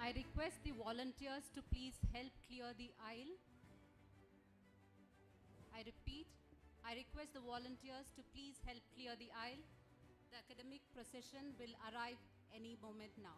I request the volunteers to please help clear the aisle. I repeat, I request the volunteers to please help clear the aisle. The academic procession will arrive any moment now.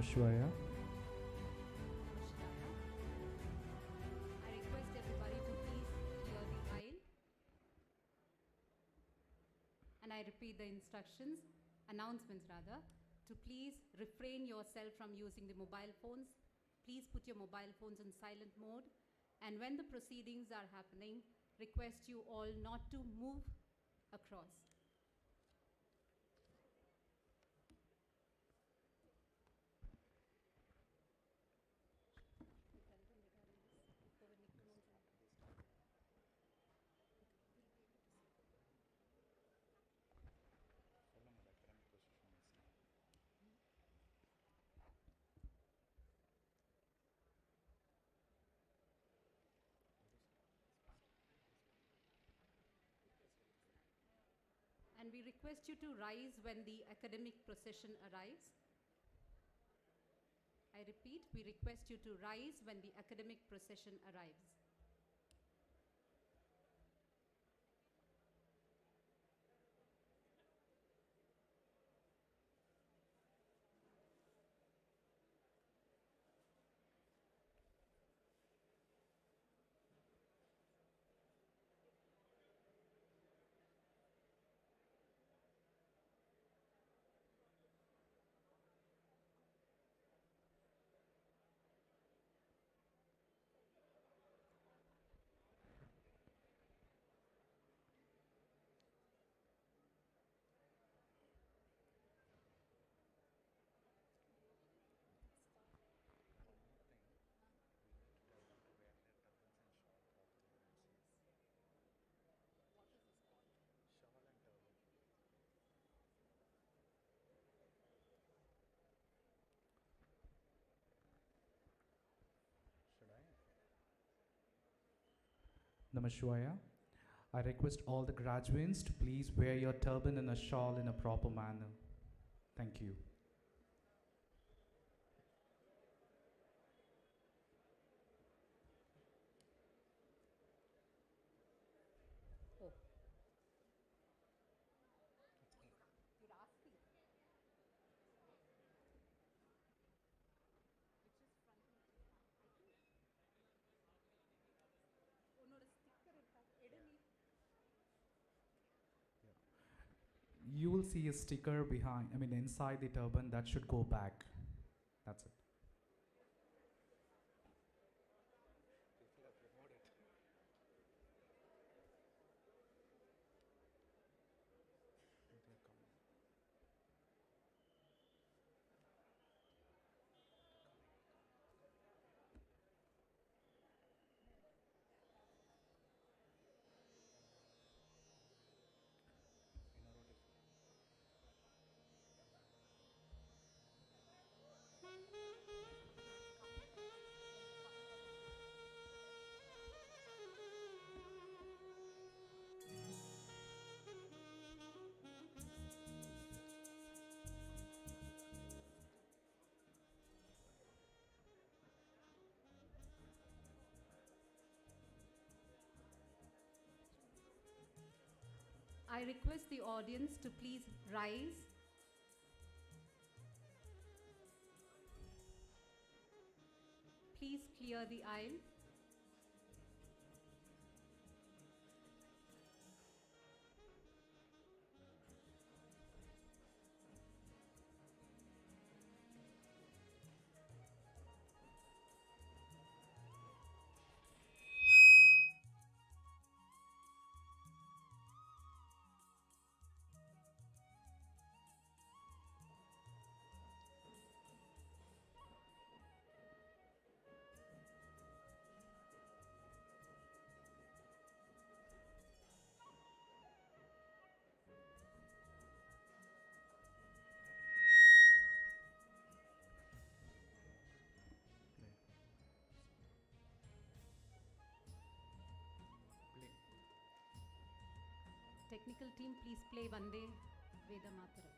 Namashwaya. I request everybody to please clear the aisle. And I repeat the announcements rather, to please refrain yourself from using the mobile phones. Please put your mobile phones in silent mode. And when the proceedings are happening, request you all not to move across. And we request you to rise when the academic procession arrives. I repeat, we request you to rise when the academic procession arrives. Namashwaya. I request all the graduates to please wear your turban and a shawl in a proper manner. Thank you. Oh. You will see a sticker inside the turban that should go back. That's it. I request the audience to please rise. Please clear the aisle. Technical team, please play Vande Veda Mataram.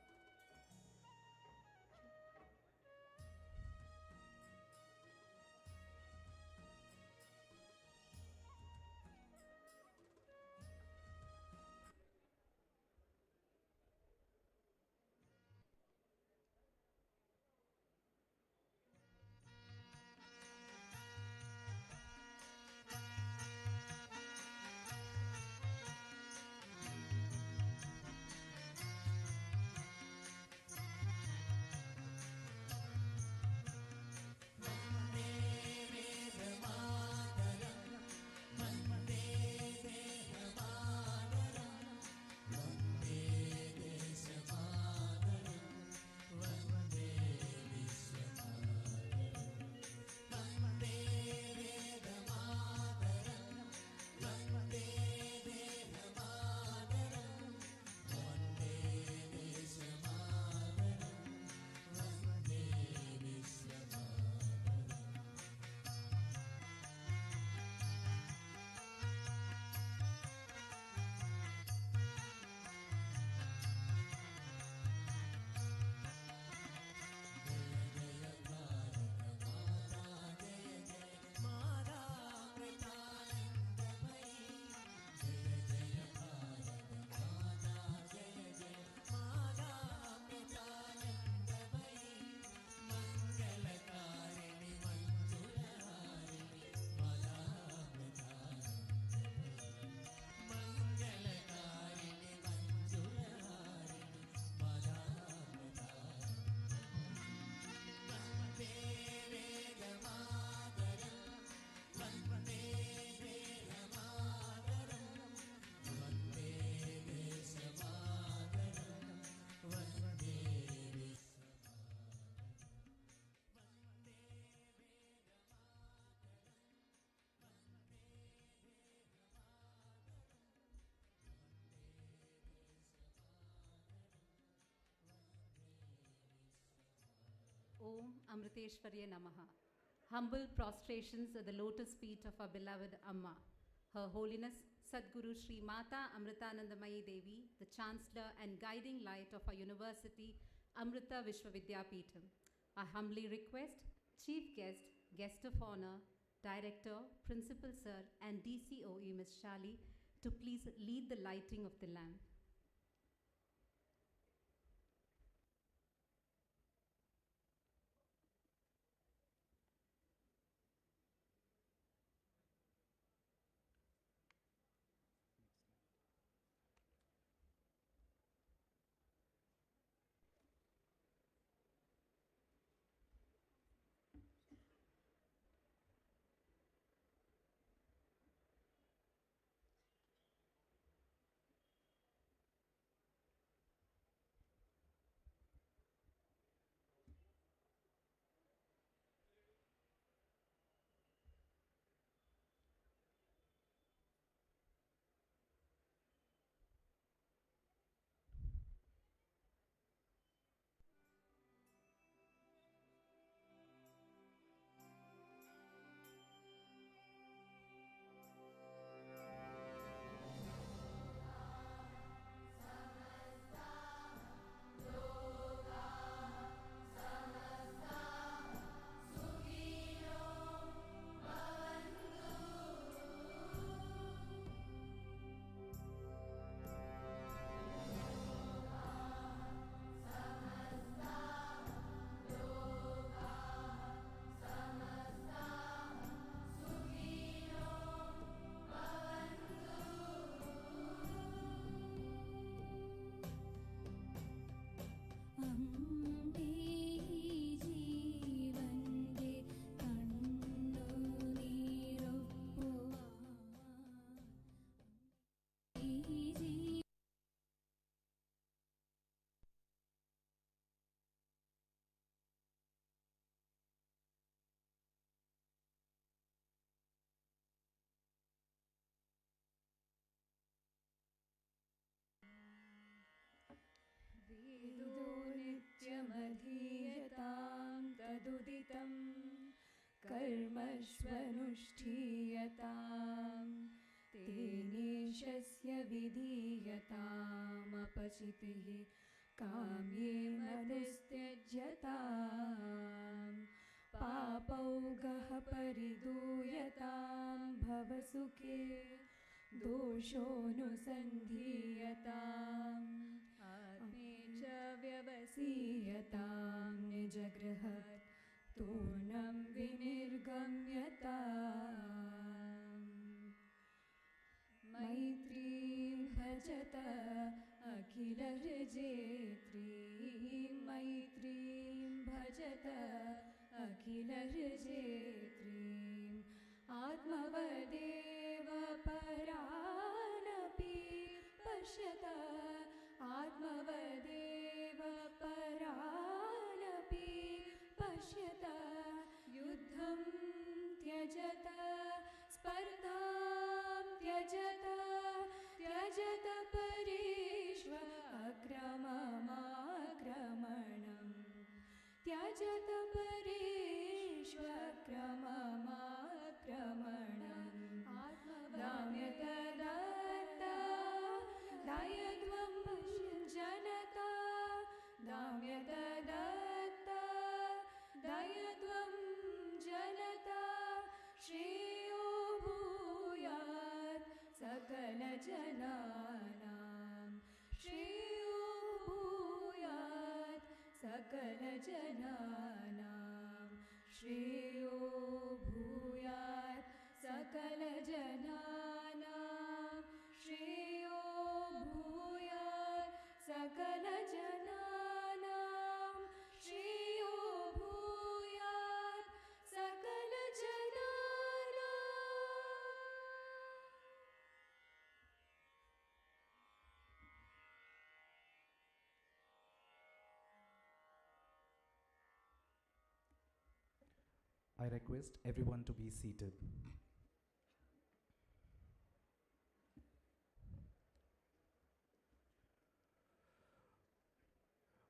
Om Amriteshwarya Namaha. Humble prostrations at the lotus feet of our beloved Amma, Her Holiness Sadguru Sri Mata Amritanandamayi Devi, the Chancellor and guiding light of our university, Amrita Vishwa Vidyapeetham. I humbly request Chief Guest, Guest of Honor, Director, Principal Sir and DCOE Ms. Shali to please lead the lighting of the lamp. वेदो नित्यमधीयतां तदुदितं कर्मष्वनुष्ठीयतां तेनेशस्य विधीयतामपचितिः काम्ये मनुस्त्यज्यतां पापौगः परिदूयतां भवसुखे दोषोऽनुसन्धीयताम् आत्मे च व्यवसीयतां निजगृहात् तूर्णं विनिर्गम्यताम् मैत्रीं भजत अखिलहृजेत्रीं मैत्रीं भजत अखिलहृजेत्रीम् आत्मवदेव परानपि पश्यत आत्मवदेव परानपि पश्यत युद्धं त्यजत स्पर्धां त्यजत त्यजत परेष्व अक्रममाक्रमणम् त्यजत परेष्वक्रममाक्रमणम् दाम्यत दत्ता दायध्वं जनता दाम्यत दत्ता दायध्वं जनता श्रेयो भूयात् सकलजनानां श्रेयो भूयात् सकलजनानां श्रेयो भूयात् सकलजनानां श्रेयो भूयात् सकलजनानां श्रेयो भूयात् सकलजनानाम्. I request everyone to be seated.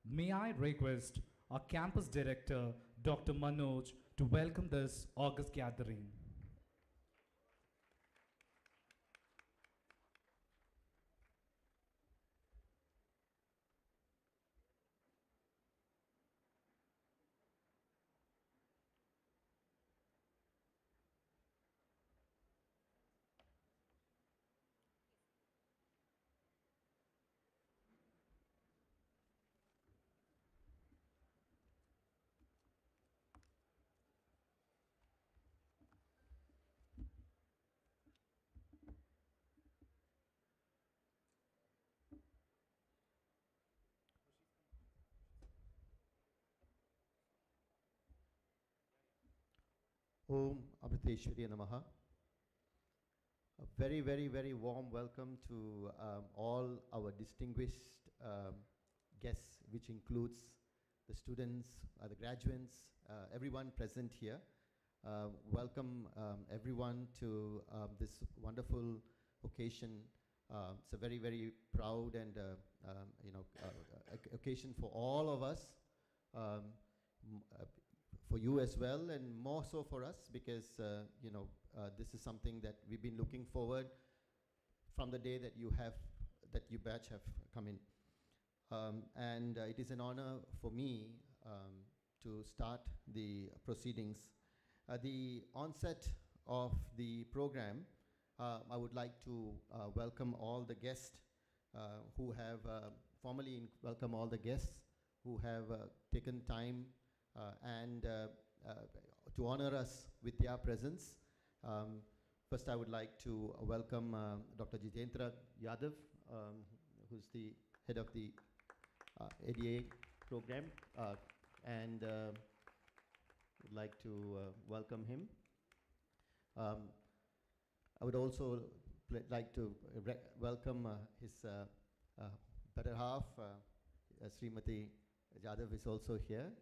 May I request our campus director, Dr. Manoj, to welcome this August gathering. Om Amriteshwari Namaha. A very, very, very warm welcome to all our distinguished guests, which includes the students, the graduates, everyone present here. Welcome everyone to this wonderful occasion. It's a very, very proud and occasion for all of us. For you as well, and more so for us, because this is something that we've been looking forward from the day that you batch have come in, and it is an honor for me to start the proceedings. The onset of the program, I would like to welcome all the guests who have formally welcome all the guests who have taken time and to honor us with their presence. First, I would like to welcome Dr. Jitendra Yadav, who's the head of the ADA program, and would like to welcome him. I would also like to welcome his better half, Srimati Yadav is also here.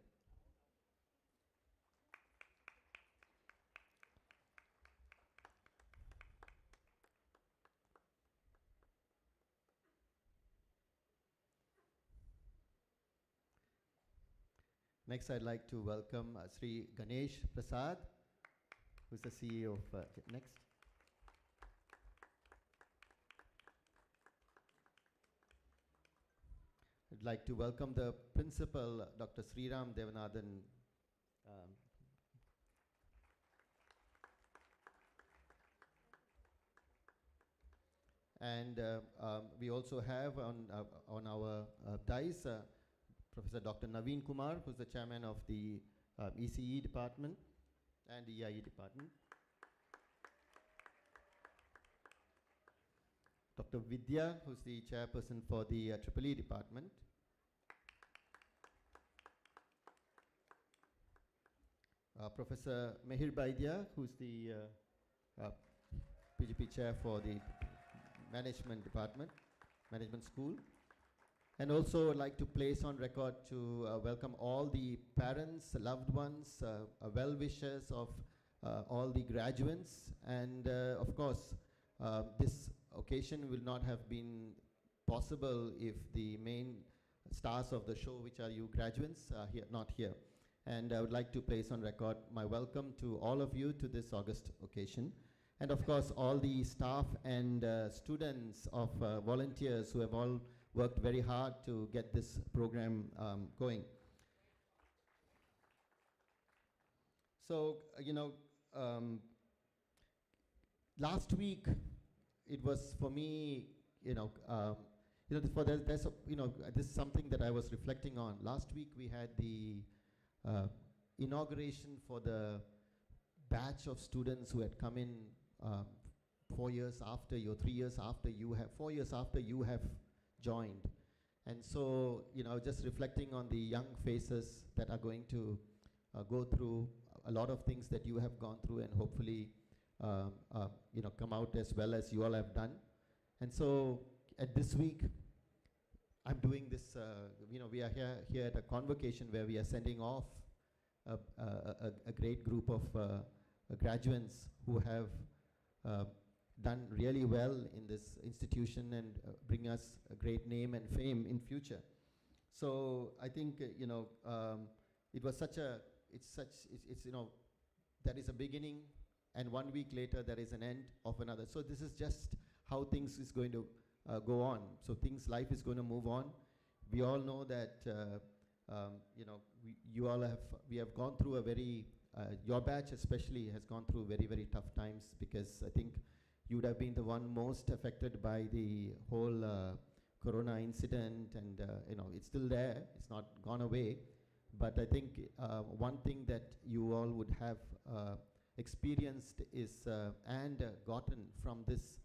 Next, I'd like to welcome Sri Ganesh Prasad, who's the CEO of Next. I'd like to welcome the principal, Dr. Sriram Devanathan. And we also have on our dais Professor Dr. Naveen Kumar, who's the chairman of the ECE department and EIE department. Dr. Vidya, who's the chairperson for the EEE department. Professor Mehir Baidia, who's the PGP chair for the management department, management school. And also I'd like to place on record to welcome all the parents, loved ones, well-wishers of all the graduates. And of course, this occasion will not have been possible if the main stars of the show, which are you graduates, are not here. And I would like to place on record my welcome to all of you to this August occasion. And of course, all the staff and students of volunteers who have all worked very hard to get this program going. So, last week, it was for me, this is something that I was reflecting on. Last week, we had the inauguration for the batch of students who had come in 4 years after you, 3 years after you have, 4 years after you have joined. And so, just reflecting on the young faces that are going to go through a lot of things that you have gone through and hopefully, come out as well as you all have done. And so, at this week, I'm doing this, we are here at a convocation where we are sending off a great group of graduates who have done really well in this institution and bring us a great name and fame in future. So I think, it was such a, it's you know, there is a beginning, and 1 week later there is an end of another. So this is just how things is going to go on. So life is going to move on. We all know that, you know, we have gone through a very, your batch especially has gone through very, very tough times, because I think you would have been the one most affected by the whole corona incident, and you know, it's still there, it's not gone away. But I think one thing that you all would have experienced is and gotten from this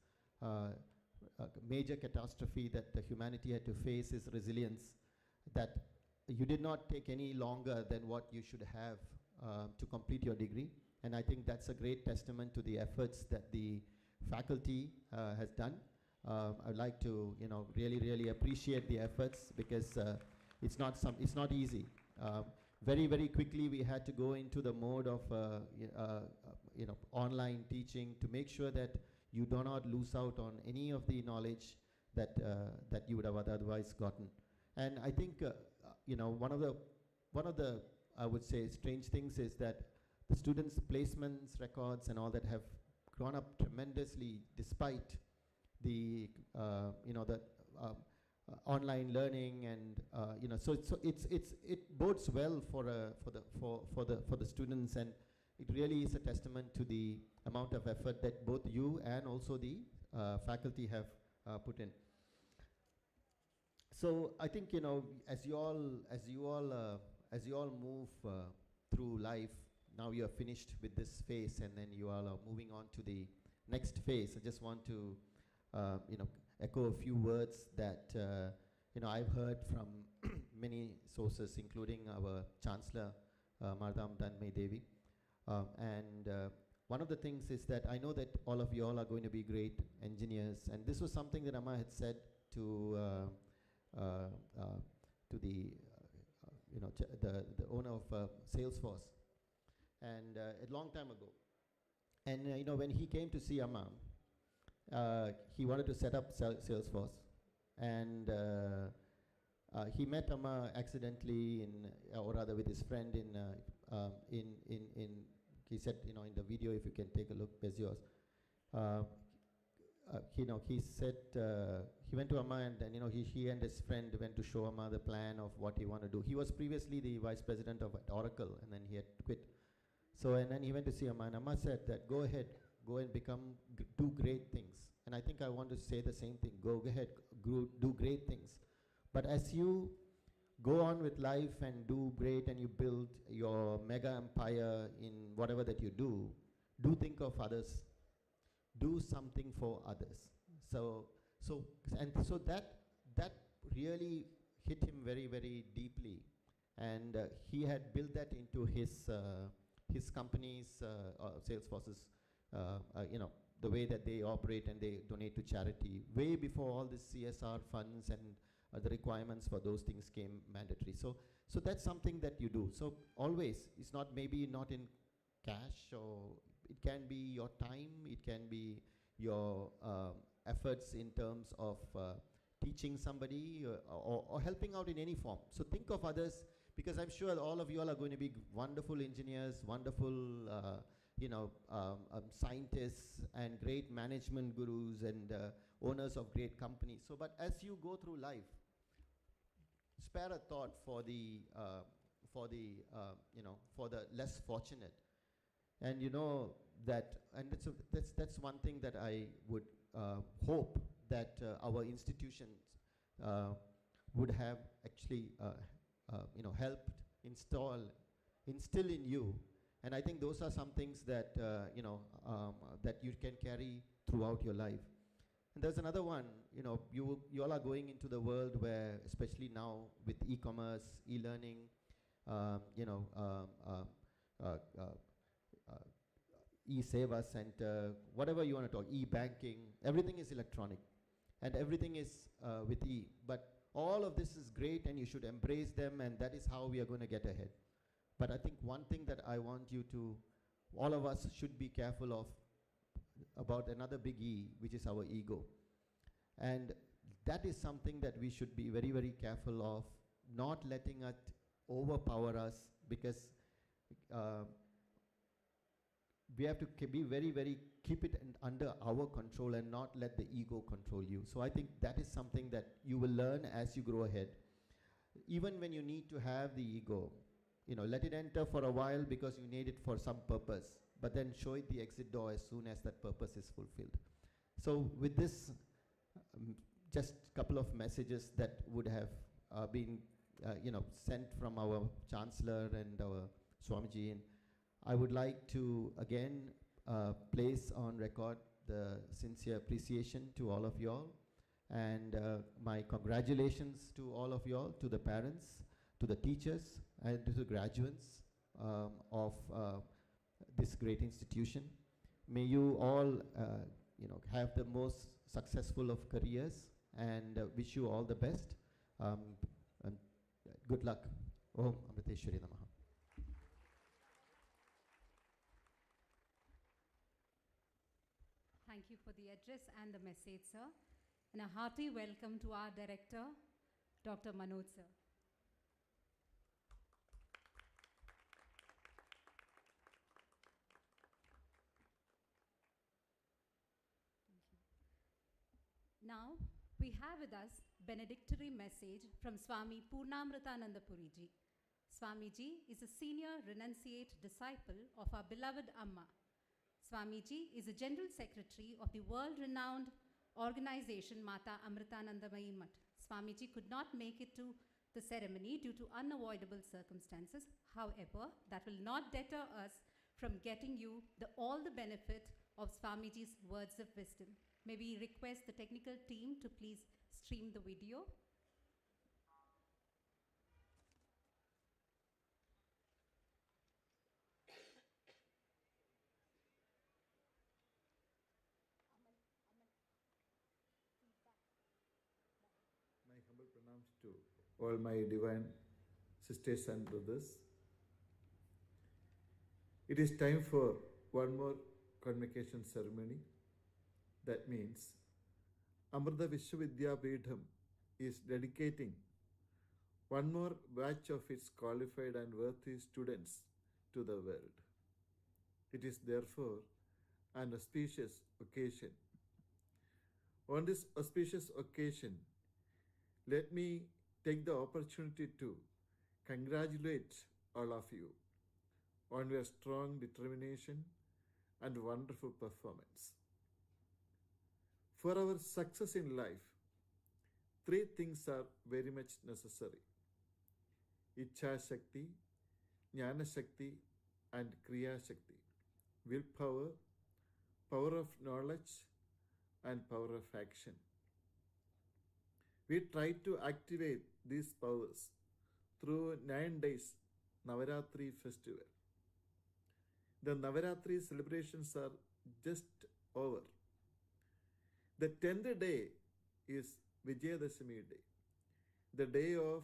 major catastrophe that the humanity had to face is resilience, that you did not take any longer than what you should have to complete your degree. And I think that's a great testament to the efforts that the faculty has done. I'd like to, you know, really, really appreciate the efforts, because it's not easy. Very, very quickly we had to go into the mode of you know, online teaching, to make sure that you do not lose out on any of the knowledge that that you would have otherwise gotten. And I think you know, one of the I would say strange things is that the students' placements records and all that have gone up tremendously, despite the you know, the online learning, and you know, so it bodes well for the students, and it really is a testament to the amount of effort that both you and also the faculty have put in. So I think, you know, as you all move through life, now you are finished with this phase, and then you all are moving on to the next phase. I just want to you know, echo a few words that you know, I've heard from many sources, including our Chancellor, Madam Danmay Devi. And one of the things is that I know that all of you all are going to be great engineers, and this was something that Amma had said to the you know, the owner of Salesforce, and a long time ago. And you know, when he came to see Amma, he wanted to set up Salesforce, and he met Amma accidentally or rather with his friend he said, you know, in the video, if you can take a look, where's yours? You know, he said he went to Amma, and then, you know, he and his friend went to show Amma the plan of what he wanted to do. He was previously the vice president of Oracle, and then he had quit. So, and then he went to see Amma, and Amma said that, go ahead, go and do great things. And I think I want to say the same thing. Go ahead, do great things. But as you go on with life and do great, and you build your mega empire in whatever that you do think of others. Do something for others. So that really hit him very, very deeply. And he had built that into his company's Salesforce's you know, the way that they operate, and they donate to charity way before all this CSR funds and the requirements for those things came mandatory. So that's something that you do. So always, it's not, maybe not in cash, or it can be your time, it can be your efforts in terms of teaching somebody or helping out in any form. So think of others, because I'm sure all of you all are going to be wonderful engineers, wonderful you know, scientists, and great management gurus, and owners of great companies. So, but as you go through life, spare a thought for the you know, for the less fortunate. And you know that, and that's one thing that I would hope that our institutions would have actually you know, helped instill in you. And I think those are some things that you know, that you can carry throughout your life. And there's another one, you know, you all are going into the world where, especially now with e-commerce, e-learning, you know, e-seva center, whatever you want to talk, e-banking, everything is electronic, and everything is with e. But all of this is great, and you should embrace them, and that is how we are going to get ahead. But I think one thing that I want you to, all of us should be careful of, about another big E, which is our ego. And that is something that we should be very, very careful of, not letting it overpower us, because uh, we have to be very, very, keep it under our control and not let the ego control you. So I think that is something that you will learn as you grow ahead. Even when you need to have the ego, let it enter for a while because you need it for some purpose, but then show it the exit door as soon as that purpose is fulfilled. So with this, just a couple of messages that would have been sent from our Chancellor and our Swamiji, and I would like to again place on record the sincere appreciation to all of you all, and my congratulations to all of you all, to the parents, to the teachers, and to the graduates of this great institution. May you all have the most successful of careers, and wish you all the best. And good luck. Om Amriteshwari Namaha. Thank you for the address and the message, sir. And a hearty welcome to our director, Dr. Manoj, sir. Now, we have with us benedictory message from Swami Purnamritananda Puriji. Swamiji is a senior renunciate disciple of our beloved Amma. Swamiji is a General Secretary of the world-renowned organization Mata Amritanandamayi Math. Swamiji could not make it to the ceremony due to unavoidable circumstances. However, that will not deter us from getting you all the benefit of Swamiji's words of wisdom. May we request the technical team to please stream the video. My humble pranams to all my divine sisters and brothers. It is time for one more convocation ceremony. That means Amrita Vidyapeetham is dedicating one more batch of its qualified and worthy students to the world. It is therefore an auspicious occasion. On this auspicious occasion, let me take the opportunity to congratulate all of you on your strong determination and wonderful performance. For our success in life, three things are very much necessary: Ichha Shakti, Jnana Shakti, and Kriya Shakti. Willpower, power of knowledge, and power of action. We try to activate these powers through 9 days Navaratri festival. The Navaratri celebrations are just over. The 10th day is Vijayadashami day, the day of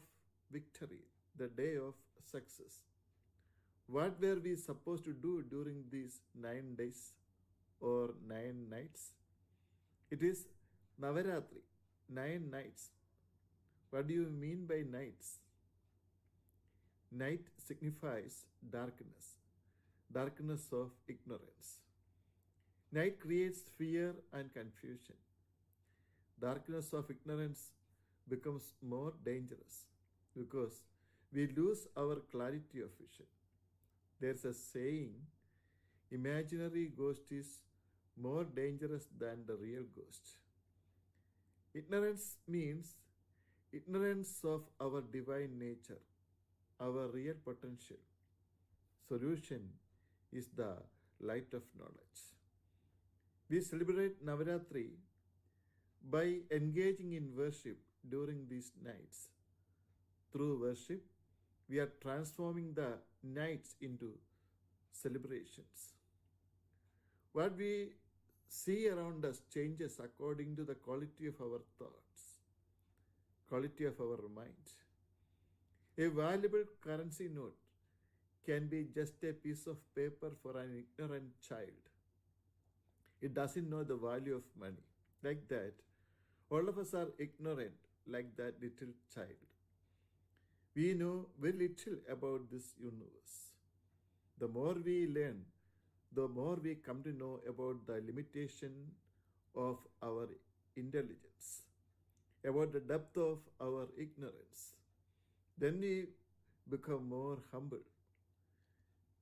victory, the day of success. What were we supposed to do during these 9 days or 9 nights? It is Navaratri, 9 nights. What do you mean by nights? Night signifies darkness, darkness of ignorance. Night creates fear and confusion. Darkness of ignorance becomes more dangerous because we lose our clarity of vision. There's a saying, imaginary ghost is more dangerous than the real ghost. Ignorance means ignorance of our divine nature, our real potential. Solution is the light of knowledge. We celebrate Navaratri by engaging in worship during these nights. Through worship, we are transforming the nights into celebrations. What we see around us changes according to the quality of our thoughts, quality of our mind. A valuable currency note can be just a piece of paper for an ignorant child. It doesn't know the value of money. Like that, all of us are ignorant like that little child. We know very little about this universe. The more we learn, the more we come to know about the limitation of our intelligence, about the depth of our ignorance. Then we become more humble.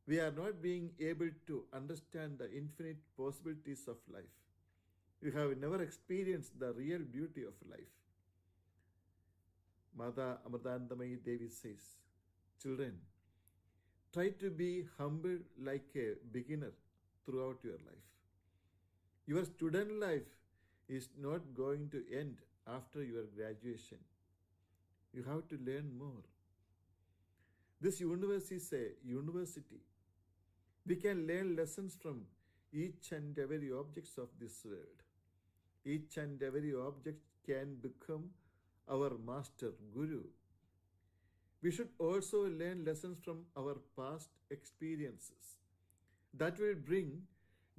We are not being able to understand the infinite possibilities of life. We have never experienced the real beauty of life. Mother Amrita Devi says, children, try to be humble like a beginner throughout your life. Your student life is not going to end after your graduation. You have to learn more. This universe is a university. We can learn lessons from each and every objects of this world. Each and every object can become our master, guru. We should also learn lessons from our past experiences. That will bring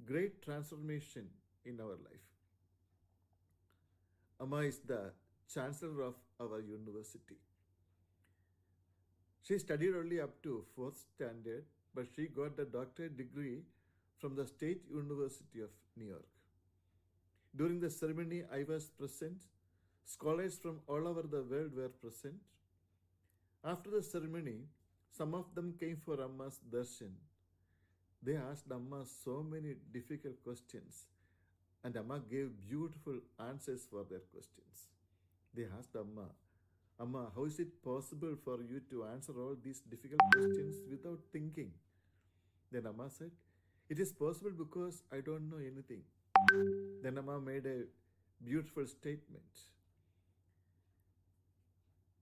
great transformation in our life. Amma is the chancellor of our university. She studied only up to 4th standard, but she got the doctorate degree from the State University of New York. During the ceremony, I was present. Scholars from all over the world were present. After the ceremony, some of them came for Amma's darshan. They asked Amma so many difficult questions, and Amma gave beautiful answers for their questions. They asked Amma, Amma, how is it possible for you to answer all these difficult questions without thinking? Then Amma said, it is possible because I don't know anything. Then Amma made a beautiful statement.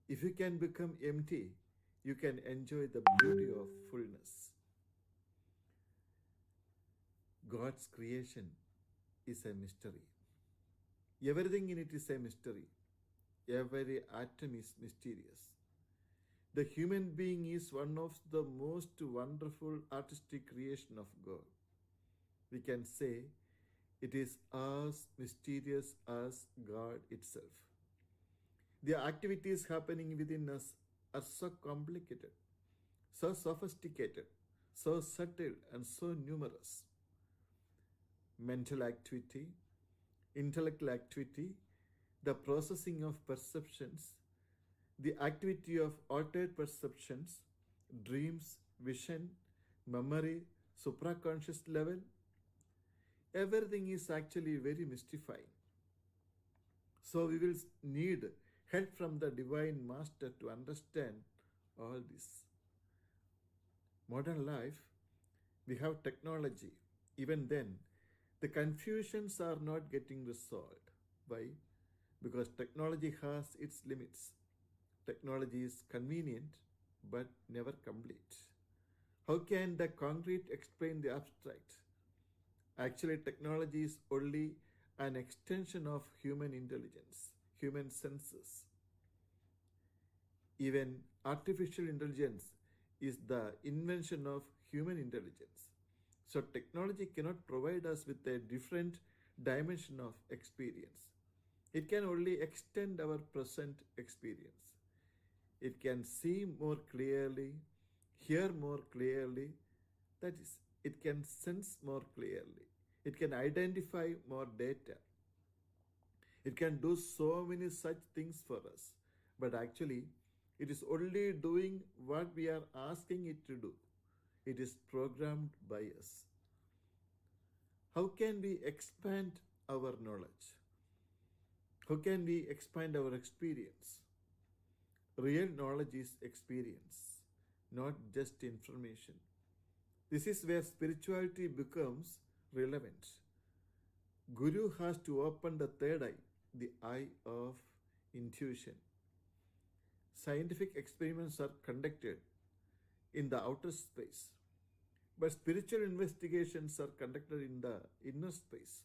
If you can become empty, you can enjoy the beauty of fullness. God's creation is a mystery. Everything in it is a mystery. Every atom is mysterious. The human being is one of the most wonderful artistic creation of God. We can say it is as mysterious as God itself. The activities happening within us are so complicated, so sophisticated, so subtle, and so numerous. Mental activity, intellectual activity, the processing of perceptions, the activity of altered perceptions, dreams, vision, memory, supraconscious level, everything is actually very mystifying. So we will need help from the Divine Master to understand all this. Modern life, we have technology. Even then, the confusions are not getting resolved. Why? Because technology has its limits. Technology is convenient, but never complete. How can the concrete explain the abstract? Actually, technology is only an extension of human intelligence, human senses. Even artificial intelligence is the invention of human intelligence. So technology cannot provide us with a different dimension of experience. It can only extend our present experience. It can see more clearly, hear more clearly, that is, it can sense more clearly. It can identify more data. It can do so many such things for us. But actually, it is only doing what we are asking it to do. It is programmed by us. How can we expand our knowledge? How can we expand our experience? Real knowledge is experience, not just information. This is where spirituality becomes relevant. Guru has to open the third eye, the eye of intuition. Scientific experiments are conducted in the outer space, but spiritual investigations are conducted in the inner space.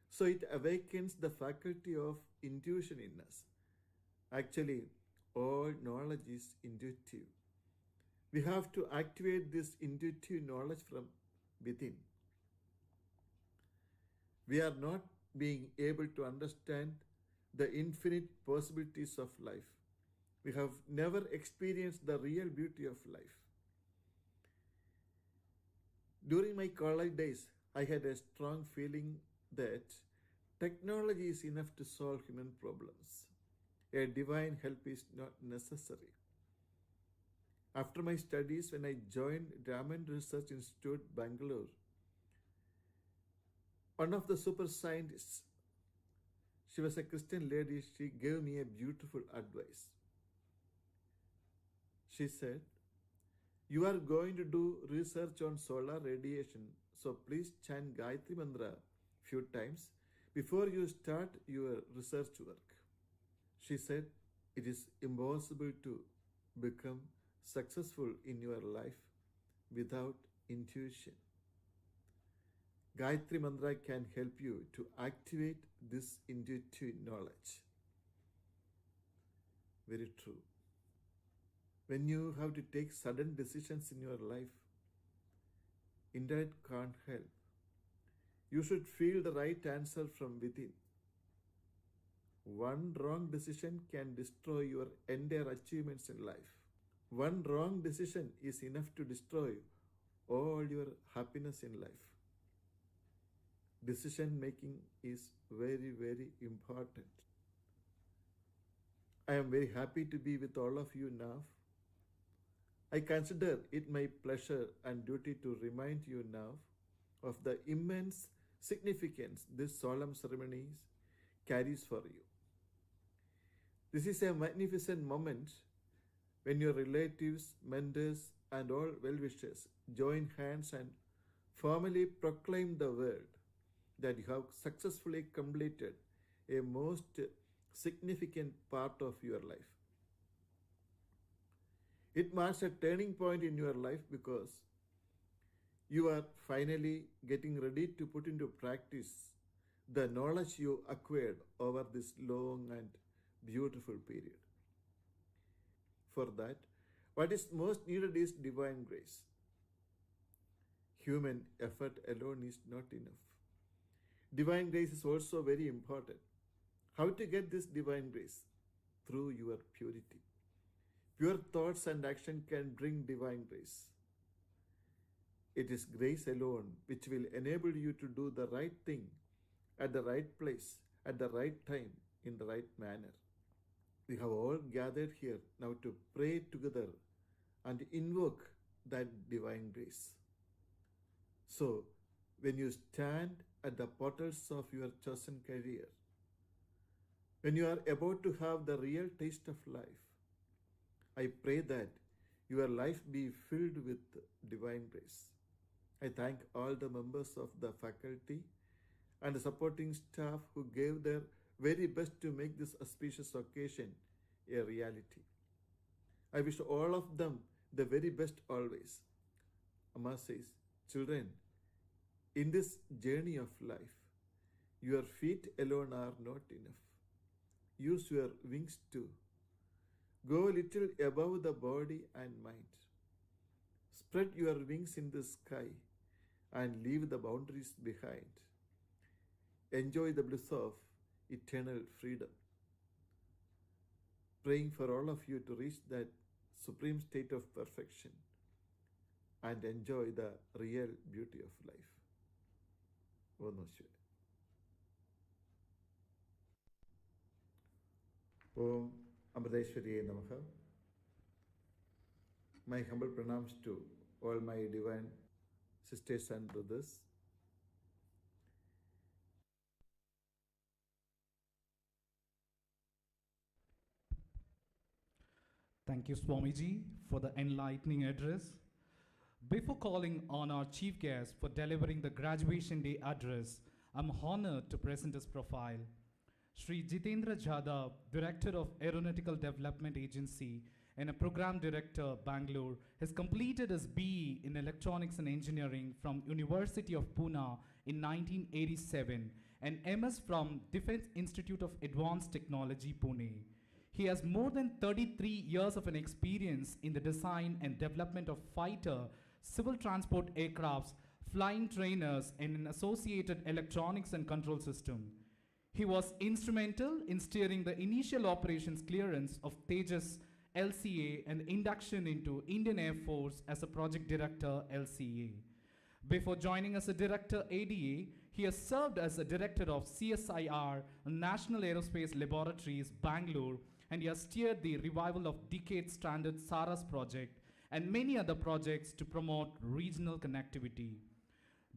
So it awakens the faculty of intuition in us. Actually, all knowledge is intuitive. We have to activate this intuitive knowledge from within. We are not being able to understand the infinite possibilities of life We have never experienced the real beauty of life. During my college days, I had a strong feeling that technology is enough to solve human problems. A divine help is not necessary. After my studies, when I joined Raman Research Institute, Bengaluru, one of the super scientists, she was a Christian lady, she gave me a beautiful advice. She said, "You are going to do research on solar radiation, so please chant Gayatri Mantra few times before you start your research work." She said, "It is impossible to become successful in your life without intuition. Gayatri Mantra can help you to activate this intuitive knowledge." Very true. When you have to take sudden decisions in your life, intellect can't help. You should feel the right answer from within. One wrong decision can destroy your entire achievements in life. One wrong decision is enough to destroy all your happiness in life. Decision making is very, very important. I am very happy to be with all of you now. I consider it my pleasure and duty to remind you now of the immense significance this solemn ceremony carries for you. This is a magnificent moment when your relatives, mentors, and all well-wishers join hands and formally proclaim the world that you have successfully completed a most significant part of your life. It marks a turning point in your life because you are finally getting ready to put into practice the knowledge you acquired over this long and beautiful period. For that, what is most needed is divine grace. Human effort alone is not enough. Divine grace is also very important. How to get this divine grace? Through your purity. Pure thoughts and action can bring divine grace. It is grace alone which will enable you to do the right thing at the right place, at the right time, in the right manner. We have all gathered here now to pray together and invoke that divine grace. So, when you stand at the portals of your chosen career, when you are about to have the real taste of life, I pray that your life be filled with divine grace. I thank all the members of the faculty and the supporting staff who gave their very best to make this auspicious occasion a reality. I wish all of them the very best always. Amma says, "Children, in this journey of life, your feet alone are not enough. Use your wings too. Go a little above the body and mind. Spread your wings in the sky and leave the boundaries behind. Enjoy the bliss of eternal freedom." Praying for all of you to reach that supreme state of perfection and enjoy the real beauty of life. Om Namah Shivaya. Om Amriteshwariye Namaha. My humble pranams to all my divine sisters and brothers. Thank you, Swamiji, for the enlightening address. Before calling on our chief guest for delivering the graduation day address, I'm honored to present his profile. Shri Jitendra Jadhav, Director of Aeronautical Development Agency and a Program Director, Bangalore, has completed his BE in Electronics and Engineering from University of Pune in 1987 and MS from Defense Institute of Advanced Technology, Pune. He has more than 33 years of an experience in the design and development of fighter, civil transport aircrafts, flying trainers, and an associated electronics and control system. He was instrumental in steering the initial operations clearance of Tejas LCA, and induction into Indian Air Force as a project director, LCA. Before joining as a director, ADA, he has served as a director of CSIR, National Aerospace Laboratories, Bangalore, and he has steered the revival of decades standard SARAS project and many other projects to promote regional connectivity.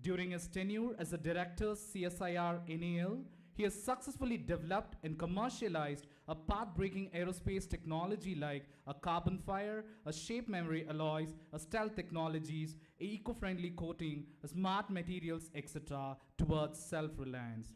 During his tenure as a director, CSIR NAL, he has successfully developed and commercialized a path-breaking aerospace technology like a carbon fiber, a shape memory alloys, a stealth technologies, a eco-friendly coating, a smart materials, etc. towards self-reliance.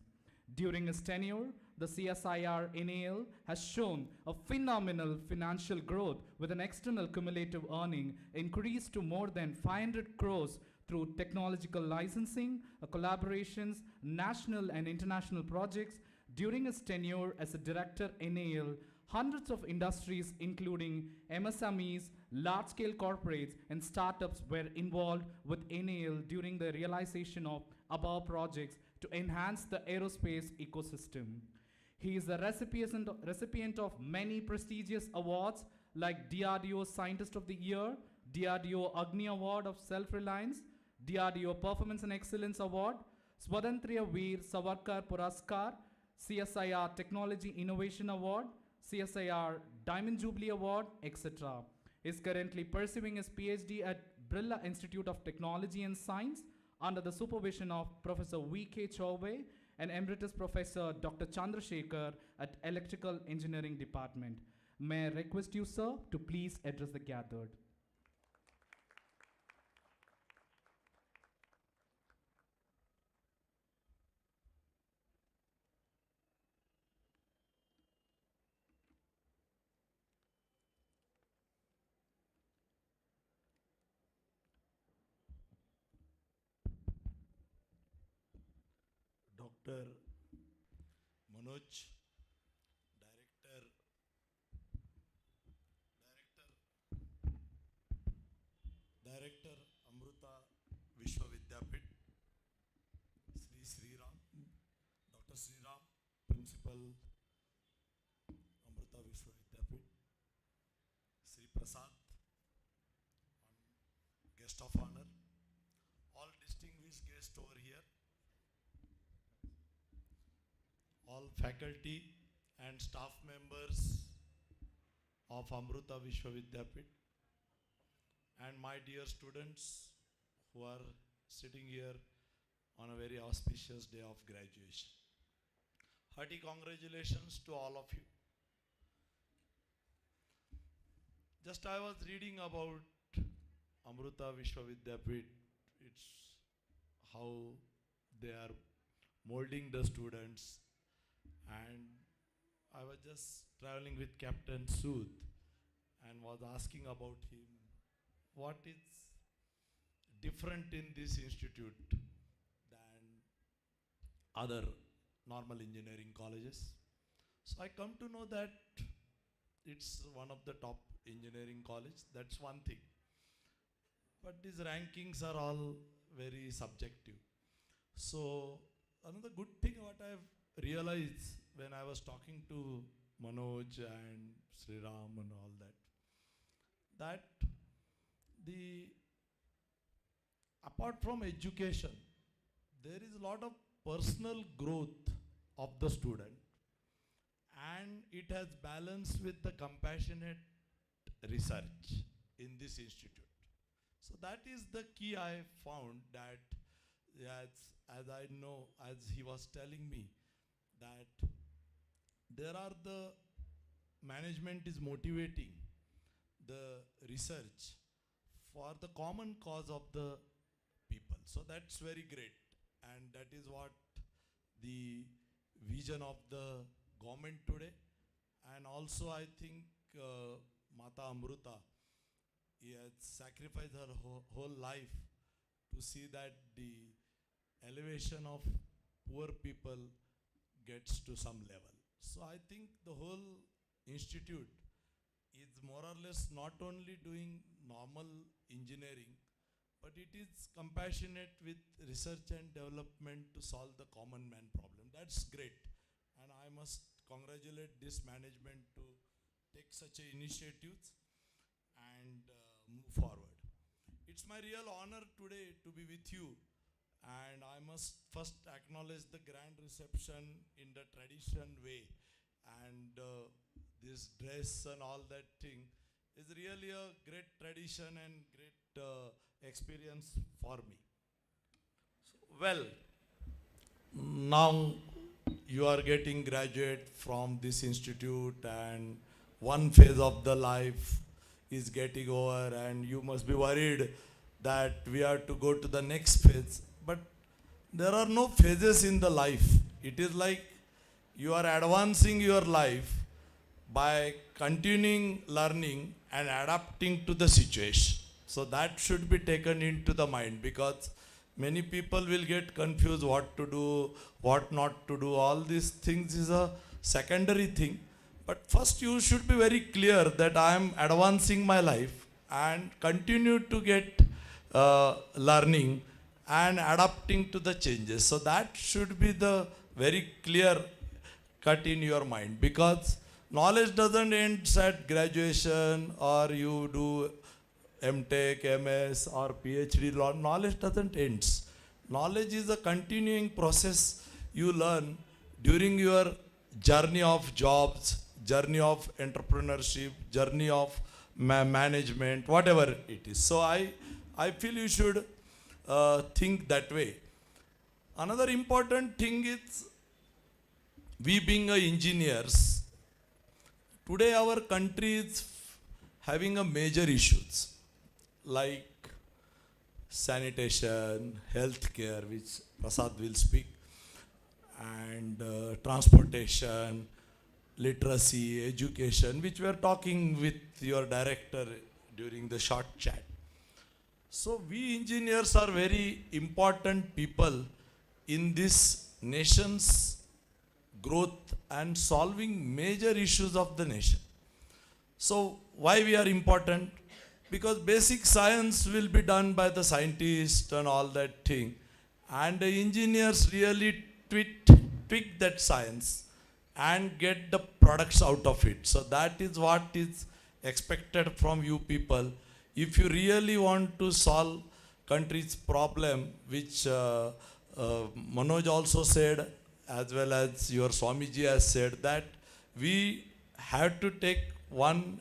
During his tenure, the CSIR NAL has shown a phenomenal financial growth with an external cumulative earning increased to more than 500 crores through technological licensing, collaborations, national and international projects. During his tenure as a director NAL, hundreds of industries including MSMEs, large-scale corporates and startups were involved with NAL during the realization of above projects to enhance the aerospace ecosystem. He is the recipient of many prestigious awards like DRDO Scientist of the Year, DRDO Agni Award of Self-Reliance, DRDO Performance and Excellence Award, Swatantriya Veer Savarkar Puraskar, CSIR Technology Innovation Award, CSIR Diamond Jubilee Award, etc. He is currently pursuing his PhD at Birla Institute of Technology and Science under the supervision of Professor V.K. Chauvey and Emeritus Professor Dr. Chandrasekhar at Electrical Engineering Department. May I request you, sir, to please address the gathered. Dr. Manoj, Director Amrita Vishwa Vidyapeetham, Sri Ram, Dr. Sri Ram, Principal Amrita Vishwa Vidyapeetham, Sri Prasad, Guest of Honor, all distinguished guests over here, all faculty and staff members of Amrita Vishwa Vidyapeetham, and my dear students who are sitting here on a very auspicious day of graduation. Hearty congratulations to all of you. Just I was reading about Amrita Vishwa Vidyapeetham. It's how they are molding the students, and I was just traveling with Captain Sood and was asking about him what is different in this institute than other normal engineering colleges. So I come to know that it's one of the top engineering college. That's one thing. But these rankings are all very subjective. So another good thing what I've realized when I was talking to Manoj and Sri Ram and all that apart from education, there is a lot of personal growth of the student, and it has balanced with the compassionate research in this institute. So that is the key I found, that as I know, as he was telling me, that there are the management is motivating the research for the common cause of the people. So that's very great, and that is what the vision of the government today. And also I think Mata Amrita, he has sacrificed her whole life to see that the elevation of poor people gets to some level. So I think the whole institute is more or less not only doing normal engineering, but it is compassionate with research and development to solve the common man problem. That's great. And I must congratulate this management to take such initiatives and move forward. It's my real honor today to be with you, and I must first acknowledge the grand reception in the tradition way, and this dress and all that thing is really a great tradition and great experience for me. Well, now you are getting graduate from this institute, and one phase of the life is getting over, and you must be worried that we are to go to the next phase. But there are no phases in the life. It is like you are advancing your life by continuing learning and adapting to the situation. So that should be taken into the mind, because many people will get confused what to do, what not to do. All these things is a secondary thing. But first you should be very clear that I am advancing my life and continue to get learning and adapting to the changes. So that should be the very clear cut in your mind, because knowledge doesn't end at graduation or you do MTech, MS or PhD. Knowledge doesn't end. Knowledge is a continuing process you learn during your journey of jobs, journey of entrepreneurship, journey of management, whatever it is. So I feel you should think that way. Another important thing is, we being engineers, today our country is having a major issues like sanitation, healthcare, which Prasad will speak, and transportation, literacy, education, which we are talking with your director during the short chat. So we engineers are very important people in this nation's growth and solving major issues of the nation. So why we are important? Because basic science will be done by the scientists and all that thing, and the engineers really tweak that science and get the products out of it. So that is what is expected from you people. If you really want to solve country's problem, which Manoj also said, as well as your Swamiji has said, that we have to take one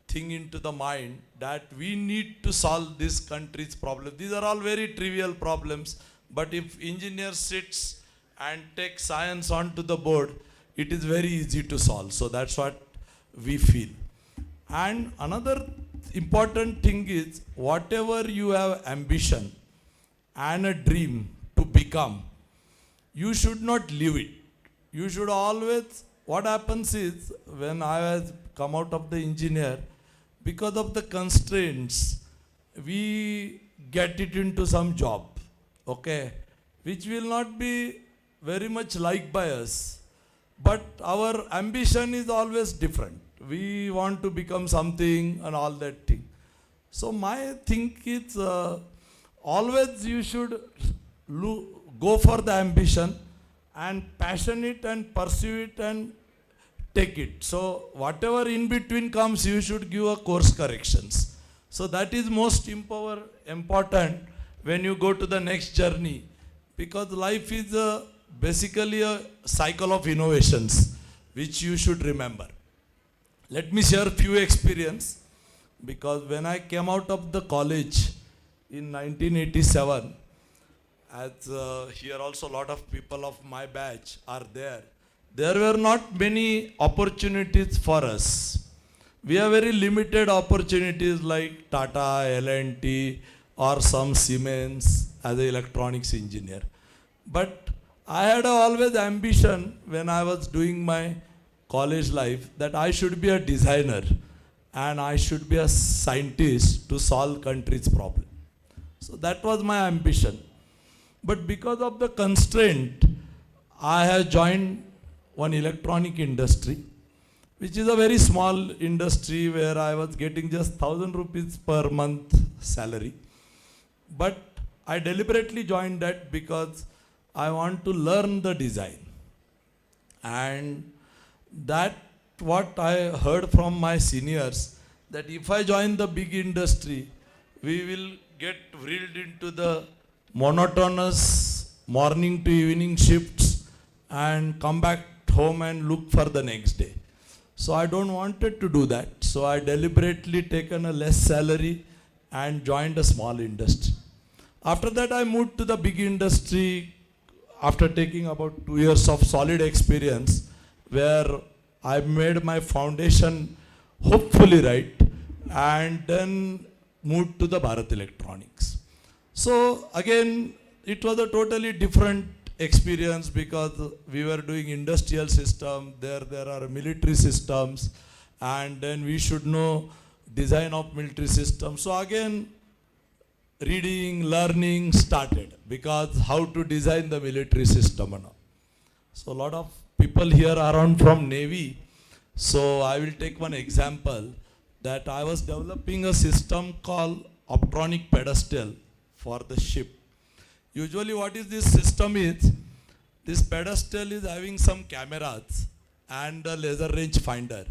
thing into the mind, that we need to solve this country's problem. These are all very trivial problems, but if engineer sits and takes science onto the board, it is very easy to solve. So that's what we feel. And another important thing is, whatever you have ambition and a dream to become, you should not leave it. You should always, what happens is, when I was come out of the engineer, because of the constraints, we get it into some job, okay, which will not be very much liked by us. But our ambition is always different. We want to become something and all that thing. So my think is, always you should go for the ambition and passion it and pursue it and take it. So whatever in between comes, you should give a course corrections. So that is most important when you go to the next journey, because life is basically a cycle of innovations, which you should remember. Let me share a few experience, because when I came out of the college in 1987, as here also a lot of people of my batch are there were not many opportunities for us. We have very limited opportunities like Tata, L&T or some Siemens as an electronics engineer. But I had always ambition when I was doing my college life that I should be a designer and I should be a scientist to solve country's problem. So that was my ambition. But because of the constraint, I have joined one electronic industry, which is a very small industry where I was getting just 1,000 rupees per month salary. But I deliberately joined that because I want to learn the design. And that what I heard from my seniors, that if I join the big industry, we will get reeled into the monotonous morning to evening shifts and come back home and look for the next day. So I don't wanted to do that. So I deliberately taken a less salary and joined a small industry. After that, I moved to the big industry after taking about 2 years of solid experience, where I made my foundation hopefully right, and then moved to the Bharat Electronics. So again, it was a totally different experience because we were doing industrial system, there are military systems, and then we should know design of military systems. So again, reading, learning started, because how to design the military system and all. So a lot of people here around from Navy. So I will take one example, that I was developing a system called optronic pedestal for the ship. Usually what is this system is, this pedestal is having some cameras and a laser range finder,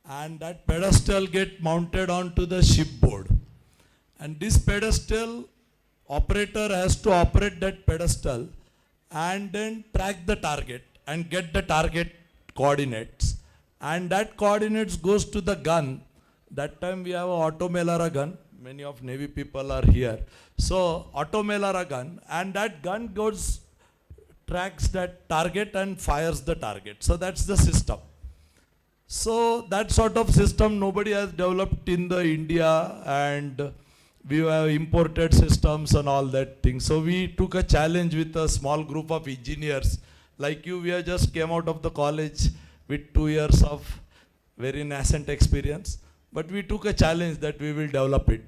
and that pedestal get mounted onto the shipboard, and this pedestal operator has to operate that pedestal and then track the target and get the target coordinates, and that coordinates goes to the gun. That time we have a auto Melara gun, many of Navy people are here. So auto Melara gun, and that gun goes, tracks that target and fires the target. So that's the system. So that sort of system nobody has developed in the India, and we have imported systems and all that thing. So we took a challenge with a small group of engineers. Like you, we have just came out of the college with 2 years of very nascent experience. But we took a challenge that we will develop it.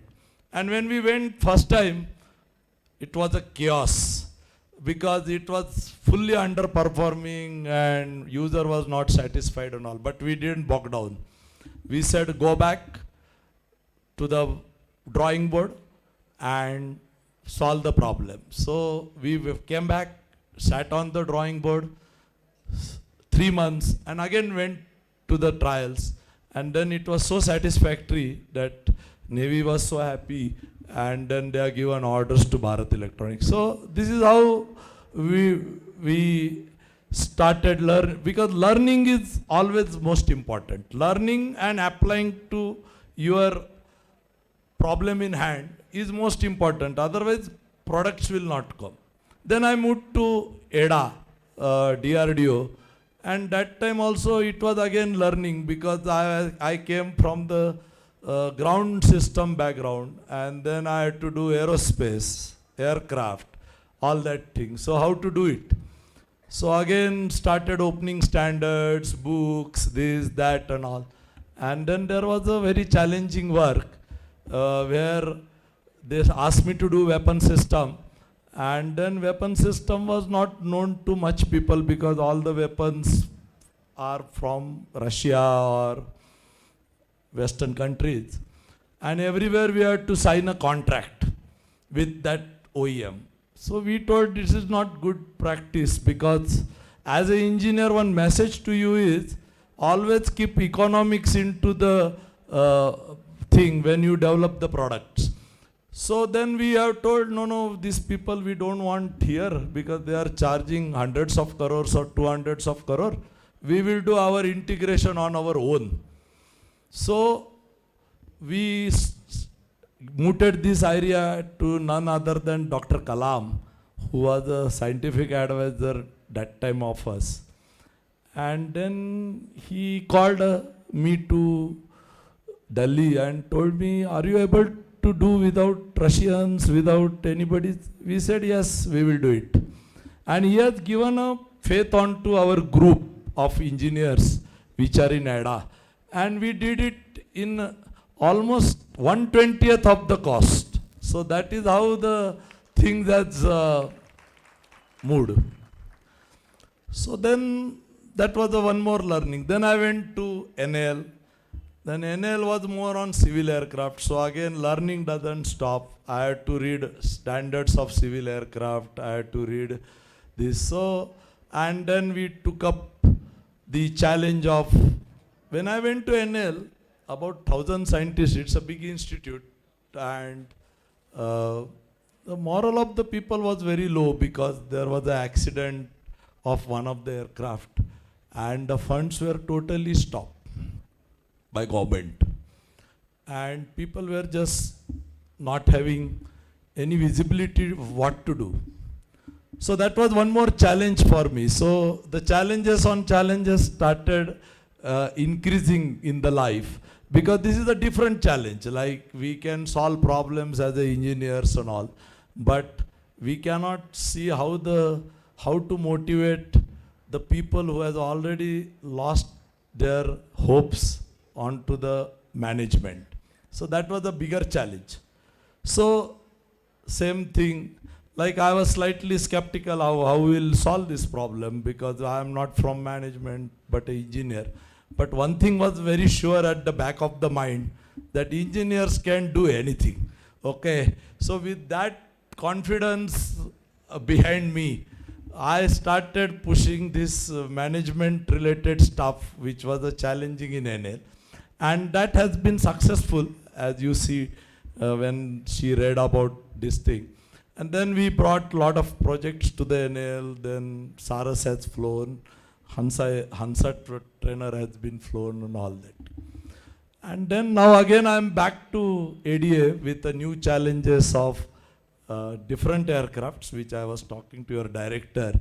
And when we went first time, it was a chaos, because it was fully underperforming and user was not satisfied and all. But we didn't bog down. We said go back to the drawing board and solve the problem. So we came back, sat on the drawing board 3 months, and again went to the trials. And then it was so satisfactory that Navy was so happy, and then they are given orders to Bharat Electronics. So this is how we started learning, because learning is always most important. Learning and applying to your problem in hand is most important. Otherwise, products will not come. Then I moved to EDA, DRDO. And that time also it was again learning, because I came from the ground system background, and then I had to do aerospace, aircraft, all that thing. So how to do it? So again started opening standards, books, this, that and all. And then there was a very challenging work where they asked me to do weapon system. And then weapon system was not known to much people, because all the weapons are from Russia or Western countries. And everywhere we had to sign a contract with that OEM. So we told this is not good practice, because as an engineer, one message to you is always keep economics into the thing when you develop the products. So then we have told, no, these people we don't want here, because they are charging hundreds of crores or 200s of crore. We will do our integration on our own. So we mooted this idea to none other than Dr. Kalam, who was a scientific advisor that time of us. And then he called me to Delhi and told me, are you able to do without Russians, without anybody? We said, yes, we will do it. And he has given a faith onto our group of engineers which are in EDA. And we did it in almost 1/20th of the cost. So that is how the thing has moved. So then that was the one more learning. Then I went to NL. Then NL was more on civil aircraft. So again, learning doesn't stop. I had to read standards of civil aircraft. I had to read this. So, and then we took up the challenge of when I went to NL, about 1,000 scientists, it's a big institute, and the moral of the people was very low because there was an accident of one of the aircraft and the funds were totally stopped by government. And people were just not having any visibility of what to do. So that was one more challenge for me. So the challenges on challenges started increasing in the life, because this is a different challenge. Like, we can solve problems as engineers and all, but we cannot see how to motivate the people who has already lost their hopes onto the management. So that was a bigger challenge. So same thing, like I was slightly skeptical how we'll solve this problem, because I am not from management but an engineer. But one thing was very sure at the back of the mind, that engineers can do anything. Okay, so with that confidence behind me, I started pushing this management related stuff, which was a challenging in NL. And that has been successful, as you see when she read about this thing. And then we brought a lot of projects to the NL, then Saras has flown, Hansa trainer has been flown and all that. And then now again I'm back to ADA with the new challenges of different aircrafts, which I was talking to your director,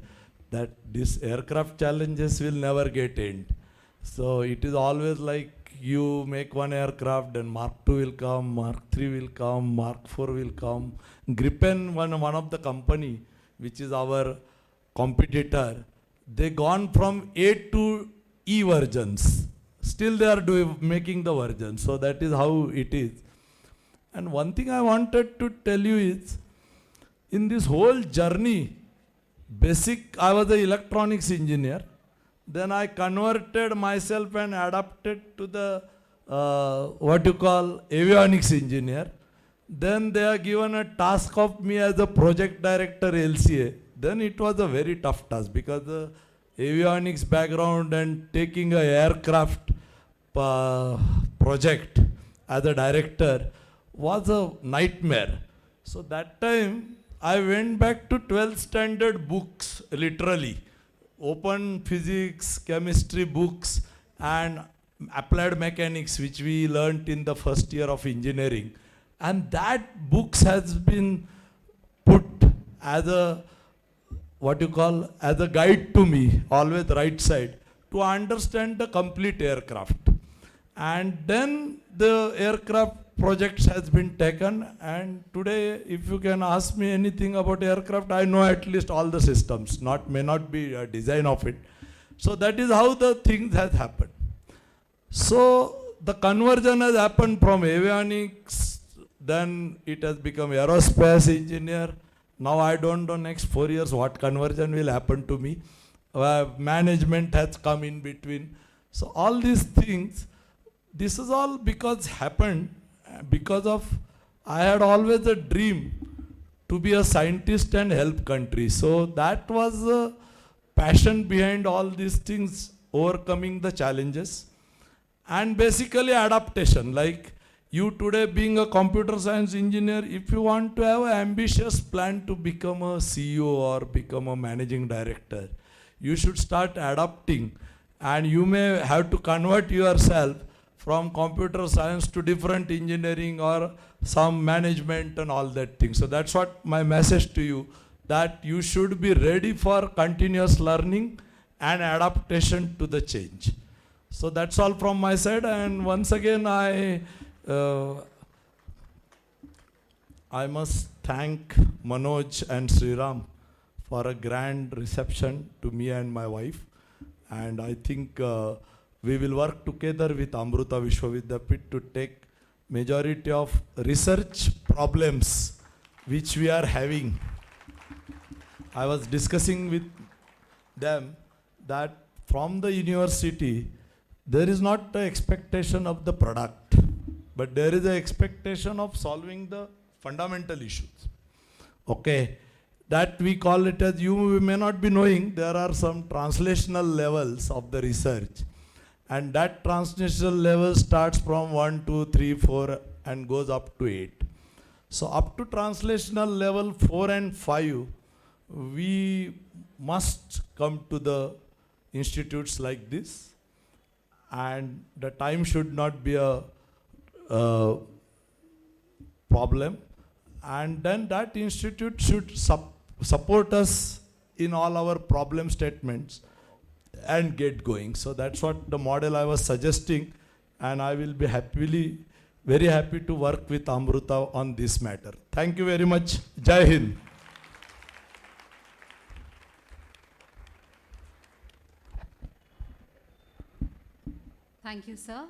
that these aircraft challenges will never get end. So it is always like you make one aircraft, then Mark II will come, Mark III will come, Mark IV will come. Gripen, one of the company, which is our competitor, they gone from A to E versions. Still they are making the version. So that is how it is. And one thing I wanted to tell you is, in this whole journey, I was an electronics engineer. Then I converted myself and adapted to the avionics engineer. Then they are given a task of me as a project director LCA. Then it was a very tough task, because the avionics background and taking a aircraft project as a director was a nightmare. So that time I went back to 12th standard books, literally. Open physics, chemistry books, and applied mechanics, which we learnt in the first year of engineering. And that books has been put as a, as a guide to me, always right side, to understand the complete aircraft. And then the aircraft projects has been taken, and today if you can ask me anything about aircraft, I know at least all the systems, may not be a design of it. So that is how the things has happened. So the conversion has happened from avionics, then it has become aerospace engineer. Now I don't know next 4 years what conversion will happen to me. Management has come in between. So all these things, this is all happened because of, I had always a dream to be a scientist and help country. So that was the passion behind all these things, overcoming the challenges. And basically adaptation, like you today being a computer science engineer, if you want to have an ambitious plan to become a CEO or become a managing director, you should start adapting, and you may have to convert yourself from computer science to different engineering or some management and all that thing. So that's what my message to you, that you should be ready for continuous learning and adaptation to the change. So that's all from my side, and once again I must thank Manoj and Sriram for a grand reception to me and my wife, and I think we will work together with Amrita Vishwa Vidyapeetham to take majority of research problems which we are having. I was discussing with them that from the university, there is not the expectation of the product, but there is an expectation of solving the fundamental issues. Okay, that we call it as, you may not be knowing, there are some translational levels of the research. And that transnational level starts from 1, 2, 3, 4 and goes up to 8. So up to translational level 4 and 5, we must come to the institutes like this, and the time should not be a problem. And then that institute should support us in all our problem statements and get going. So that's what the model I was suggesting, and I will be very happy to work with Amrita on this matter. Thank you very much. Jai Hind. Thank you, sir.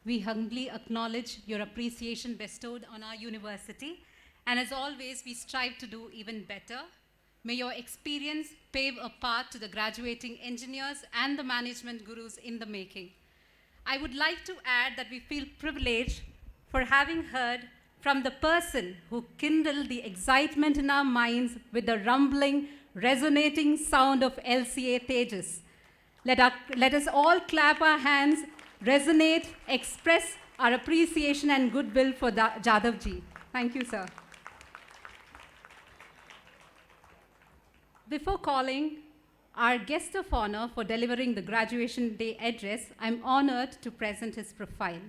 We humbly acknowledge your appreciation bestowed on our university, and as always, we strive to do even better. May your experience pave a path to the graduating engineers and the management gurus in the making. I would like to add that we feel privileged for having heard from the person who kindled the excitement in our minds with the rumbling, resonating sound of LCA Tejas. Let us all clap our hands, resonate, express our appreciation and goodwill for Jadavji. Thank you, sir. Before calling our guest of honor for delivering the graduation day address, I'm honored to present his profile.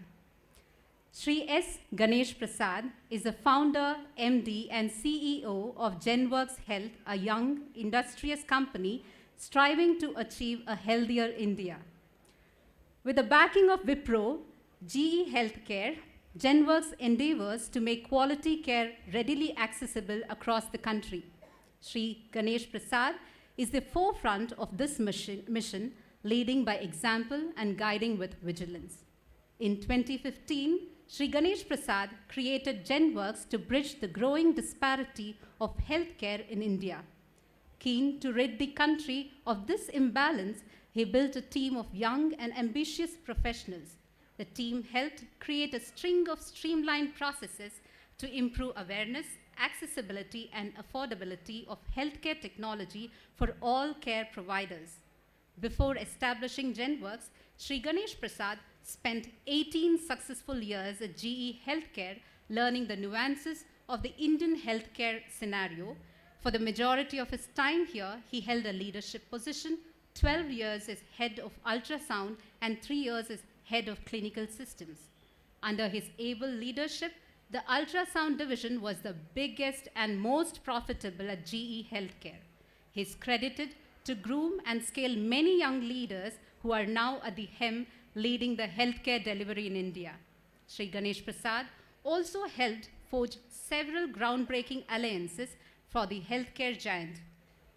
Sri S. Ganesh Prasad is the founder, MD, and CEO of GenWorks Health, a young, industrious company striving to achieve a healthier India. With the backing of Wipro, GE Healthcare, GenWorks endeavors to make quality care readily accessible across the country. Sri Ganesh Prasad is the forefront of this mission, leading by example and guiding with vigilance. In 2015, Sri Ganesh Prasad created GenWorks to bridge the growing disparity of healthcare in India. Keen to rid the country of this imbalance, he built a team of young and ambitious professionals. The team helped create a string of streamlined processes to improve awareness, accessibility, and affordability of healthcare technology for all care providers. Before establishing GenWorks, Sri Ganesh Prasad spent 18 successful years at GE Healthcare learning the nuances of the Indian healthcare scenario. For the majority of his time here, he held a leadership position, 12 years as head of ultrasound and 3 years as head of clinical systems. Under his able leadership, the ultrasound division was the biggest and most profitable at GE Healthcare. He is credited to groom and scale many young leaders who are now at the helm leading the healthcare delivery in India. Sri Ganesh Prasad also helped forge several groundbreaking alliances for the healthcare giant.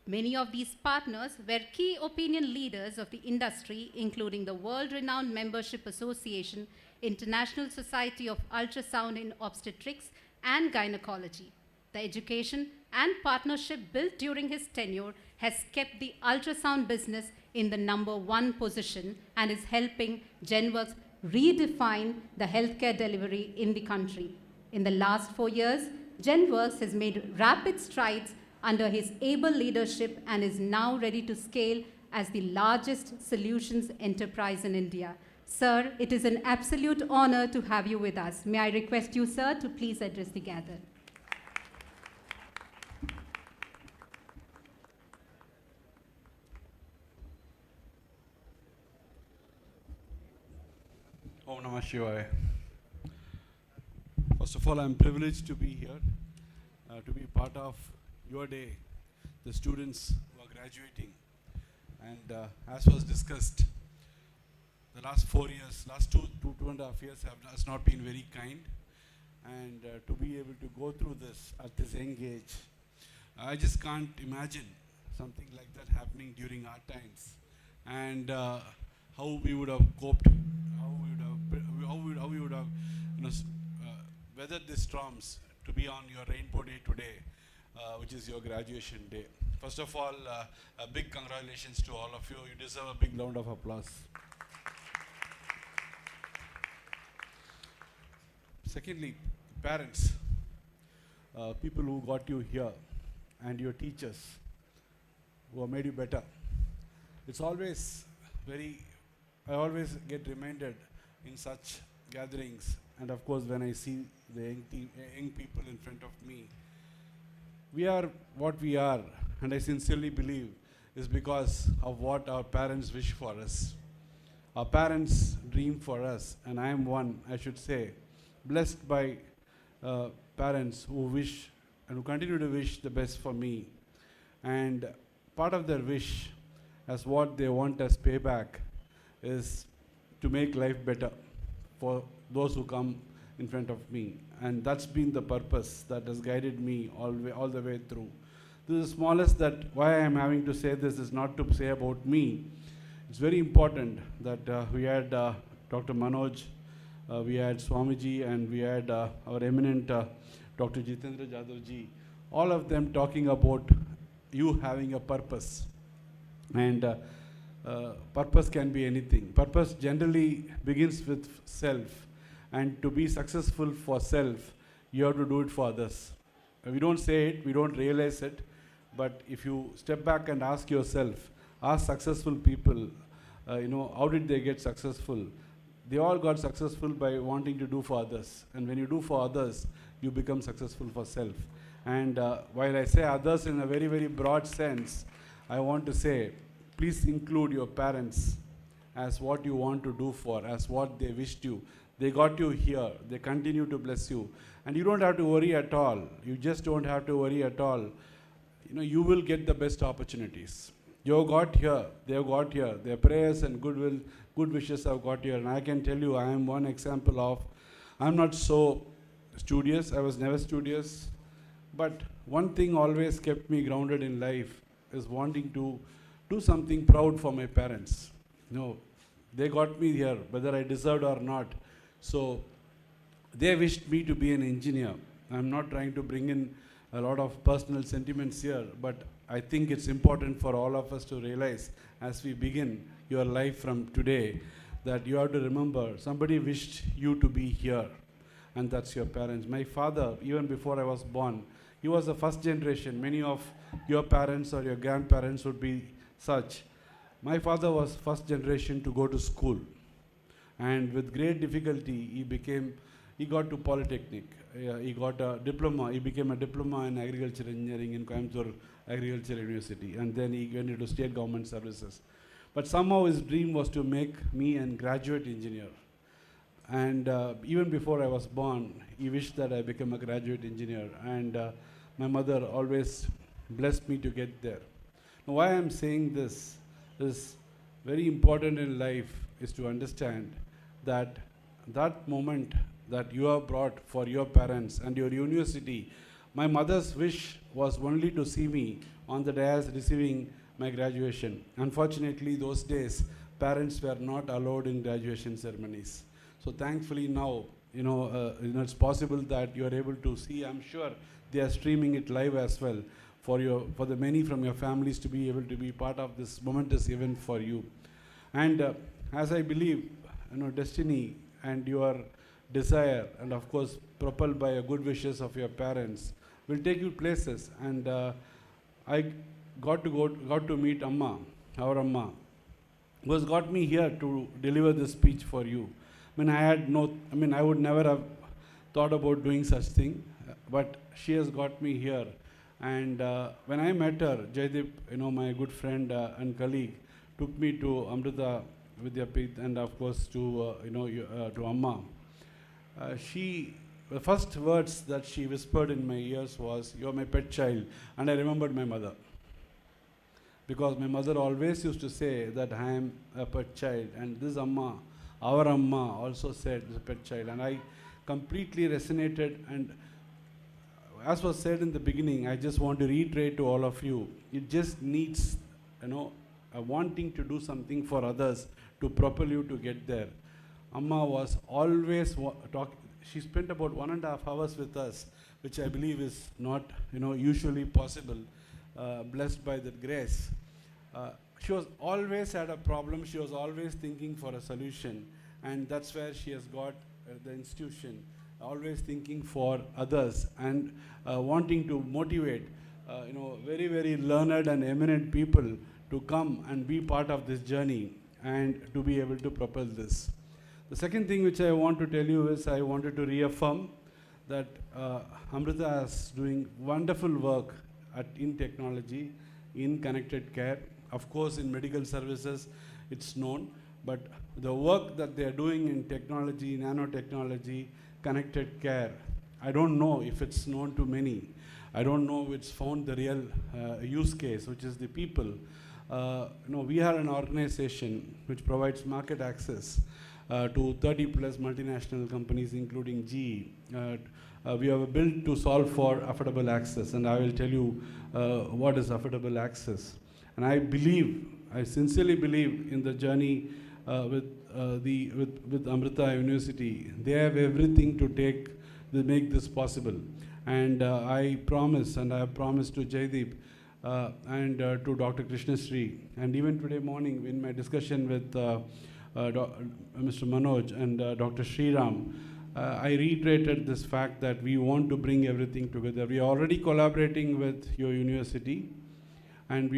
Many of these partners were key opinion leaders of the industry, including the world-renowned membership association, International Society of Ultrasound in Obstetrics and Gynecology. The education and partnership built during his tenure has kept the ultrasound business in the #1 position and is helping GenWorks redefine the healthcare delivery in the country. In the last 4 years, GenWorks has made rapid strides under his able leadership and is now ready to scale as the largest solutions enterprise in India. Sir, it is an absolute honor to have you with us. May I request you, sir, to please address the gathered. Om Namah Shivaya. First of all, I'm privileged to be here, to be part of your day, the students who are graduating. And as was discussed, the last 4 years, last two and a half years has not been very kind. And to be able to go through this at this young age, I just can't imagine something like that happening during our times. And how we would have coped, how we would have weathered the storms to be on your rainbow day today, which is your graduation day. First of all, a big congratulations to all of you. You deserve a big round of applause. Secondly, parents, people who got you here, and your teachers who have made you better. It's always very I always get reminded in such gatherings, and of course when I see the young people in front of me, we are what we are, and I sincerely believe is because of what our parents wish for us. Our parents dream for us, and I am one, I should say, blessed by parents who wish and who continue to wish the best for me. And part of their wish, as what they want as payback, is to make life better for those who come in front of me. And that's been the purpose that has guided me all the way through. This is the smallest that why I am having to say this is not to say about me. It's very important that we had Dr. Manoj, we had Swamiji, and we had our eminent Dr. Jitendra Jadavji, all of them talking about you having a purpose. And purpose can be anything. Purpose generally begins with self. And to be successful for self, you have to do it for others. We don't say it, we don't realize it, but if you step back and ask yourself, ask successful people, how did they get successful? They all got successful by wanting to do for others. And when you do for others, you become successful for self. And while I say others in a very, very broad sense, I want to say, please include your parents as what you want to do for, as what they wished you. They got you here. They continue to bless you. And you don't have to worry at all. You just don't have to worry at all. You will get the best opportunities. You have got here. They have got here. Their prayers and goodwill, good wishes have got here. And I can tell you, I am one example of, I'm not so studious. I was never studious. But one thing always kept me grounded in life is wanting to do something proud for my parents. They got me here, whether I deserved or not. So they wished me to be an engineer. I'm not trying to bring in a lot of personal sentiments here, but I think it's important for all of us to realize as we begin your life from today that you have to remember somebody wished you to be here, and that's your parents. My father, even before I was born, he was the first generation. Many of your parents or your grandparents would be such. My father was first generation to go to school. And with great difficulty, he got to Polytechnic. He got a diploma. He became a diploma in agriculture engineering in Coimbatore Agriculture University. And then he went into state government services. But somehow his dream was to make me a graduate engineer. And even before I was born, he wished that I become a graduate engineer. And my mother always blessed me to get there. Now, why I'm saying this is very important in life is to understand that moment that you have brought for your parents and your university. My mother's wish was only to see me on the dais receiving my graduation. Unfortunately, those days, parents were not allowed in graduation ceremonies. So thankfully now, it's possible that you are able to see. I'm sure they are streaming it live as well for the many from your families to be able to be part of this momentous event for you. And as I believe, destiny and your desire, and of course propelled by your good wishes of your parents, will take you places. And I got to meet Amma, our Amma, who has got me here to deliver this speech for you. I would never have thought about doing such thing, but she has got me here. And when I met her, Jaideep, my good friend and colleague, took me to Amrita, Vidyapeetham, and of course to Amma. The first words that she whispered in my ears was, "You're my pet child," and I remembered my mother. Because my mother always used to say that I am a pet child, and this Amma, our Amma, also said it's a pet child, and I completely resonated. And as was said in the beginning, I just want to reiterate to all of you, it just needs, a wanting to do something for others to propel you to get there. Amma was always she spent about 1.5 hours with us, which I believe is not, usually possible, blessed by that grace. She was always had a problem. She was always thinking for a solution, and that's where she has got the institution, always thinking for others and wanting to motivate, very, very learned and eminent people to come and be part of this journey. and to be able to propel this. The second thing which I want to tell you is I wanted to reaffirm that Amrita is doing wonderful work in technology, in connected care. Of course, in medical services, it's known, but the work that they are doing in technology, nanotechnology, connected care, I don't know if it's known to many. I don't know if it's found the real use case, which is the people. We are an organization which provides market access to 30 plus multinational companies, including GE. We have built to solve for affordable access, and I will tell you what is affordable access. And I sincerely believe in the journey with Amrita University. They have everything to make this possible. And I promise, and I have promised to Jaideep and to Dr. Krishnasri, and even today morning in my discussion with Mr. Manoj and Dr. Sriram, I reiterated this fact that we want to bring everything together. We are already collaborating with your university, and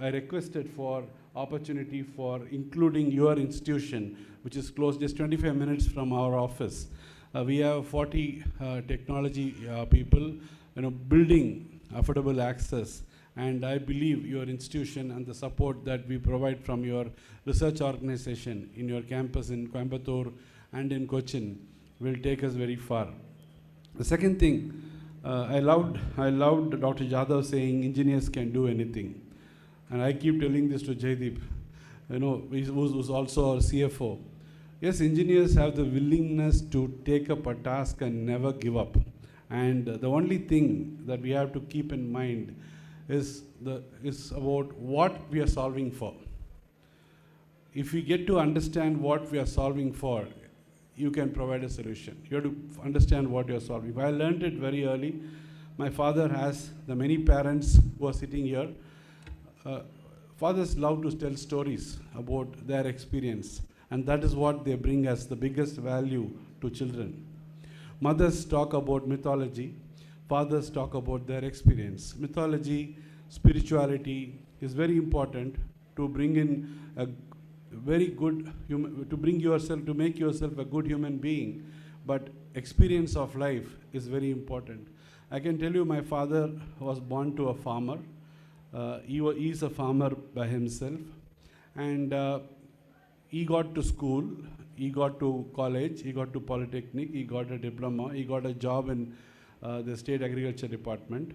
I requested for opportunity for including your institution, which is close just 25 minutes from our office. We have 40 technology people, building affordable access, and I believe your institution and the support that we provide from your research organization in your campus in Coimbatore and in Cochin will take us very far. The second thing, I loved Dr. Jadhav saying engineers can do anything. And I keep telling this to Jaideep, who's also our CFO. Yes, engineers have the willingness to take up a task and never give up. And the only thing that we have to keep in mind is about what we are solving for. If we get to understand what we are solving for, you can provide a solution. You have to understand what you are solving. I learned it very early. My father has the many parents who are sitting here. Fathers love to tell stories about their experience, and that is what they bring as the biggest value to children. Mothers talk about mythology. Fathers talk about their experience. Mythology, spirituality is very important to bring in a very good to make yourself a good human being, but experience of life is very important. I can tell you my father was born to a farmer. He is a farmer by himself, and he got to school, he got to college, he got to polytechnic, he got a diploma, he got a job in the state agriculture department.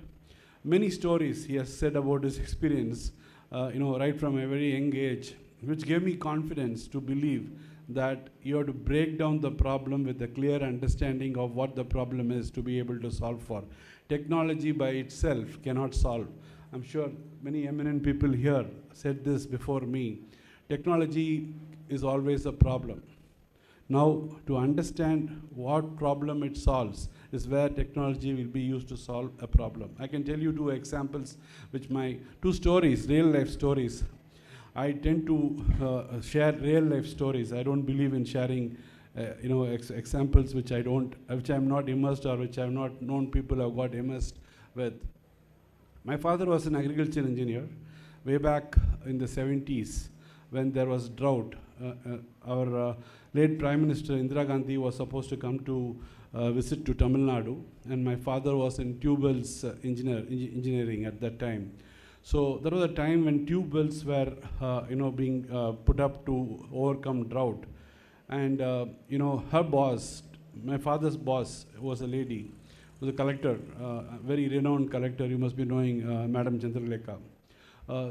Many stories he has said about his experience, right from a very young age, which gave me confidence to believe that you have to break down the problem with a clear understanding of what the problem is to be able to solve for. Technology by itself cannot solve. I'm sure many eminent people here said this before me. Technology is always a problem. Now, to understand what problem it solves is where technology will be used to solve a problem. I can tell you two examples, two stories, real life stories. I tend to share real life stories. I don't believe in sharing, examples which I'm not immersed or which I have not known people have got immersed with. My father was an agriculture engineer way back in the 70s when there was drought. Our late Prime Minister Indira Gandhi was supposed to come to visit to Tamil Nadu, and my father was in tube wells engineering at that time. So there was a time when tube wells were, being put up to overcome drought. And, her boss, my father's boss, was a lady, was a collector, a very renowned collector. You must be knowing Madam Chandralekha.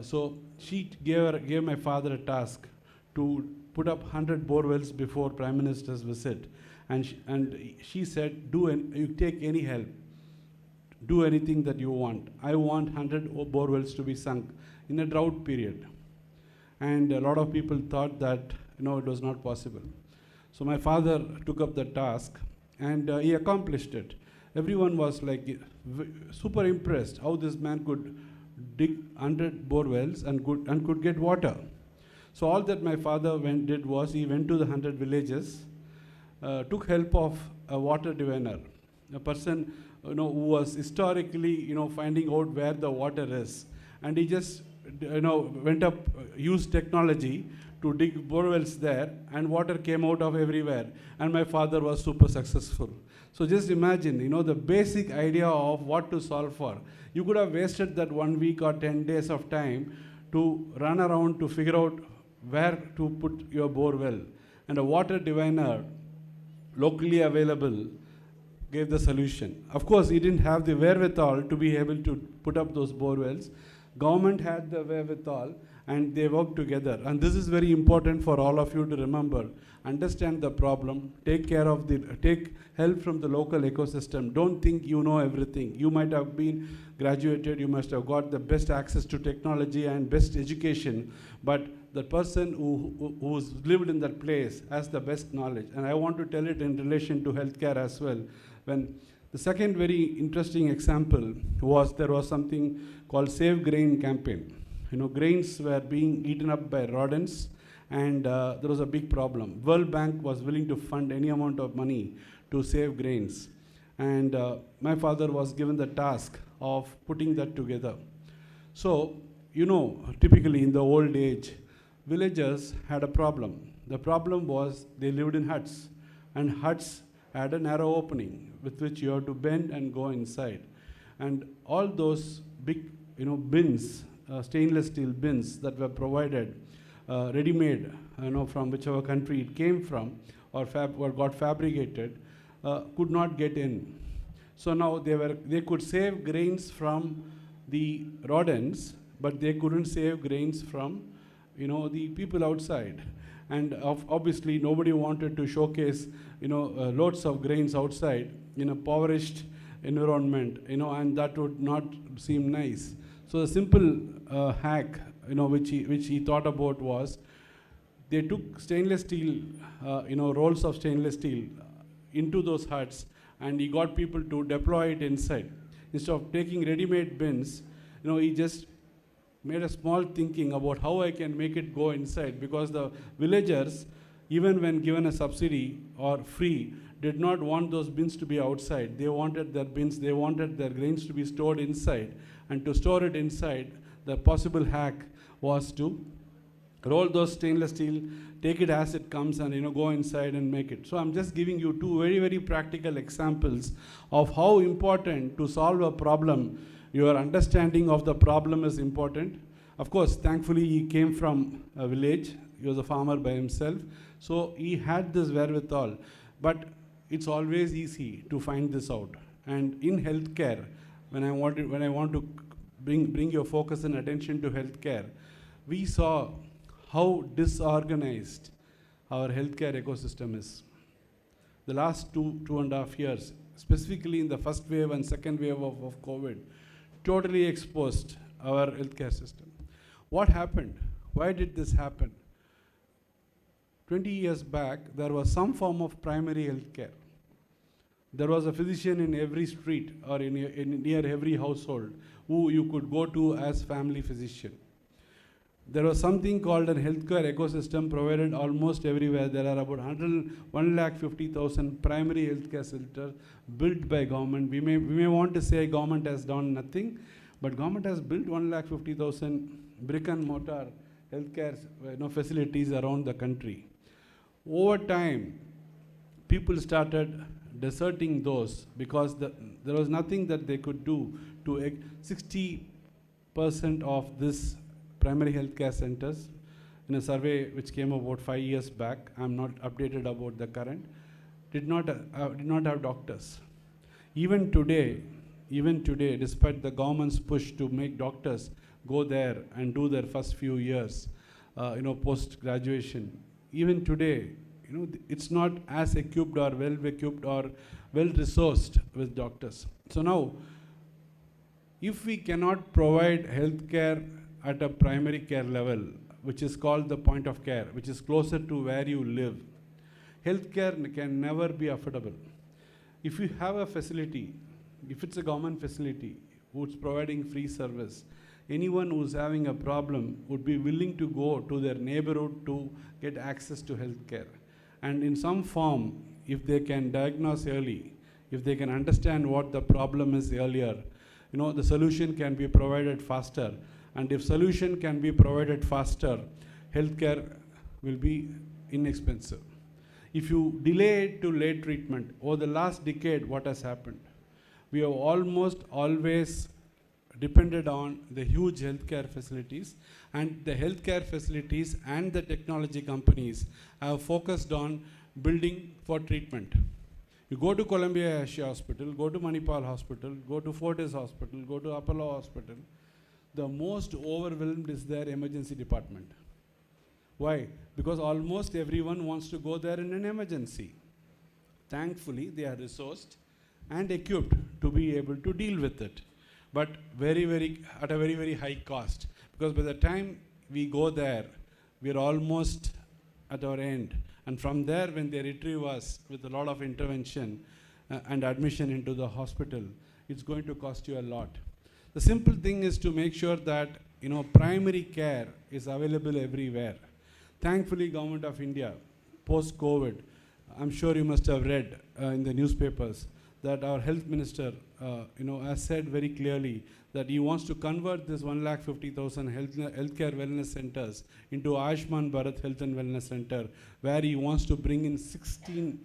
So she gave my father a task to put up 100 bore wells before Prime Minister's visit. And she said, you take any help. Do anything that you want. I want 100 bore wells to be sunk in a drought period. And a lot of people thought that, it was not possible. So my father took up the task, and he accomplished it. Everyone was like super impressed how this man could dig 100 bore wells and could get water. So all that my father did was he went to the 100 villages, took help of a water diviner, a person who was historically finding out where the water is, and he just went up, used technology to dig borewells there, and water came out of everywhere, and my father was super successful. So just imagine, the basic idea of what to solve for. You could have wasted that 1 week or 10 days of time to run around to figure out where to put your bore well. And a water diviner, locally available, gave the solution. Of course, he didn't have the wherewithal to be able to put up those bore wells. Government had the wherewithal, and they worked together. And this is very important for all of you to remember. Understand the problem, take help from the local ecosystem. Don't think you know everything. You might have been graduated, you must have got the best access to technology and best education, but the person who's lived in that place has the best knowledge. And I want to tell it in relation to healthcare as well. When the second very interesting example was, there was something called Save Grain campaign. Grains were being eaten up by rodents, and there was a big problem. World Bank was willing to fund any amount of money to save grains. And my father was given the task of putting that together. So, typically in the old age, villagers had a problem. The problem was they lived in huts, and huts had a narrow opening with which you have to bend and go inside. And all those big, bins, stainless steel bins that were provided, ready-made, from whichever country it came from, or got fabricated, could not get in. So now they could save grains from the rodents, but they couldn't save grains from, the people outside. And obviously nobody wanted to showcase, loads of grains outside in a impoverished environment, and that would not seem nice. So a simple hack, which he thought about was, they took stainless steel, rolls of stainless steel into those huts, and he got people to deploy it inside. Instead of taking ready-made bins, he just made a small thinking about how I can make it go inside, because the villagers, even when given a subsidy or free, did not want those bins to be outside. They wanted their bins, they wanted their grains to be stored inside. And to store it inside, the possible hack was to roll those stainless steel, take it as it comes, and go inside and make it. So I'm just giving you two very, very practical examples of how important to solve a problem. Your understanding of the problem is important. Of course, thankfully, he came from a village. He was a farmer by himself. So he had this wherewithal. But it's always easy to find this out. And in healthcare, when I want to bring your focus and attention to healthcare, we saw how disorganized our healthcare ecosystem is. The last two and a half years, specifically in the first wave and second wave of COVID, totally exposed our healthcare system. What happened? Why did this happen? 20 years back, there was some form of primary healthcare. There was a physician in every street or near every household who you could go to as family physician. There was something called a healthcare ecosystem provided almost everywhere. There are about 150,000 primary healthcare centers built by government. We may want to say government has done nothing, but government has built 150,000 brick and mortar healthcare facilities around the country. Over time, people started deserting those because there was nothing that they could do to 60% of this primary healthcare centers, in a survey which came about 5 years back, I'm not updated about the current, did not have doctors. Even today, despite the government's push to make doctors go there and do their first few years, post-graduation, even today, it's not as equipped or well-equipped or well-resourced with doctors. So now, if we cannot provide healthcare at a primary care level, which is called the point of care, which is closer to where you live, healthcare can never be affordable. If you have a facility, if it's a government facility who's providing free service, anyone who's having a problem would be willing to go to their neighborhood to get access to healthcare. And in some form, if they can diagnose early, if they can understand what the problem is earlier, the solution can be provided faster. And if solution can be provided faster, healthcare will be inexpensive. If you delay to late treatment, over the last decade, what has happened? We have almost always depended on the huge healthcare facilities, and the healthcare facilities and the technology companies have focused on building for treatment. You go to Columbia Asia Hospital, go to Manipal Hospital, go to Fortis Hospital, go to Apollo Hospital, the most overwhelmed is their emergency department. Why? Because almost everyone wants to go there in an emergency. Thankfully, they are resourced and equipped to be able to deal with it, but at a very, very high cost. Because by the time we go there, we are almost at our end. And from there, when they retrieve us with a lot of intervention and admission into the hospital, it's going to cost you a lot. The simple thing is to make sure that primary care is available everywhere. Thankfully, Government of India, post-COVID, I'm sure you must have read in the newspapers that our health minister has said very clearly that he wants to convert this 150,000 healthcare wellness centers into Ayushman Bharat Health and Wellness Center, where he wants to bring in 16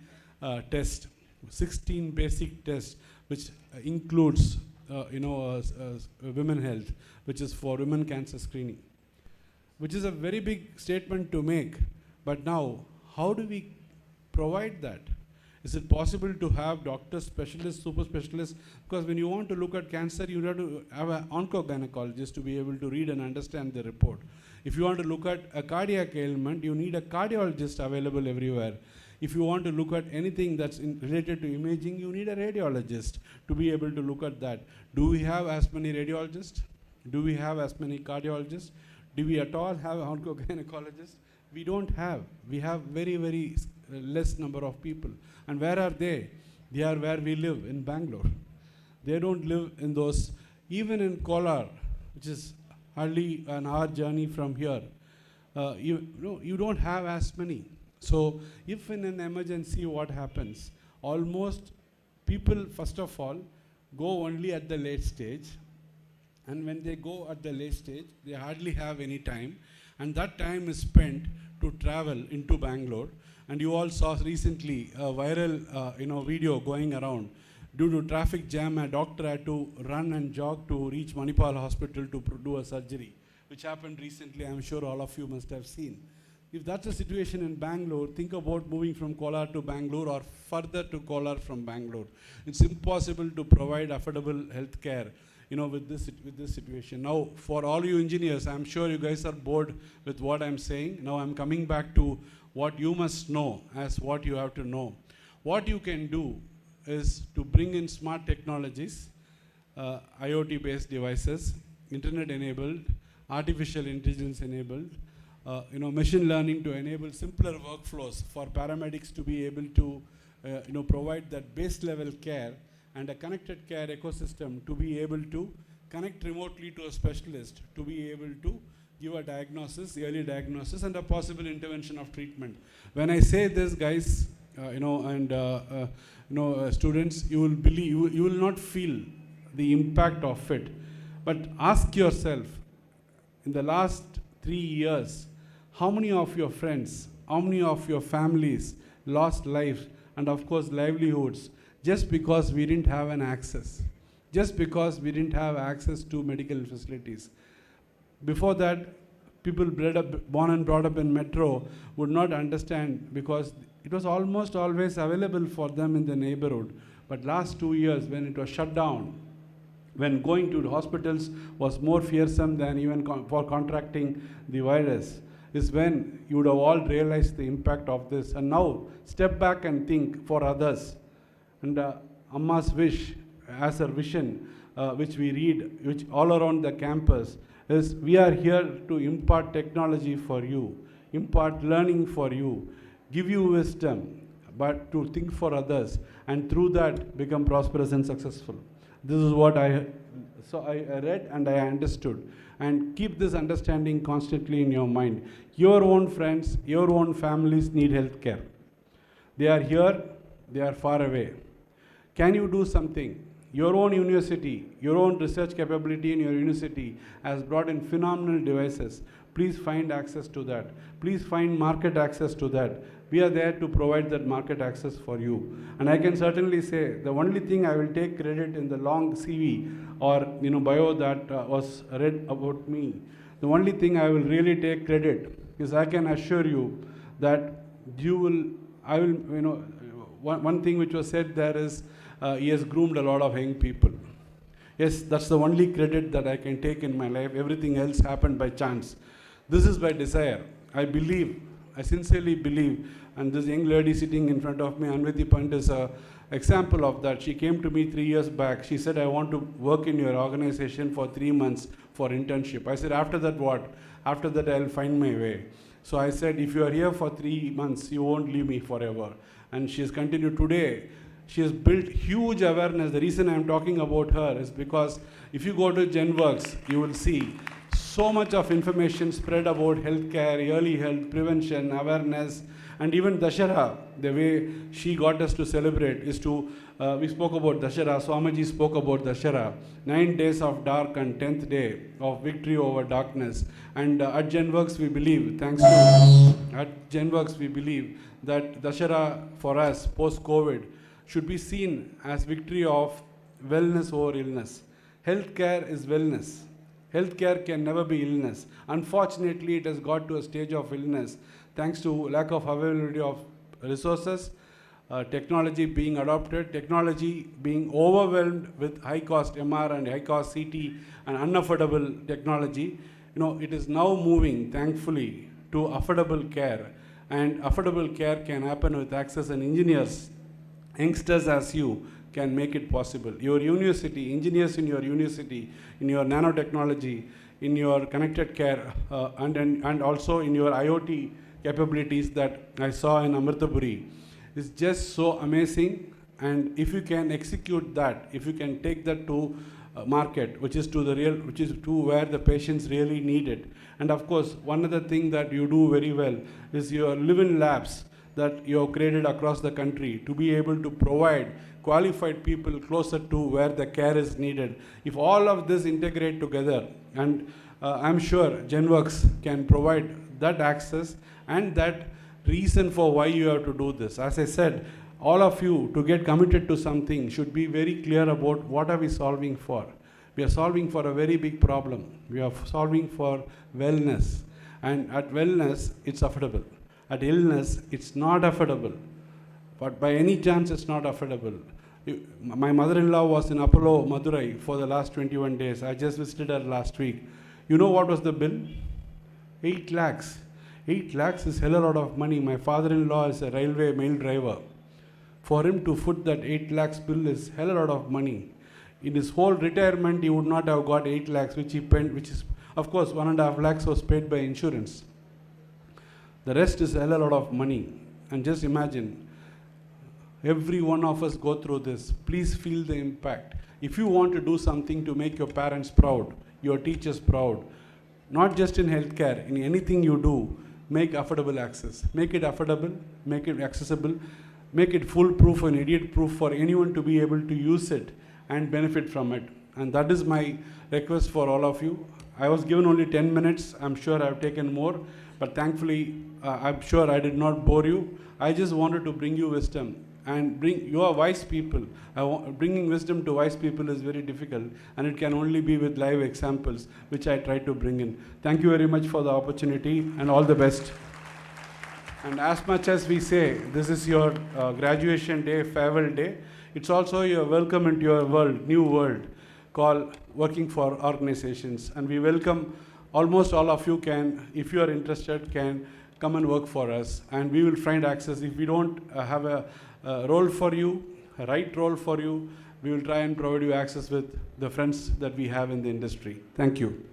tests, 16 basic tests, which includes women health, which is for women cancer screening, which is a very big statement to make. But now, how do we provide that? Is it possible to have doctors, specialists, super specialists? Because when you want to look at cancer, you have to have an oncogynecologist to be able to read and understand the report. If you want to look at a cardiac ailment, you need a cardiologist available everywhere. If you want to look at anything that's related to imaging, you need a radiologist to be able to look at that. Do we have as many radiologists? Do we have as many cardiologists? Do we at all have oncogynecologists? We don't have. We have very, very less number of people. And where are they? They are where we live, in Bangalore. They don't live in those, even in Kolar, which is hardly an hour journey from here. You don't have as many. So if in an emergency, what happens? Almost people, first of all, go only at the late stage. And when they go at the late stage, they hardly have any time. And that time is spent to travel into Bangalore. And you all saw recently a viral video going around. Due to traffic jam, a doctor had to run and jog to reach Manipal Hospital to do a surgery, which happened recently. I'm sure all of you must have seen. If that's the situation in Bangalore, think about moving from Kolar to Bangalore or further to Kolar from Bangalore. It's impossible to provide affordable health care with this situation. Now, for all you engineers, I'm sure you guys are bored with what I'm saying. Now I'm coming back to what you must know as what you have to know. What you can do is to bring in smart technologies, IoT-based devices, internet-enabled, artificial intelligence-enabled, machine learning to enable simpler workflows for paramedics to be able to provide that base-level care, and a connected care ecosystem to be able to connect remotely to a specialist, to be able to give a diagnosis, early diagnosis, and a possible intervention of treatment. When I say this, guys, students, you will not feel the impact of it. But ask yourself, in the last 3 years, how many of your friends, how many of your families lost lives and of course livelihoods just because we didn't have an access, just because we didn't have access to medical facilities? Before that, people born and brought up in metro would not understand because it was almost always available for them in the neighborhood. But last 2 years, when it was shut down, when going to the hospitals was more fearsome than even for contracting the virus, is when you would have all realized the impact of this. And now, step back and think for others. And Amma's wish, as her vision, which we read, which all around the campus, is we are here to impart technology for you, impart learning for you, give you wisdom, but to think for others, and through that become prosperous and successful. This is what I read and I understood. And keep this understanding constantly in your mind. Your own friends, your own families need health care. They are here, they are far away. Can you do something? your own university, your own research capability in your university has brought in phenomenal devices. Please find access to that. Please find market access to that. We are there to provide that market access for you. And I can certainly say the only thing I will take credit in the long CV or bio that was read about me, the only thing I will really take credit is I can assure you that one thing which was said there is he has groomed a lot of young people. Yes, that's the only credit that I can take in my life. Everything else happened by chance. This is by desire. I sincerely believe, and this young lady sitting in front of me, Amrita, is an example of that. She came to me 3 years back. She said, I want to work in your organization for 3 months for internship. I said, after that what? After that I'll find my way. So I said, if you are here for 3 months, you won't leave me forever. And she has continued today. She has built huge awareness. The reason I'm talking about her is because if you go to GenWorks, you will see so much of information spread about healthcare, early health, prevention, awareness, and even Dashara. The way she got us to celebrate is to, we spoke about Dashara, Swamiji spoke about Dashara, 9 days of dark and 10th day of victory over darkness. And at GenWorks we believe, at GenWorks we believe that Dashara for us post-COVID should be seen as victory of wellness over illness. Healthcare is wellness. Healthcare can never be illness. Unfortunately, it has got to a stage of illness thanks to lack of availability of resources, technology being adopted, technology being overwhelmed with high-cost MR and high-cost CT and unaffordable technology. It is now moving, thankfully, to affordable care. And affordable care can happen with access, and engineers, youngsters as you, can make it possible. Your university, engineers in your university, in your nanotechnology, in your connected care, and also in your IoT capabilities that I saw in Amritapuri, is just so amazing. And if you can execute that, if you can take that to market, which is to where the patients really need it. And of course, one other thing that you do very well is your live-in labs that you have created across the country to be able to provide qualified people closer to where the care is needed. If all of this integrate together, and I'm sure GenWorks can provide that access and that reason for why you have to do this. As I said, all of you, to get committed to something, should be very clear about what are we solving for. We are solving for a very big problem. We are solving for wellness. And at wellness, it's affordable. At illness, it's not affordable. But by any chance, it's not affordable. My mother-in-law was in Apollo, Madurai for the last 21 days. I just visited her last week. You know what was the bill? 8 lakhs. 8 lakhs is hell a lot of money. My father-in-law is a railway mail driver. For him to foot that 8 lakhs bill is hell a lot of money. In his whole retirement, he would not have got 8 lakhs, which he paid, which is, of course, 1.5 lakhs was paid by insurance. The rest is a hell a lot of money. And just imagine, every one of us go through this. Please feel the impact. If you want to do something to make your parents proud, your teachers proud, not just in healthcare, in anything you do, make affordable access. Make it affordable, make it accessible, make it foolproof and idiot-proof for anyone to be able to use it and benefit from it. And that is my request for all of you. I was given only 10 minutes. I'm sure I've taken more, but thankfully, I'm sure I did not bore you. I just wanted to bring you wisdom and you are wise people. Bringing wisdom to wise people is very difficult, and it can only be with live examples, which I try to bring in. Thank you very much for the opportunity, and all the best. And as much as we say, this is your graduation day, farewell day, it's also your welcome into your world, new world, called working for organizations. And we welcome almost all of you can, if you are interested, can come and work for us. And we will find access. If we don't have a role for you, a right role for you, we will try and provide you access with the friends that we have in the industry. Thank you.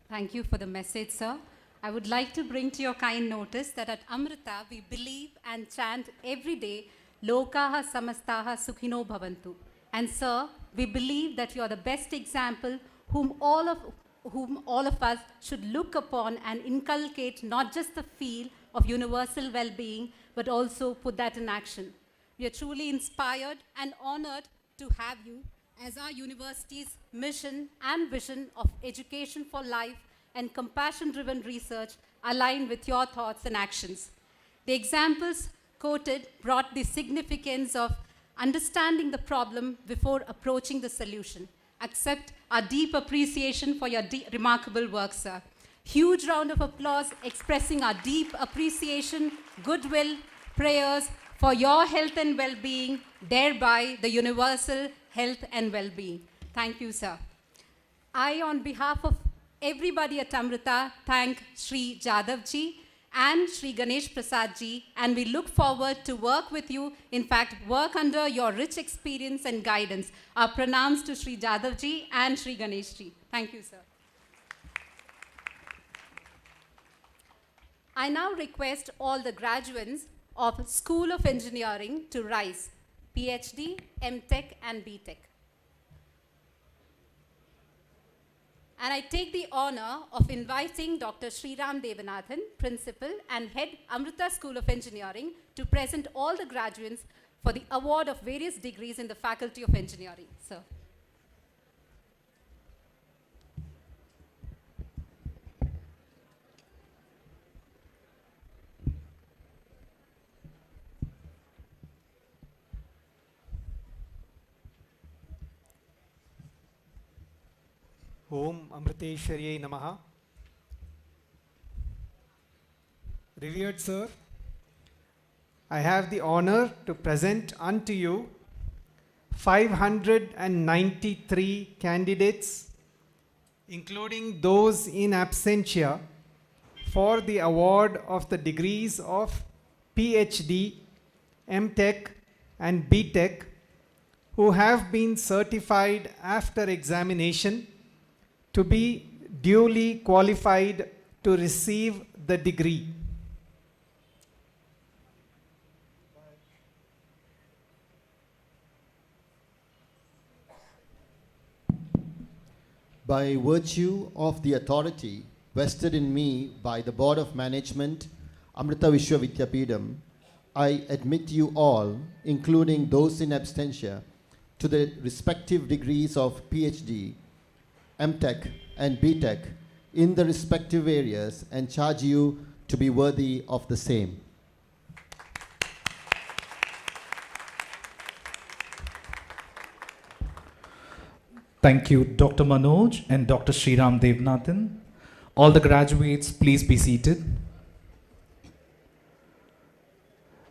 Thank you for the message, sir. I would like to bring to your kind notice that at Amrita, we believe and chant every day, Lokaha Samastaha Sukhino Bhavantu. And sir, we believe that you are the best example whom all whom all of us should look upon and inculcate not just the feel of universal well-being, but also put that in action. We are truly inspired and honored to have you as our university's mission and vision of education for life and compassion-driven research align with your thoughts and actions. The examples quoted brought the significance of understanding the problem before approaching the solution. Accept our deep appreciation for your remarkable work, sir. Huge round of applause expressing our deep appreciation, goodwill, prayers for your health and well-being, thereby the universal health and well-being. Thank you, sir. I, on behalf of everybody at Amrita, thank Sri Jadavji and Sri Ganesh Prasadji, and we look forward to work with you, in fact, work under your rich experience and guidance. Our pranams to Sri Jadavji and Sri Ganeshji. Thank you, sir. I now request all the graduates of School of Engineering to rise, PhD, MTech, and BTech. And I take the honor of inviting Dr. Sriram Devanathan, Principal and Head, Amrita School of Engineering, to present all the graduates for the award of various degrees in the Faculty of Engineering. Sir. Om Amriteshwarye Namaha. Revered sir, I have the honor to present unto you 593 candidates, including those in absentia, for the award of the degrees of PhD, MTech, and BTech, who have been certified after examination to be duly qualified to receive the degree. By virtue of the authority vested in me by the Board of Management, Amrita Vishwa Vidyapeetham, I admit you all, including those in absentia, to the respective degrees of PhD, MTech, and BTech in the respective areas and charge you to be worthy of the same. Thank you, Dr. Manoj and Dr. Sriram Devanathan. All the graduates, please be seated.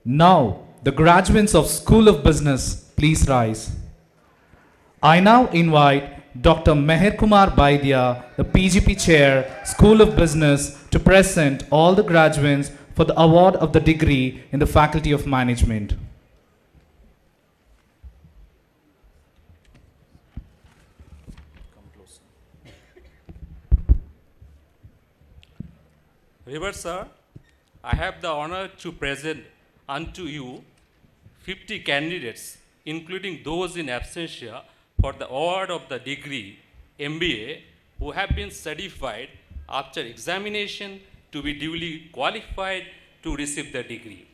Now, the graduates of School of Business, please rise. I now invite Dr. Meher Kumar Baidya, the PGP Chair, School of Business, to present all the graduates for the award of the degree in the Faculty of Management. Revered sir, I have the honor to present unto you 50 candidates, including those in absentia, for the award of the degree MBA, who have been certified after examination to be duly qualified to receive the degree.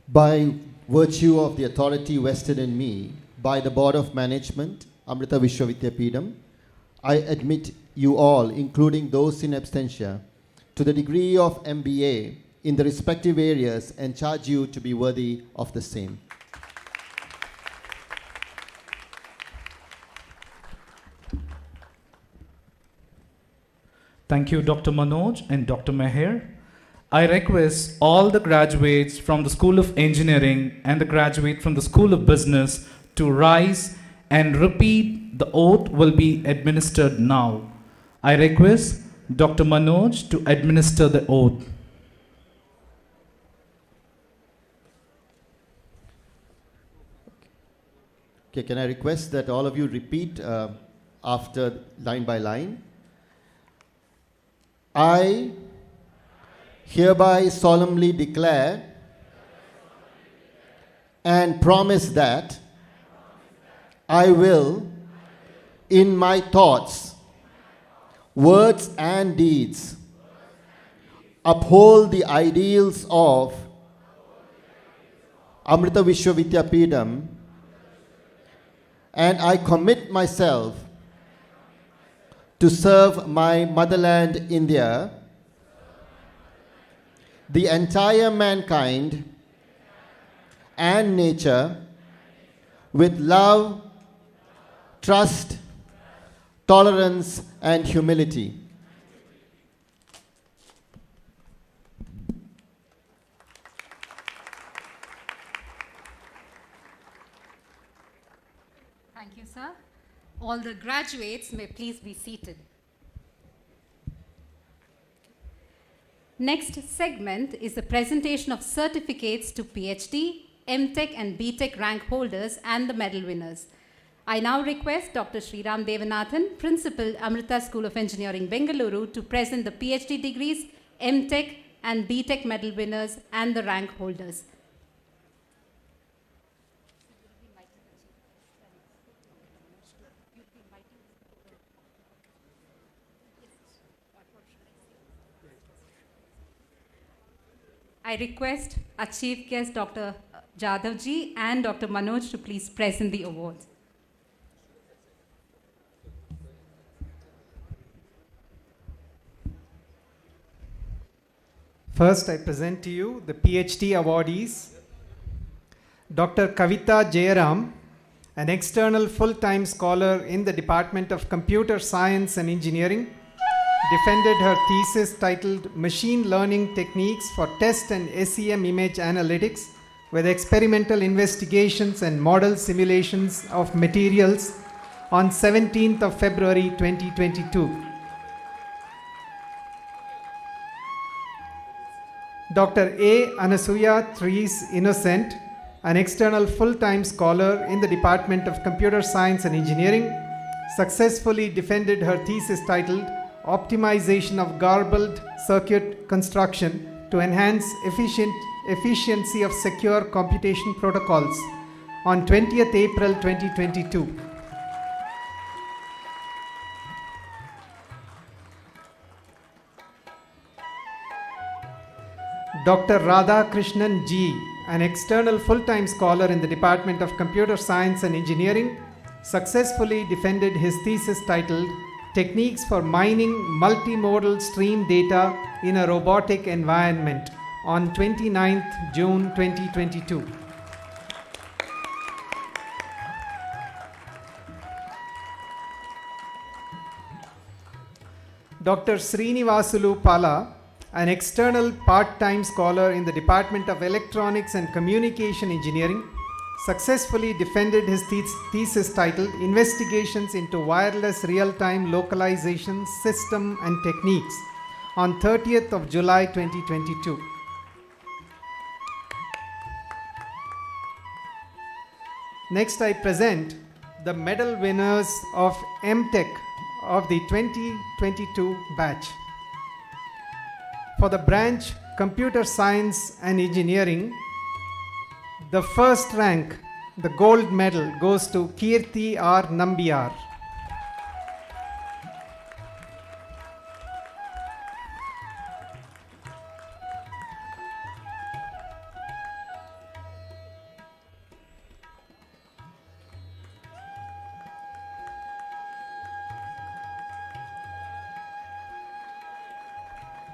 By virtue of the authority vested in me by the Board of Management, Amrita Vishwa Vidyapeetham, I admit you all, including those in absentia, to the degree of MBA in the respective areas and charge you to be worthy of the same. Thank you, Dr. Manoj and Dr. Meher. I request all the graduates from the School of Engineering and the graduate from the School of Business to rise and repeat. The oath will be administered now. I request Dr. Manoj to administer the oath. Okay, can I request that all of you repeat after line by line? I hereby solemnly declare and promise that I will in my thoughts, words and deeds, uphold the ideals of Amrita Vishwa Vidyapeetham, and I commit myself to serve my motherland India, the entire mankind and nature with love, trust, tolerance and humility. Thank you, sir. All the graduates may please be seated. Next segment is the presentation of certificates to PhD, MTech and BTech rank holders and the medal winners. I now request Dr. Sriram Devanathan, Principal, Amrita School of Engineering, Bengaluru, to present the PhD degrees, MTech and BTech medal winners and the rank holders. I request our chief guest, Dr. Jadavji and Dr. Manoj, to please present the awards. First, I present to you the PhD awardees. Dr. Kavita Jayaram, an external full-time scholar in the Department of Computer Science and Engineering, defended her thesis titled Machine Learning Techniques for Test and SEM Image Analytics with Experimental Investigations and Model Simulations of Materials on 17th of February 2022. Dr. A. Anasuya Threes Innocent, an external full-time scholar in the Department of Computer Science and Engineering, successfully defended her thesis titled Optimization of Garbled Circuit Construction to Enhance Efficiency of Secure Computation Protocols on 20th April 2022. Dr. Radha Krishnan G., an external full-time scholar in the Department of Computer Science and Engineering, successfully defended his thesis titled Techniques for Mining Multimodal Stream Data in a Robotic Environment on 29th June 2022. Dr. Srinivasulu Pala, an external part-time scholar in the Department of Electronics and Communication Engineering, successfully defended his thesis titled Investigations into Wireless Real-Time Localization System and Techniques on 30th of July 2022. Next, I present the medal winners of MTech of the 2022 batch. For the branch Computer Science and Engineering, the first rank, the gold medal, goes to Kirti R. Nambiar.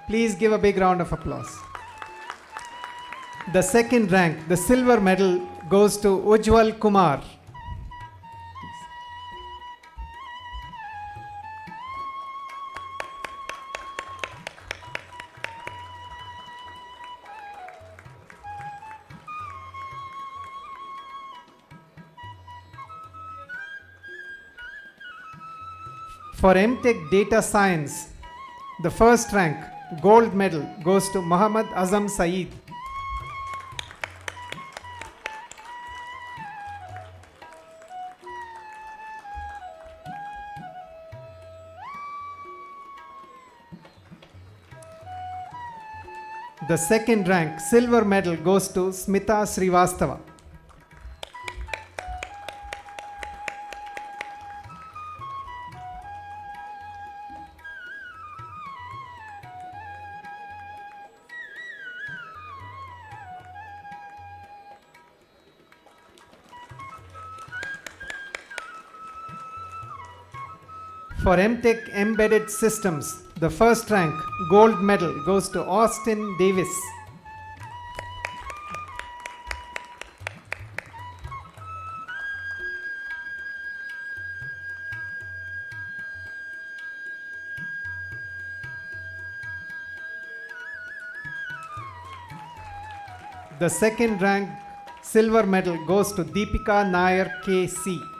Please give a big round of applause. The second rank, the silver medal, goes to Ujjwal Kumar. For MTech Data Science, the first rank, gold medal, goes to Muhammad Azam Saeed. The second rank, silver medal, goes to Smita Srivastava. For MTech Embedded Systems, the first rank gold medal goes to Austin Davis. The second rank silver medal goes to Deepika Nair KC.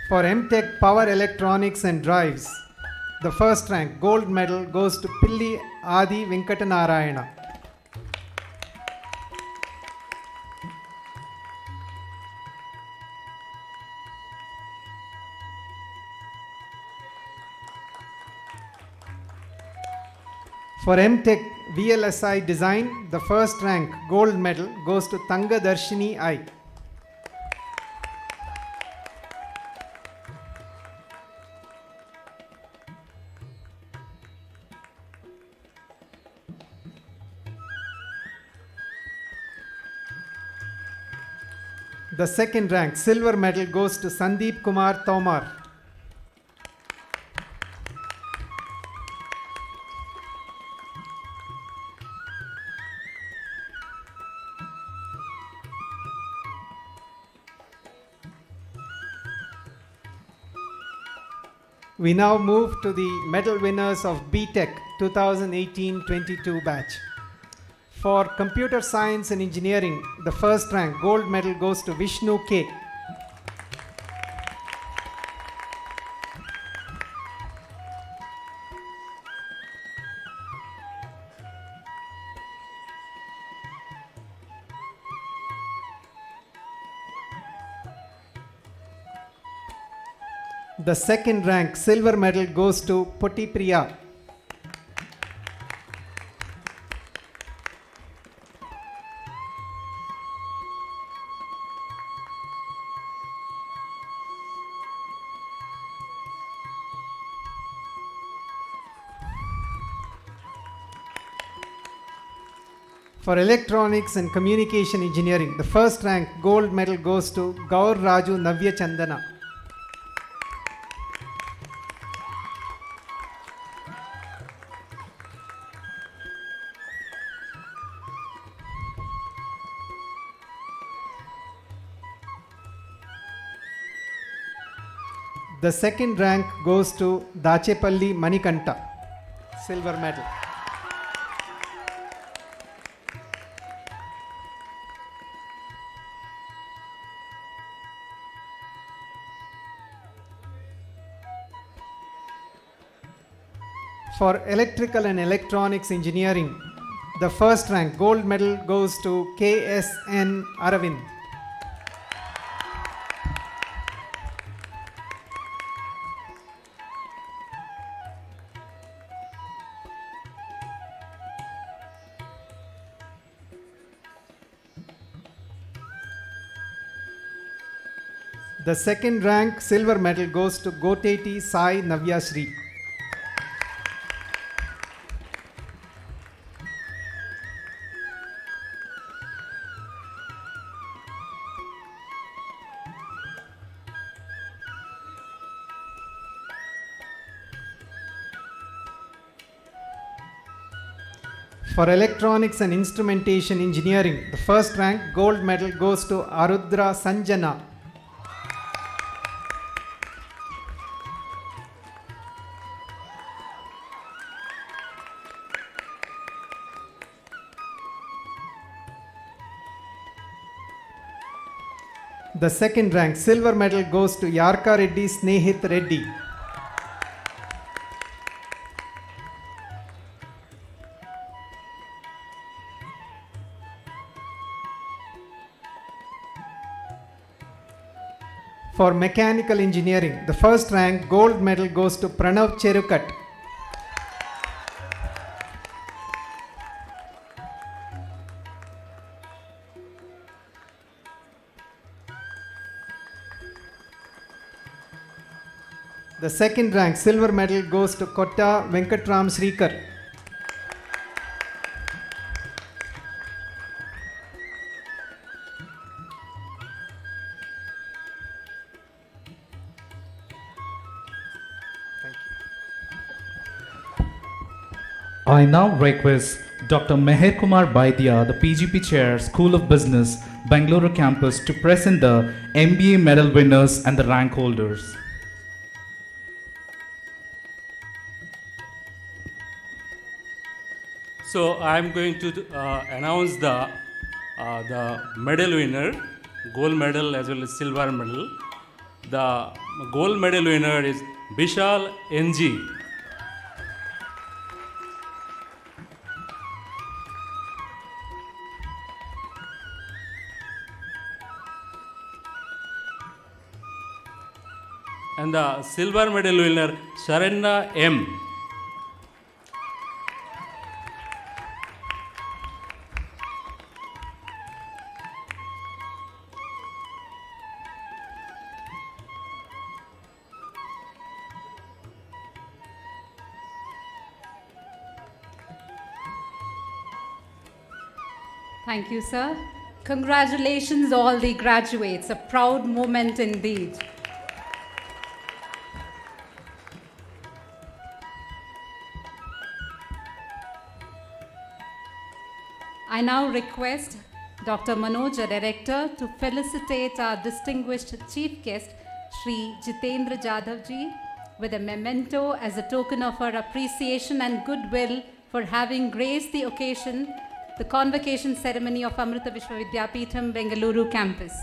For MTech Power Electronics and Drives, the first rank gold medal goes to Pilli Adi Venkatanarayana. For MTech VLSI Design, the first rank gold medal goes to Tanga Darshini I. The second rank silver medal goes to Sandeep Kumar Tomar. We now move to the medal winners of BTech 2018-22 batch. For Computer Science and Engineering, the first rank gold medal goes to Vishnu K. The second rank silver medal goes to Putti Priya. For Electronics and Communication Engineering, the first rank gold medal goes to Gaur Raju Navya Chandana. The second rank goes to Dachepalli Manikanta, silver medal. For Electrical and Electronics Engineering, the first rank gold medal goes to KSN Aravind. The second rank silver medal goes to Goteti Sai Navyasri. For Electronics and Instrumentation Engineering, the first rank gold medal goes to Arudra Sanjana. The second rank silver medal goes to Yarka Reddy Snehit Reddy. For Mechanical Engineering, the first rank gold medal goes to Pranav Cherukat. The second rank silver medal goes to Kotta Venkatram Srikar. I now request Dr. Meher Kumar Baidia, the PGP Chair, School of Business, Bengaluru campus, to present the MBA medal winners and the rank holders. So I am going to announce the medal winner, gold medal as well as silver medal. The gold medal winner is Vishal NG. And the silver medal winner, Sharanya M. Thank you, sir. Congratulations, all the graduates. A proud moment indeed. I now request Dr. Manoj, a director, to felicitate our distinguished chief guest, Shri Jitendra Jadhavji, with a memento as a token of our appreciation and goodwill for having graced the occasion, the convocation ceremony of Amrita Vishwa Vidyapeetham, Bengaluru campus.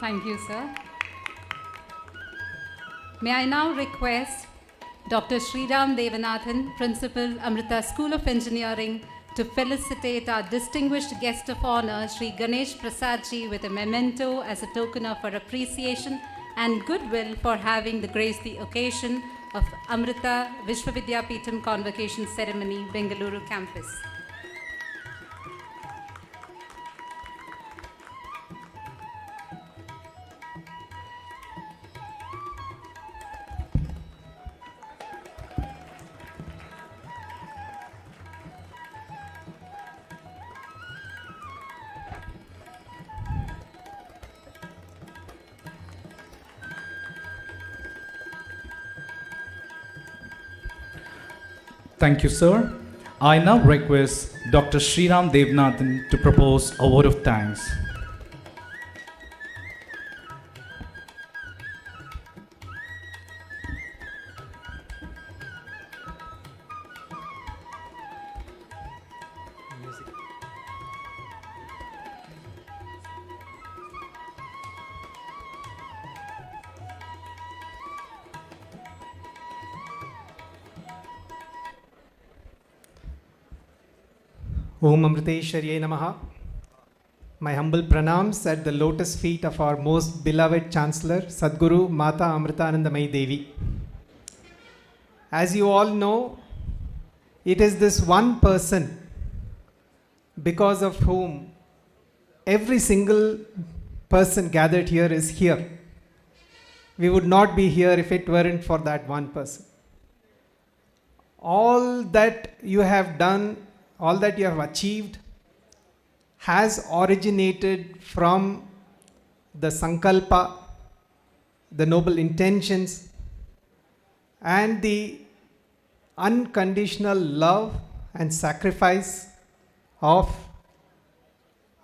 Thank you, sir. May I now request Dr. Sriram Devanathan, Principal, Amrita School of Engineering, to felicitate our distinguished guest of honor, Sri Ganesh Prasadji, with a memento as a token of our appreciation and goodwill for having graced the occasion of Amrita Vishwa Vidyapeetham Convocation Ceremony, Bengaluru campus. Thank you, sir. I now request Dr. Sriram Devanathan to propose a word of thanks. Om Amriteshwarye Namaha. My humble pranams at the lotus feet of our most beloved Chancellor, Sadguru Mata Amritanandamayi Devi. As you all know, it is this one person because of whom every single person gathered here is here. We would not be here if it weren't for that one person. All that you have done, all that you have achieved has originated from the sankalpa, the noble intentions, and the unconditional love and sacrifice of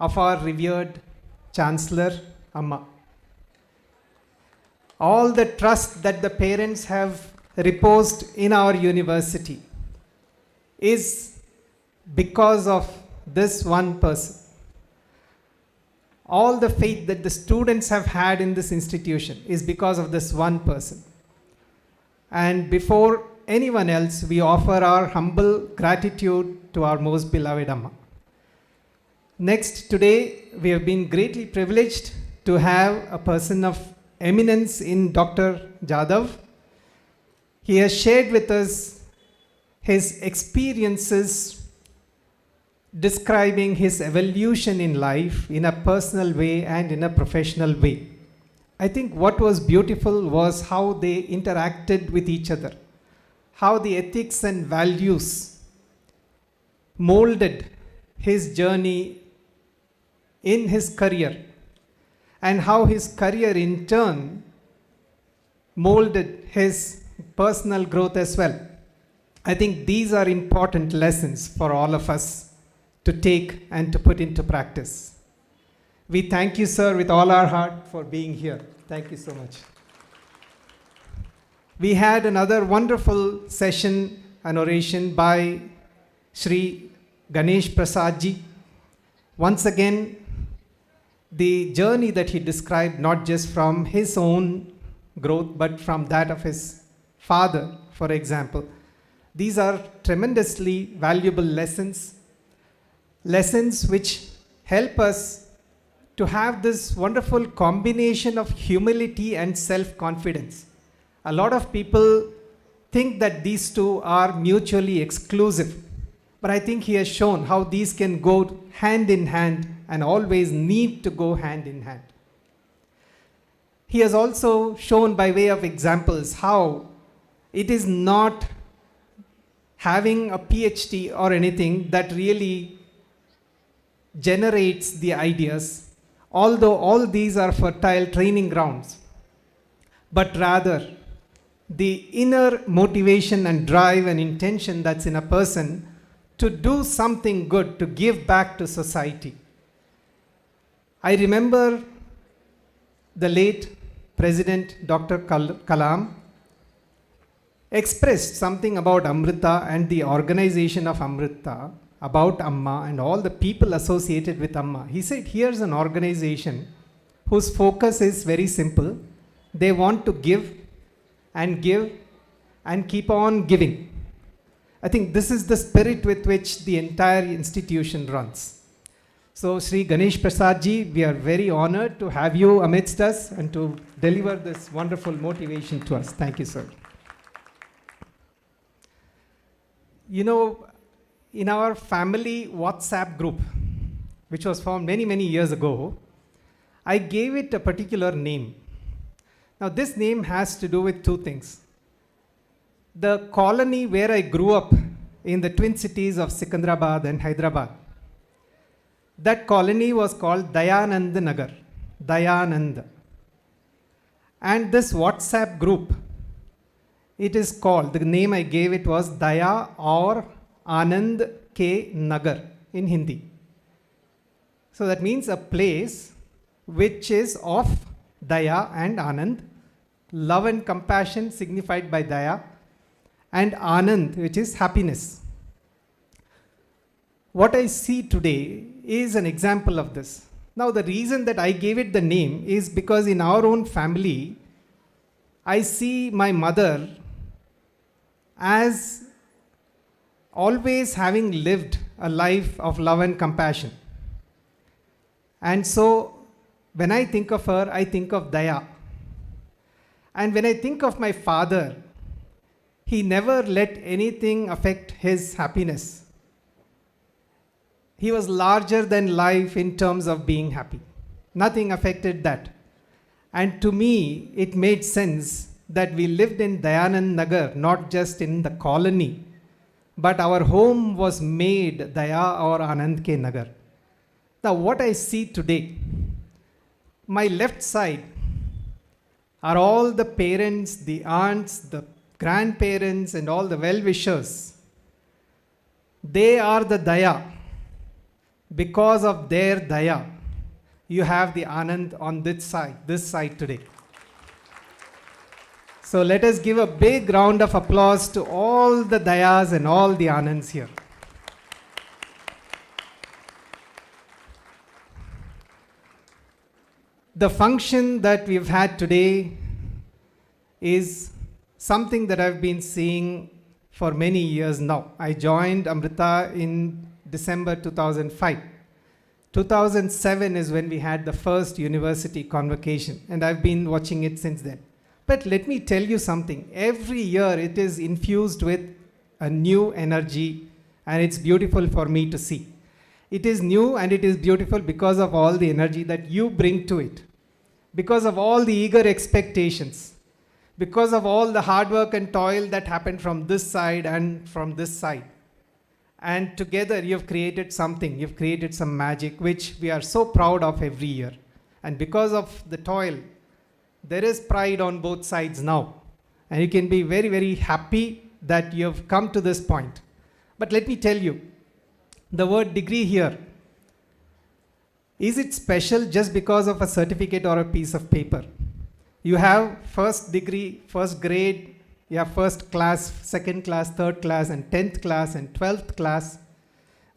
our revered Chancellor Amma. All the trust that the parents have reposed in our university is because of this one person. All the faith that the students have had in this institution is because of this one person. And before anyone else, we offer our humble gratitude to our most beloved Amma. Next, today, we have been greatly privileged to have a person of eminence in Dr. Jadhav. He has shared with us his experiences describing his evolution in life in a personal way and in a professional way. I think what was beautiful was how they interacted with each other, how the ethics and values molded his journey in his career, and how his career in turn molded his personal growth as well. I think these are important lessons for all of us to take and to put into practice. We thank you, sir, with all our heart for being here. Thank you so much. We had another wonderful session, an oration by Sri Ganesh Prasad ji. Once again, the journey that he described, not just from his own growth, but from that of his father, for example. These are tremendously valuable lessons which help us to have this wonderful combination of humility and self-confidence. A lot of people think that these two are mutually exclusive, but I think he has shown how these can go hand in hand and always need to go hand in hand. He has also shown by way of examples how it is not having a PhD or anything that really generates the ideas, although all these are fertile training grounds, but rather the inner motivation and drive and intention that's in a person to do something good, to give back to society. I remember the late President Dr. Kalam expressed something about Amrita and the organization of Amrita, about Amma and all the people associated with Amma. He said, here's an organization whose focus is very simple. They want to give and keep on giving. I think this is the spirit with which the entire institution runs. So, Sri Ganesh Prasad ji, we are very honored to have you amidst us and to deliver this wonderful motivation to us. Thank you, sir. You know, in our family WhatsApp group, which was formed many, many years ago, I gave it a particular name. Now, this name has to do with two things. The colony where I grew up in the twin cities of Secunderabad and Hyderabad, that colony was called Dayanand Nagar, Dayanand. And this WhatsApp group, it is called, the name I gave it was Daya or Anand K Nagar in Hindi. So that means a place which is of Daya and Anand, love and compassion signified by Daya, and Anand, which is happiness. What I see today is an example of this. Now, the reason that I gave it the name is because in our own family, I see my mother as always having lived a life of love and compassion. And so, when I think of her, I think of Daya. And when I think of my father, he never let anything affect his happiness. He was larger than life in terms of being happy. Nothing affected that. And to me, it made sense that we lived in Dayanand Nagar, not just in the colony, but our home was made Daya or Anand Ke Nagar. Now, what I see today, my left side are all the parents, the aunts, the grandparents, and all the well-wishers. They are the Daya. Because of their Daya, you have the Anand on this side today. So let us give a big round of applause to all the Dayas and all the Anands here. The function that we've had today is something that I've been seeing for many years now. I joined Amrita in December 2005. 2007 is when we had the first university convocation, and I've been watching it since then. But let me tell you something. Every year it is infused with a new energy, and it's beautiful for me to see. It is new and it is beautiful because of all the energy that you bring to it, because of all the eager expectations, because of all the hard work and toil that happened from this side and from this side. And together you've created something, you've created some magic, which we are so proud of every year. And because of the toil, there is pride on both sides now. And you can be very, very happy that you have come to this point. But let me tell you, the word degree here, is it special just because of a certificate or a piece of paper? You have first degree, first grade, you have first class, second class, third class, and 10th class, and 12th class.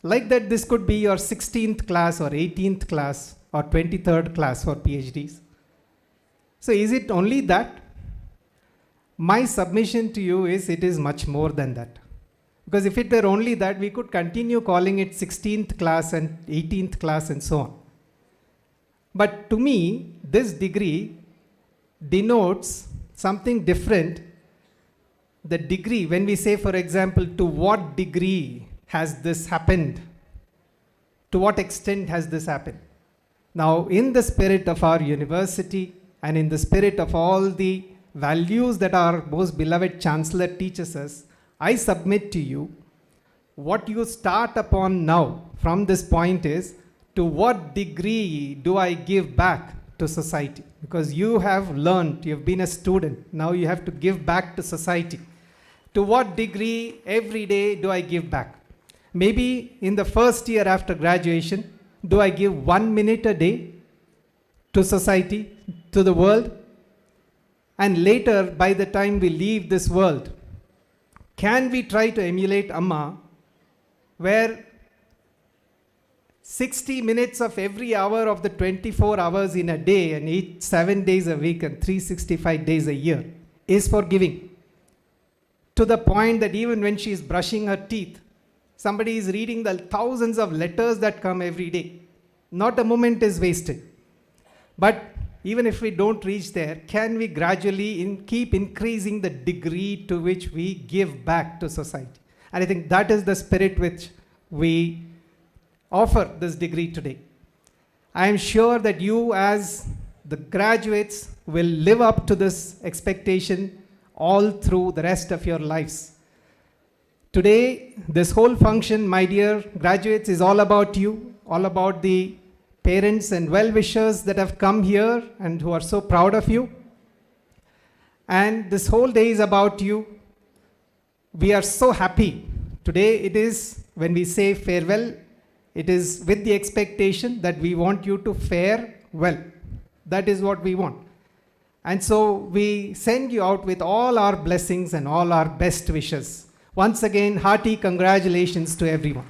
Like that, this could be your 16th class or 18th class or 23rd class for PhDs. So is it only that? My submission to you is it is much more than that. Because if it were only that, we could continue calling it 16th class and 18th class and so on. But to me, this degree denotes something different. The degree, when we say, for example, to what degree has this happened? To what extent has this happened? Now, in the spirit of our university and in the spirit of all the values that our most beloved Chancellor teaches us, I submit to you, what you start upon now from this point is, to what degree do I give back to society? Because you have learned, you have been a student, now you have to give back to society. To what degree every day do I give back? Maybe in the first year after graduation, do I give 1 minute a day to society, to the world? And later, by the time we leave this world, can we try to emulate Amma, where 60 minutes of every hour of the 24 hours in a day and 7 days a week and 365 days a year is for giving? To the point that even when she is brushing her teeth, somebody is reading the thousands of letters that come every day. Not a moment is wasted. But even if we don't reach there, can we gradually keep increasing the degree to which we give back to society? And I think that is the spirit which we offer this degree today. I am sure that you as the graduates will live up to this expectation all through the rest of your lives. Today, this whole function, my dear graduates, is all about you, all about the parents and well-wishers that have come here and who are so proud of you. And this whole day is about you. We are so happy. Today it is, when we say farewell, it is with the expectation that we want you to fare well. That is what we want. And so we send you out with all our blessings and all our best wishes. Once again, hearty congratulations to everyone.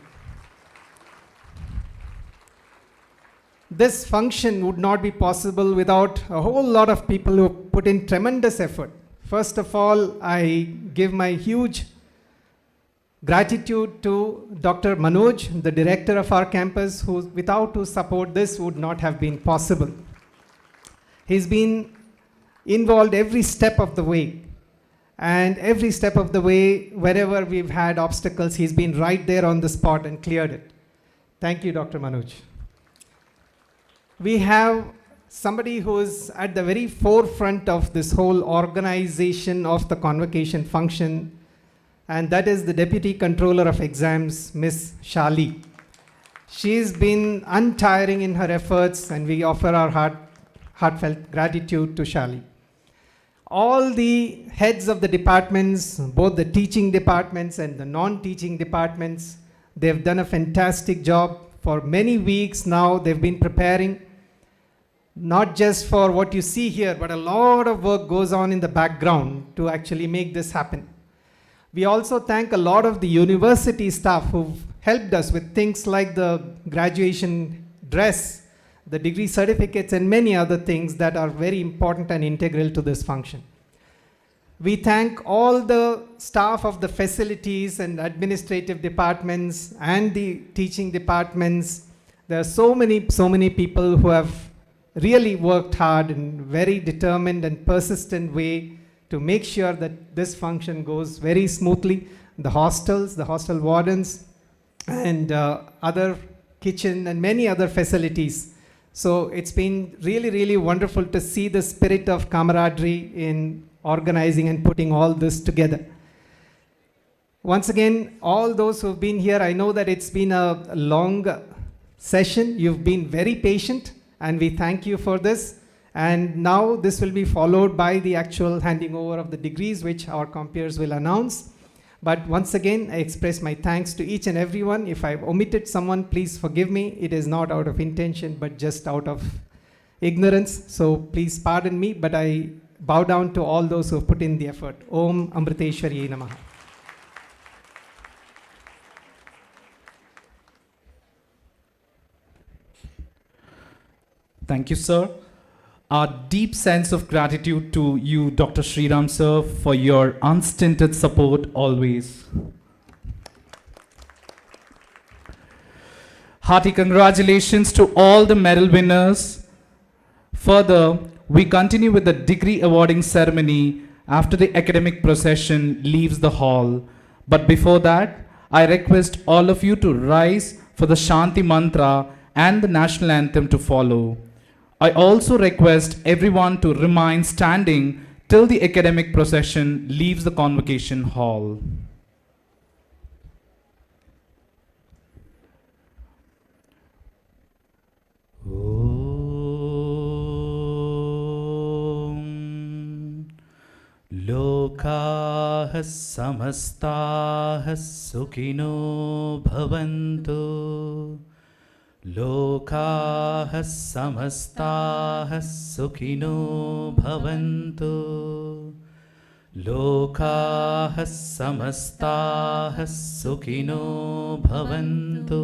This function would not be possible without a whole lot of people who put in tremendous effort. First of all, I give my huge gratitude to Dr. Manoj, the director of our campus, without whose support this would not have been possible. He's been involved every step of the way. And every step of the way, wherever we've had obstacles, he's been right there on the spot and cleared it. Thank you, Dr. Manoj. We have somebody who is at the very forefront of this whole organization of the convocation function, and that is the Deputy Controller of Exams, Miss Shali. She's been untiring in her efforts, and we offer our heartfelt gratitude to Shali. All the heads of the departments, both the teaching departments and the non-teaching departments, they've done a fantastic job. For many weeks now, they've been preparing, not just for what you see here, but a lot of work goes on in the background to actually make this happen. We also thank a lot of the university staff who've helped us with things like the graduation dress, the degree certificates, and many other things that are very important and integral to this function. We thank all the staff of the facilities and administrative departments and the teaching departments. There are so many people who have really worked hard in very determined and persistent way to make sure that this function goes very smoothly. The hostels, the hostel wardens, and other kitchen and many other facilities. So it's been really wonderful to see the spirit of camaraderie in organizing and putting all this together. Once again, all those who've been here, I know that it's been a long session. You've been very patient, and we thank you for this. And now this will be followed by the actual handing over of the degrees, which our compeers will announce. But once again, I express my thanks to each and everyone. If I've omitted someone, please forgive me. It is not out of intention, but just out of ignorance. So please pardon me, but I bow down to all those who have put in the effort. Om Amriteshwarye Namaha. Thank you, sir. Our deep sense of gratitude to you, Dr. Sriram, sir, for your unstinted support always. Hearty congratulations to all the medal winners. Further, we continue with the degree awarding ceremony after the academic procession leaves the hall. But before that, I request all of you to rise for the Shanti Mantra and the national anthem to follow. I also request everyone to remain standing till the academic procession leaves the convocation hall. Om Lokaha samastaha sukhino bhavantu. Lokaha samastaha sukhino bhavantu. Lokaha samastaha sukhino bhavantu.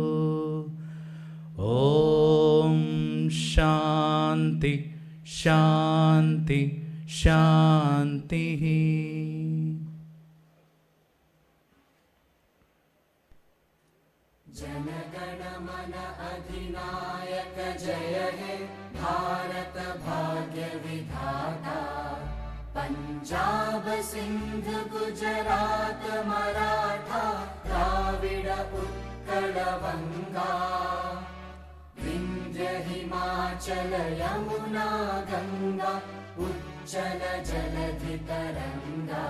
Om Shanti Shanti Shanti. जनगण अधिनायक जय हे भारत भाग्य विधाता पंजाब सिंध गुजरात मराठा द्राविड उत्कल बंगा विंध्य हिमाचल यमुना गंगा उज्जल जलधि तरंगा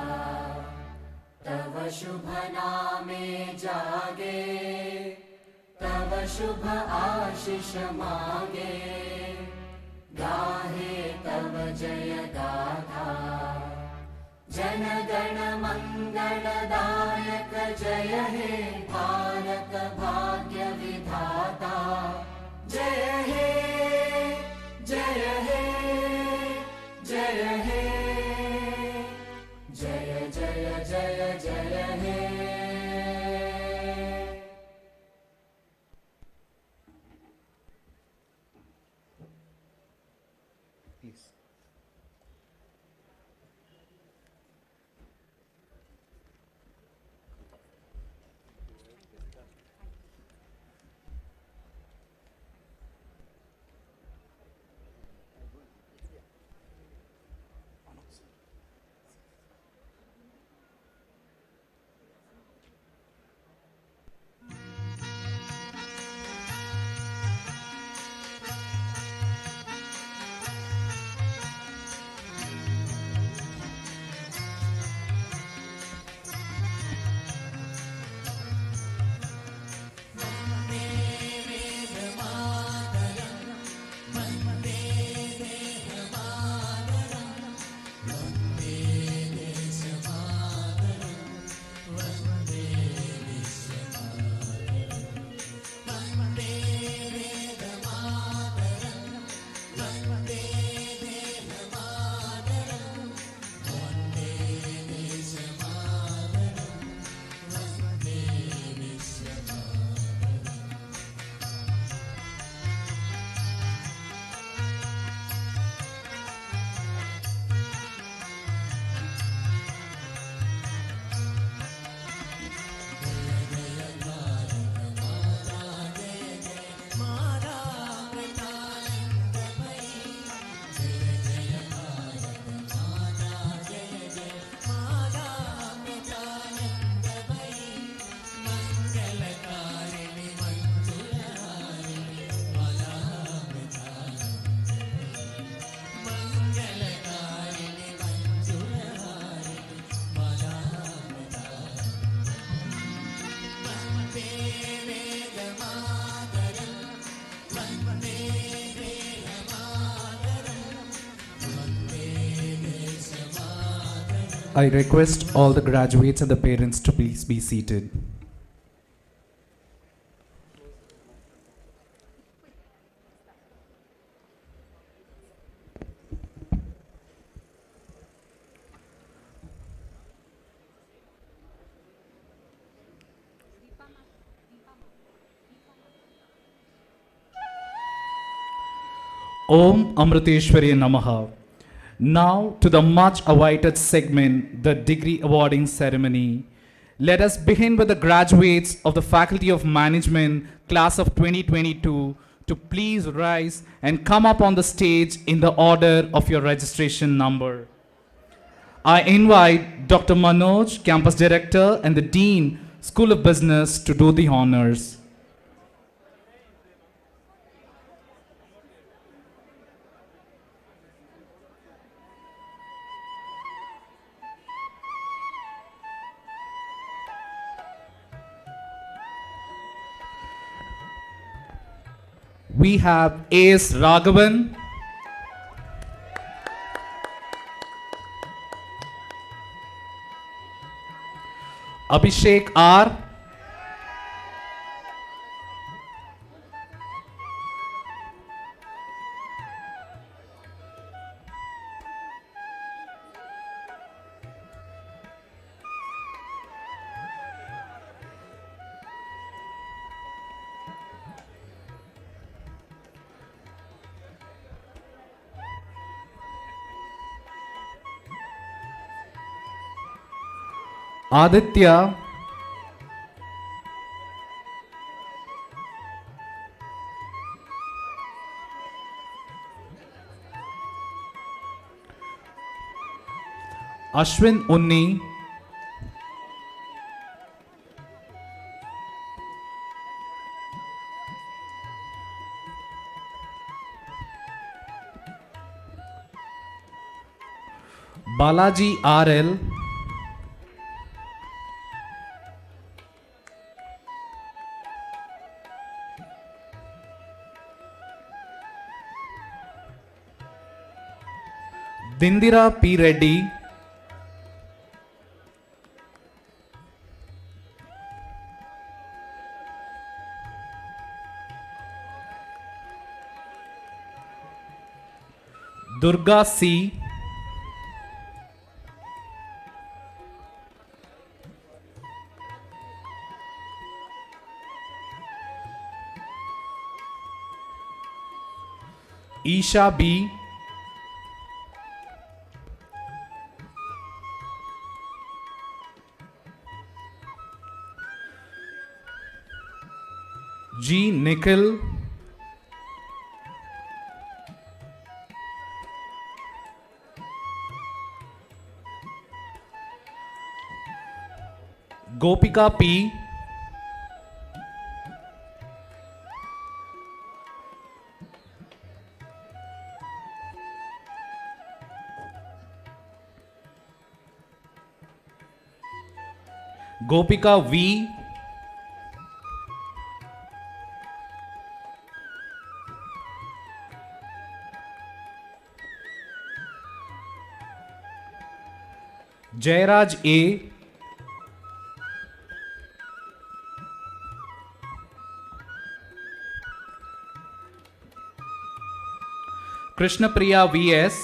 तव शुभ नामे जागे तव शुभ आशीष मागे गाहे तव जय गाथा जन गण मंगलदायक जय हे भारत भाग्य विधाता जय हे जय हे जय हे जय जय जय जय हे I request all the graduates and the parents to please be seated. Om Amriteshwari Namaha. Now to the much awaited segment, the degree awarding ceremony. Let us begin with the graduates of the Faculty of Management, class of 2022, to please rise and come up on the stage in the order of your registration number. I invite Dr. Manoj, Campus Director, and the Dean, School of Business, to do the honors. We have A.S. Raghavan, Abhishek R, Aditya, Ashwin Unni, Balaji RL, Dindira P. Reddy, Durga C, Isha B, G. Nikhil, Gopika P, Gopika V, Jairaj A, Krishnapriya VS,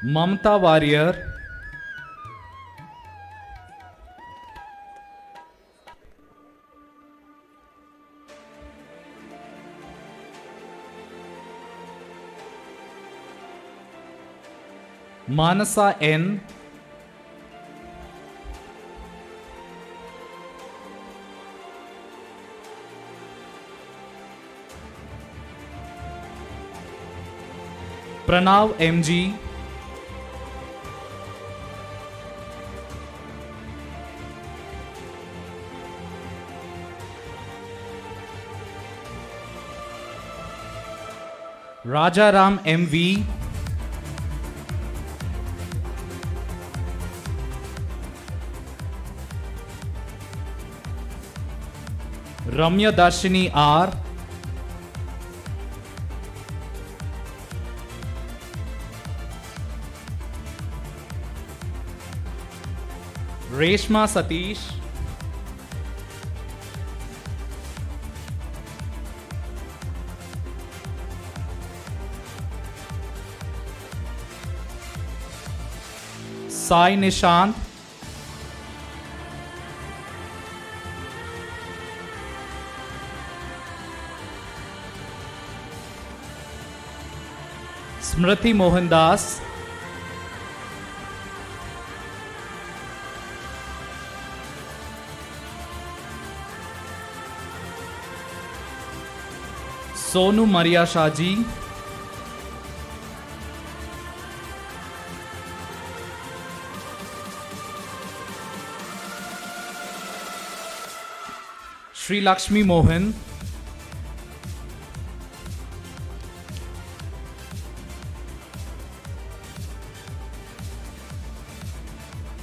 Mamta Warrior, Manasa N, Pranav MG, Rajaram MV, Ramya Darshini R. Reshma Satish. Sai Nishant. Smriti Mohandas. Sonu Maria Shaji. Sri Lakshmi Mohan.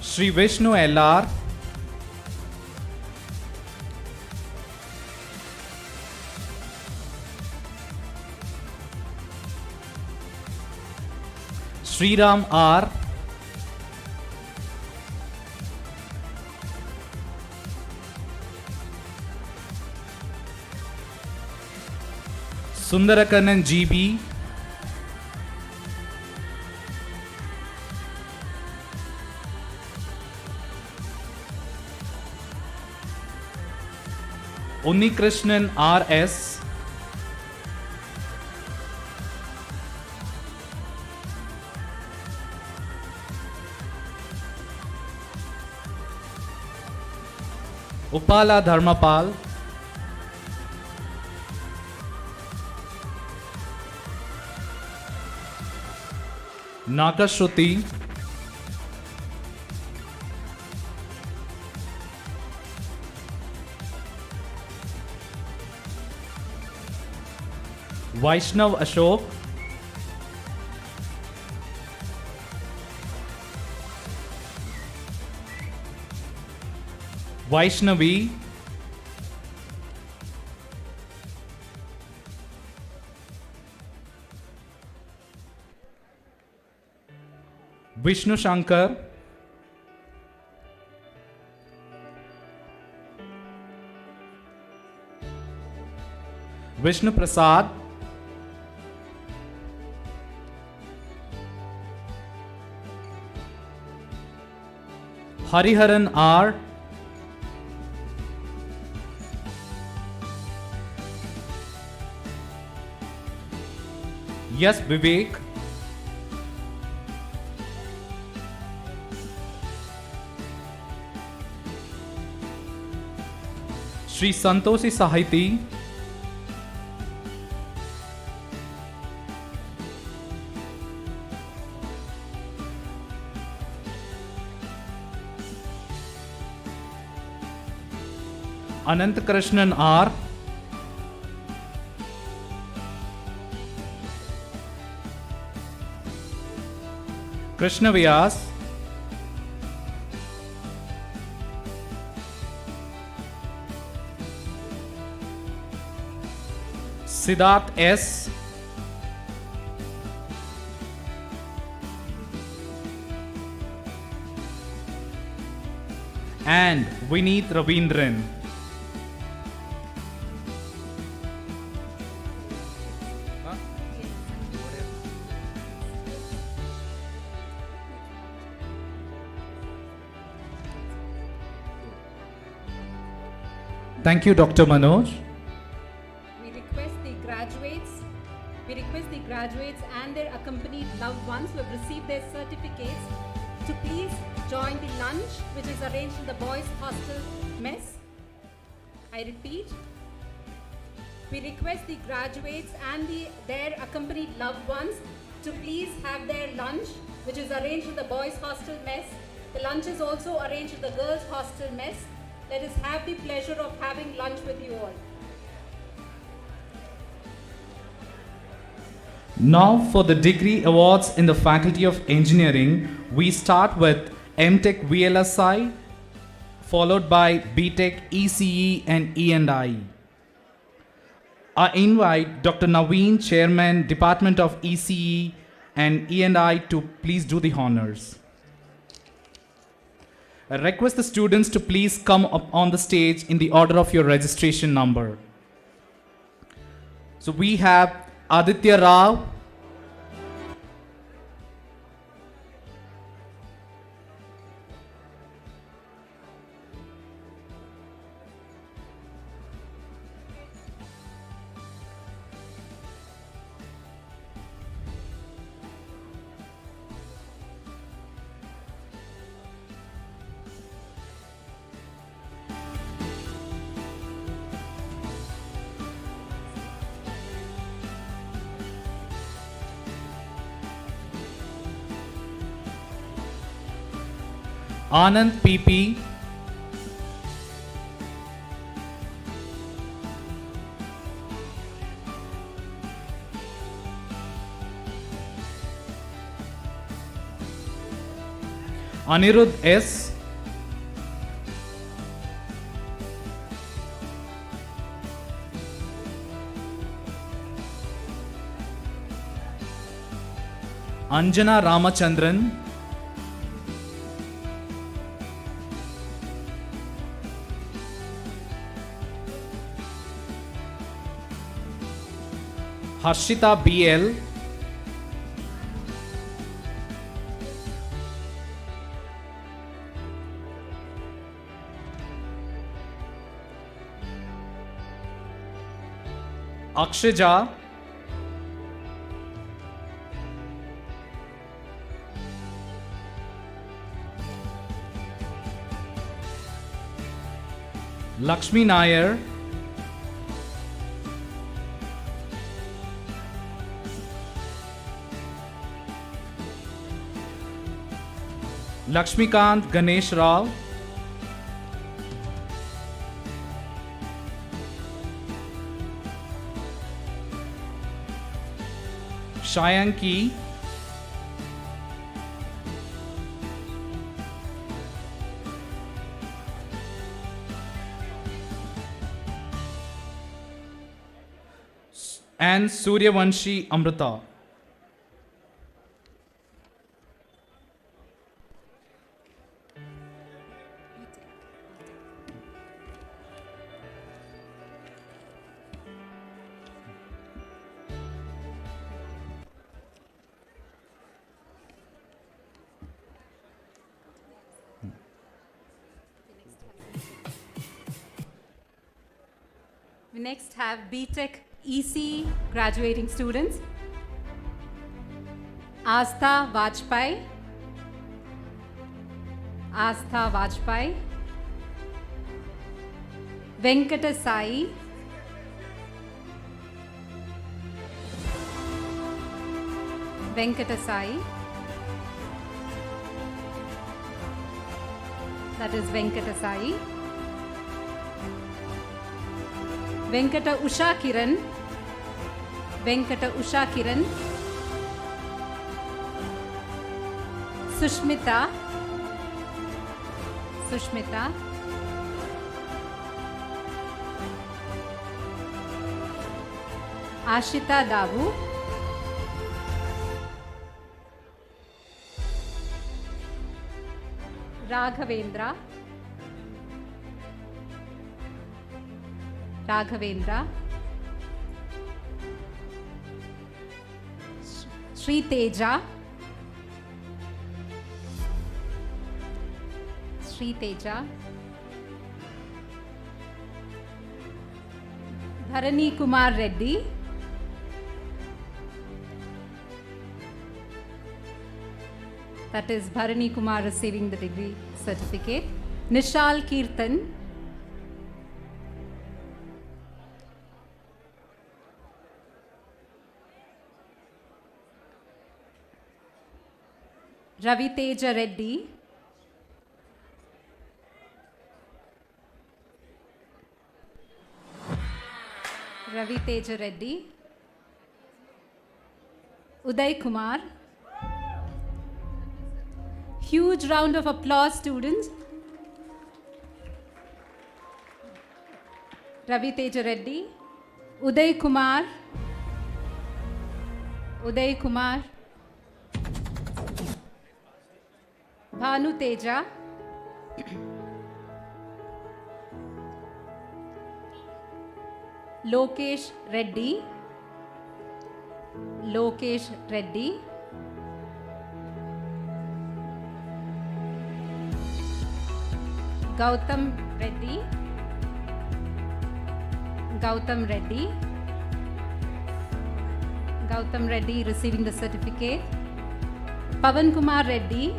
Sri Vishnu LR. Sri Ram R. Sundarakanan GB. Unnikrishnan RS. Upala Dharmapal. Nakashruti. Vaishnav Ashok. Vaishnavi. Vishnu Shankar. Vishnu Prasad. Hariharan R. Yes, Vivek. Sri Santoshi Sahiti. Anant Krishnan R. Krishna Vyas. Siddharth S. And Vineet Ravindran. Thank you, Dr. Manoj. We request the graduates and their accompanied loved ones who have received their certificates to please join the lunch which is arranged in the boys' hostel mess. I repeat, we request the graduates and their accompanied loved ones to please have their lunch which is arranged in the boys' hostel mess. The lunch is also arranged in the girls' hostel mess. Let us have the pleasure of having lunch with you all. Now for the degree awards in the Faculty of Engineering, we start with M.Tech VLSI, followed by B.Tech ECE and E&I. I invite Dr. Naveen, Chairman, Department of ECE and E&I to please do the honors. I request the students to please come up on the stage in the order of your registration number. So we have Aditya Rao, Anand PP, Anirudh S, Anjana Ramachandran, Harshita BL, Akshaja, Lakshmi Nair, Lakshmikant Ganesh Rao, Shayanki, and Suryavanshi Amrita. We next have BTech EC graduating students. Astha Vajpayee. Astha Vajpayee. Venkata Sai. Venkata Sai. That is Venkata Sai. Venkata Usha Kiran. Venkata Usha Kiran. Sushmita. Sushmita. Ashita Davu. Raghavendra. Raghavendra. Sri Teja. Sri Teja. Dharani Kumar Reddy. That is Bharani Kumar receiving the degree certificate. Nishal Kirtan. Ravi Teja Reddy. Ravi Teja Reddy. Uday Kumar. Huge round of applause, students. Ravi Teja Reddy. Uday Kumar. Uday Kumar. Bhanu Teja. Lokesh Reddy. Lokesh Reddy. Gautam Reddy. Gautam Reddy. Gautam Reddy receiving the certificate. Pavan Kumar Reddy.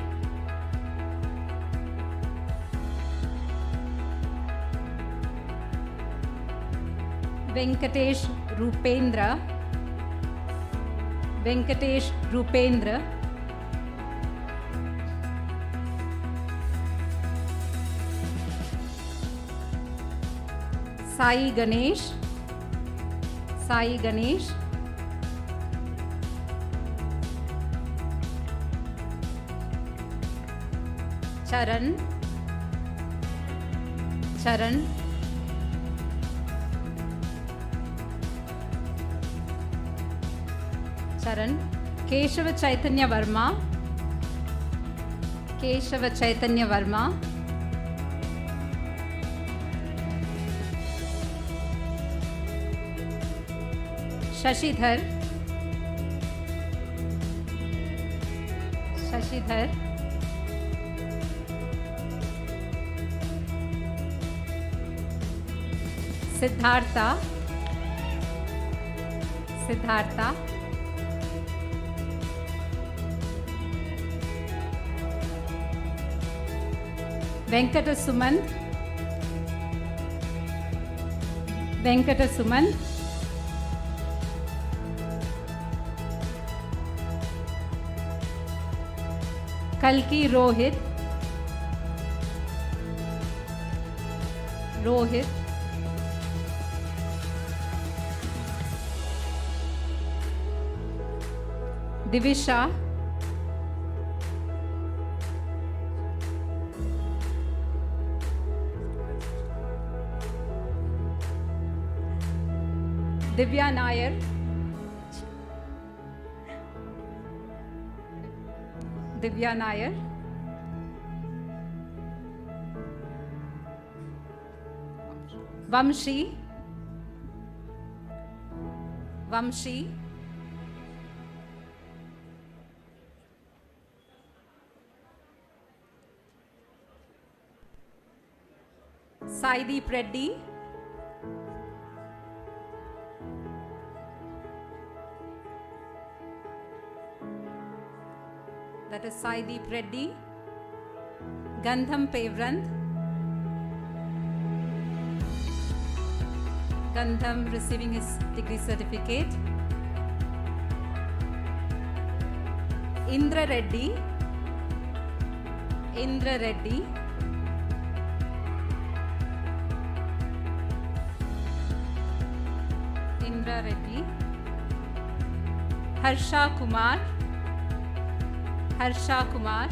Venkatesh Rupendra. Venkatesh Rupendra. Sai Ganesh. Sai Ganesh. Charan. Charan. Charan. Keshava Chaitanya Varma. Keshava Chaitanya Varma. Shashidhar. Shashidhar. Siddhartha. Siddhartha. Venkata Sumant. Venkata Sumant. Kalki Rohit. Rohit. Divisha. Divya Nair. Divya Nair. Vamshi. Vamshi. Saideep Reddy. That is Saideep Reddy. Gandham Pevrand. Gandham receiving his degree certificate. Indra Reddy. Indra Reddy. Indra Reddy. Harsha Kumar. Harsha Kumar.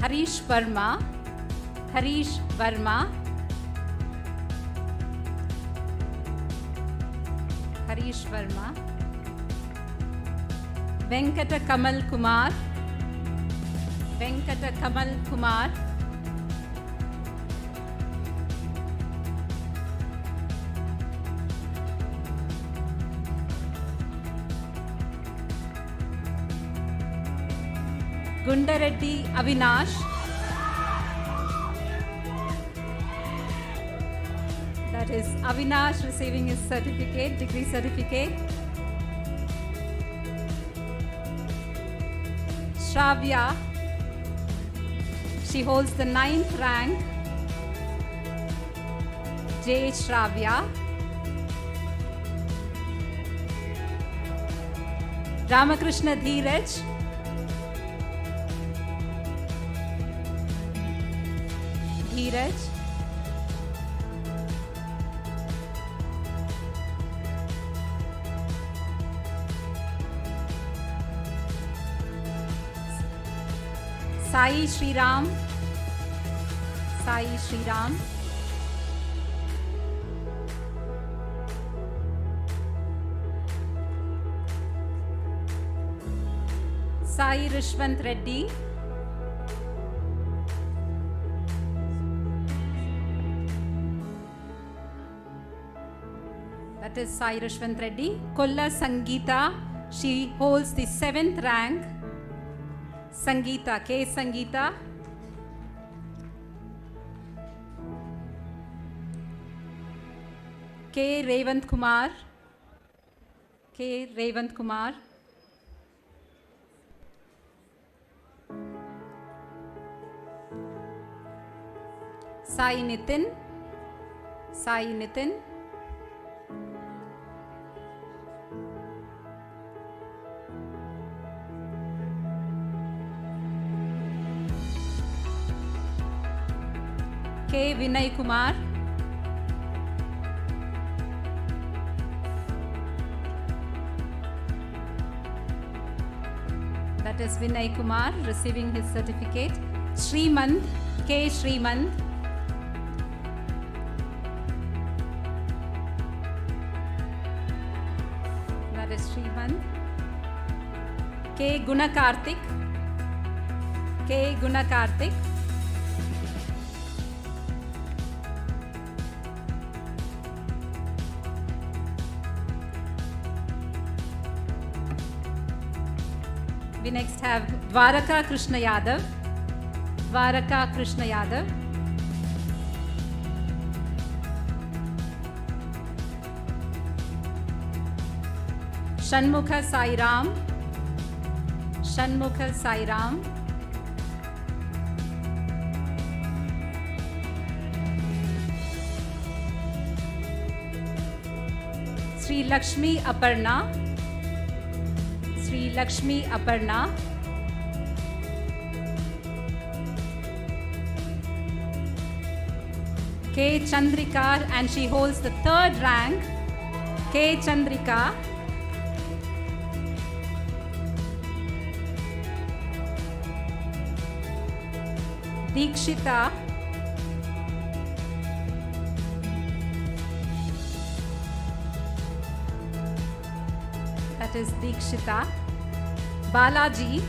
Harish Verma. Harish Verma. Harish Verma. Venkata Kamal Kumar. Venkata Kamal Kumar. Gundareddy Avinash. That is Avinash receiving his certificate, degree certificate. Shravya. She holds the 9th rank. J. Shravya. Ramakrishna Dheeraj. Dheeraj. Sai Shri Ram. Sai Shri Ram. Sai Rishwant Reddy. That is Sai Rishwant Reddy. Kolla Sangeeta. She holds the 7th rank. Sangeeta, K. Sangeeta. K. Revant Kumar. K. Revant Kumar. Sai Nitin. Sai Nitin. K. Vinay Kumar. That is Vinay Kumar receiving his certificate. Srimant. K. Srimant. That is Srimant. K. Gunakarthik. K. Gunakarthik. We next have Dwaraka Krishna Yadav. Dwaraka Krishna Yadav. Shanmukha Sai Ram. Shanmukha Sai Ram. Sri Lakshmi Aparna. Sri Lakshmi Aparna. K. Chandrika, and she holds the 3rd rank. K. Chandrika. Dikshita. That is Dikshita. Balaji.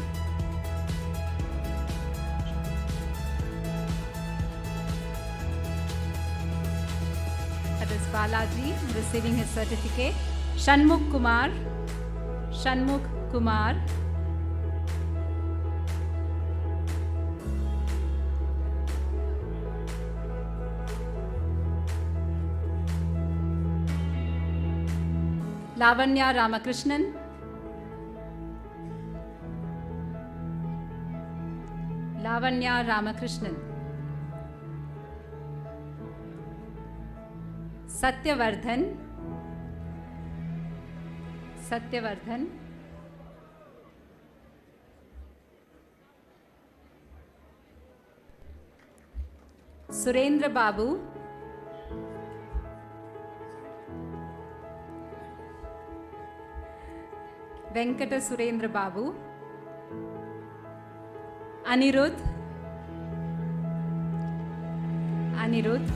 That is Balaji receiving his certificate. Shanmukh Kumar. Shanmukh Kumar. Lavanya Ramakrishnan. Lavanya Ramakrishnan. Satyavardhan. Satyavardhan. Surendra Babu. Venkata Surendra Babu. Anirudh. Anirudh.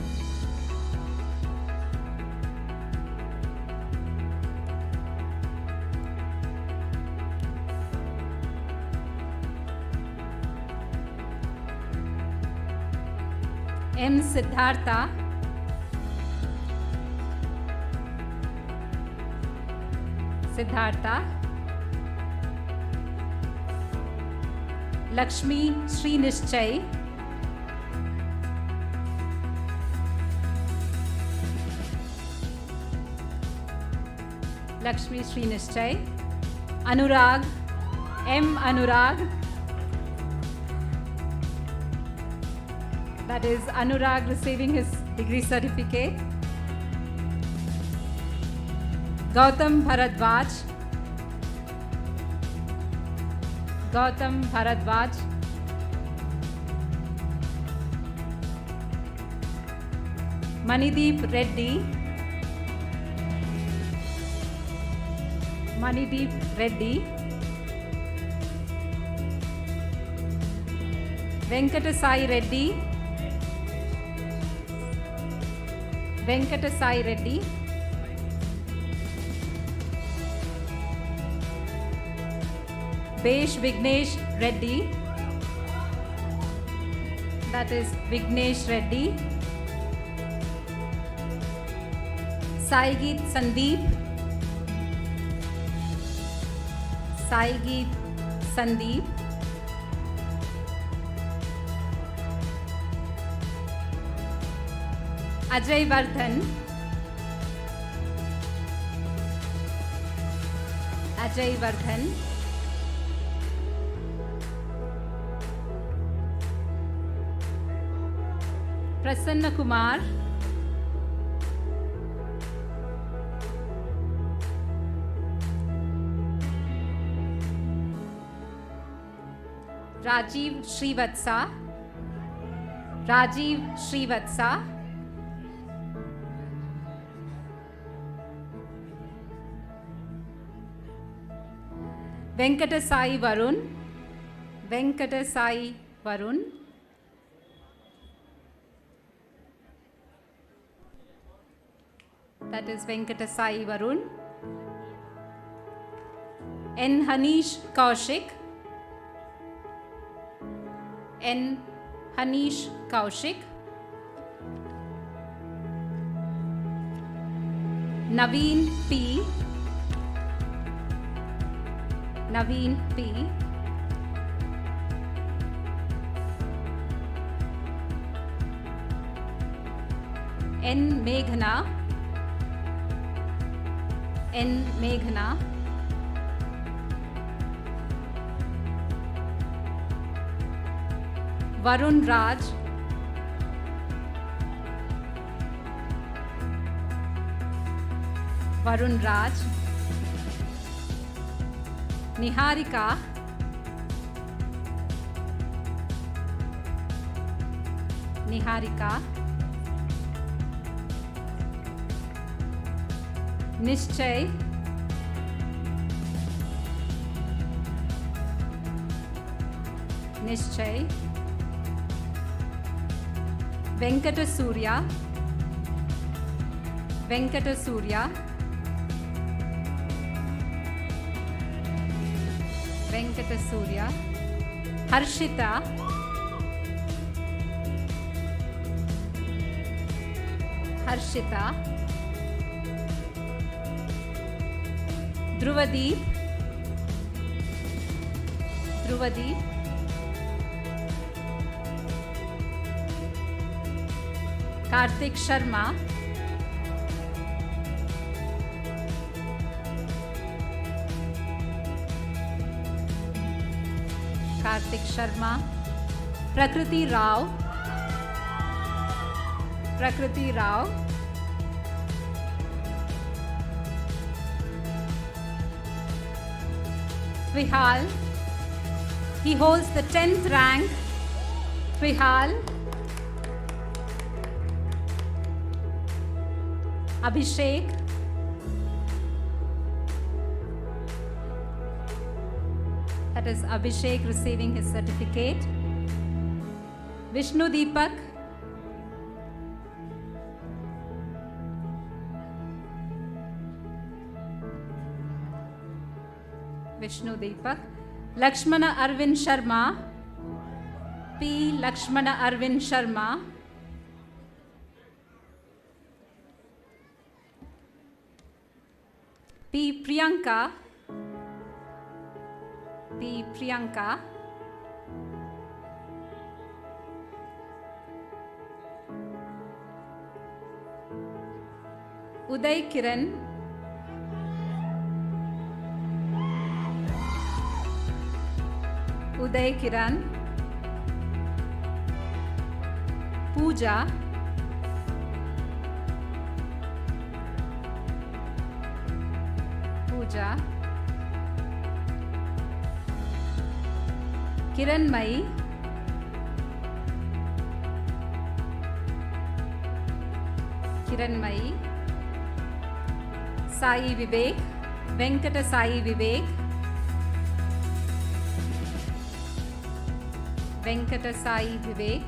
M. Siddhartha. Siddhartha. Lakshmi Sri Nischay. Lakshmi Sri Nischay. Anurag. M. Anurag. That is Anurag receiving his degree certificate. Gautam Bharadwaj. Gautam Bharadwaj. Manideep Reddy. Manideep Reddy. Venkata Sai Reddy. Venkata Sai Reddy. Besh Vignesh Reddy. That is Vignesh Reddy. Saigit Sandeep. Saigit Sandeep. Ajay Vardhan. Ajay Vardhan. Prasanna Kumar. Rajiv Srivatsa. Rajiv Srivatsa. Venkata Sai Varun. Venkata Sai Varun. That is Venkata Sai Varun. N. Hanish Kaushik. N. Hanish Kaushik. Naveen P. Naveen P. N. Meghna. N. Meghna. Varun Raj. Varun Raj. Niharika. Niharika. Nishchay. Nishchay. Venkata Surya. Venkata Surya. Venkata Surya. Harshita. Harshita. Dhruvadeep. Dhruvadeep. Karthik Sharma. Karthik Sharma. Prakriti Rao. Prakriti Rao. Vihal. He holds the 10th rank. Vihal. Abhishek. That is Abhishek receiving his certificate. Vishnu Deepak. Vishnu Deepak. Lakshmana Arvind Sharma. P. Lakshmana Arvind Sharma. P. Priyanka. P. Priyanka. Uday Kiran. Uday Kiran. Pooja. Pooja. Kiranmai. Kiranmai. Sai Vivek. Venkata Sai Vivek. Venkata Sai Vivek,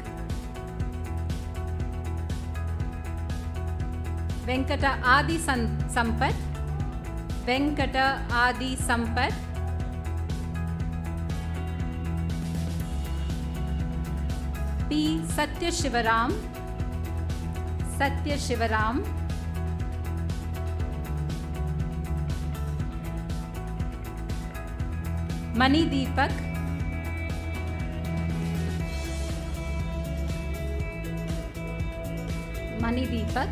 Venkata Adi Sampat, Venkata Adi Sampat, P. Satya Shivaram, Satya Shivaram, Mani Deepak, Mani Deepak,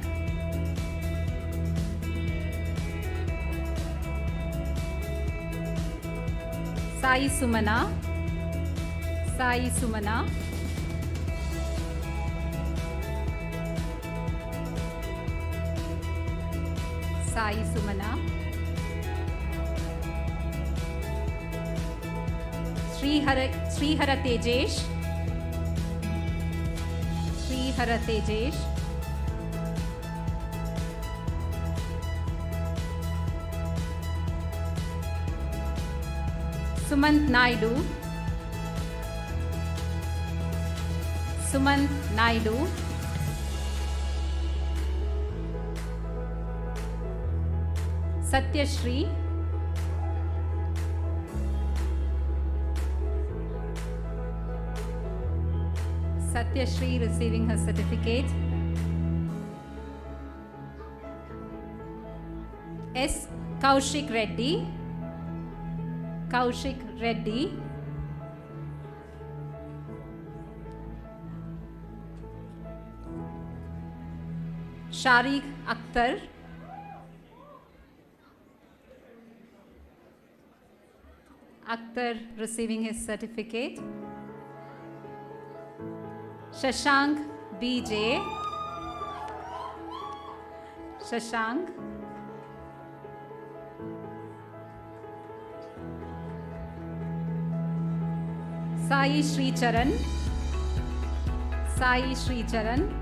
Sai Sumana, Sai Sumana, Sai Sumana, Srihara Tejesh, Srihara Tejesh, Sumant Naidu, Sumant Naidu, Satyashri, Satyashri receiving her certificate. S. Kaushik Reddy, Kaushik Reddy, Sharik Akhtar, Akhtar receiving his certificate. Shashank BJ, Shashank, Sai Sri Charan, Sai Sri Charan,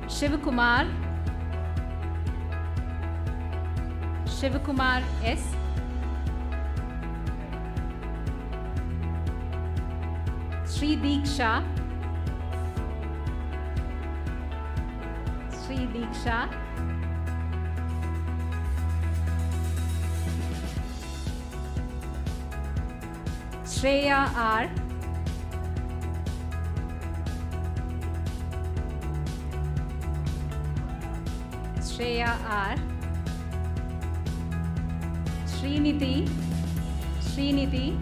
Shivakumar, Shivakumar S, Sri Diksha, Sri Diksha, Shreya R, Shreya R, Srinidhi, Srinidhi,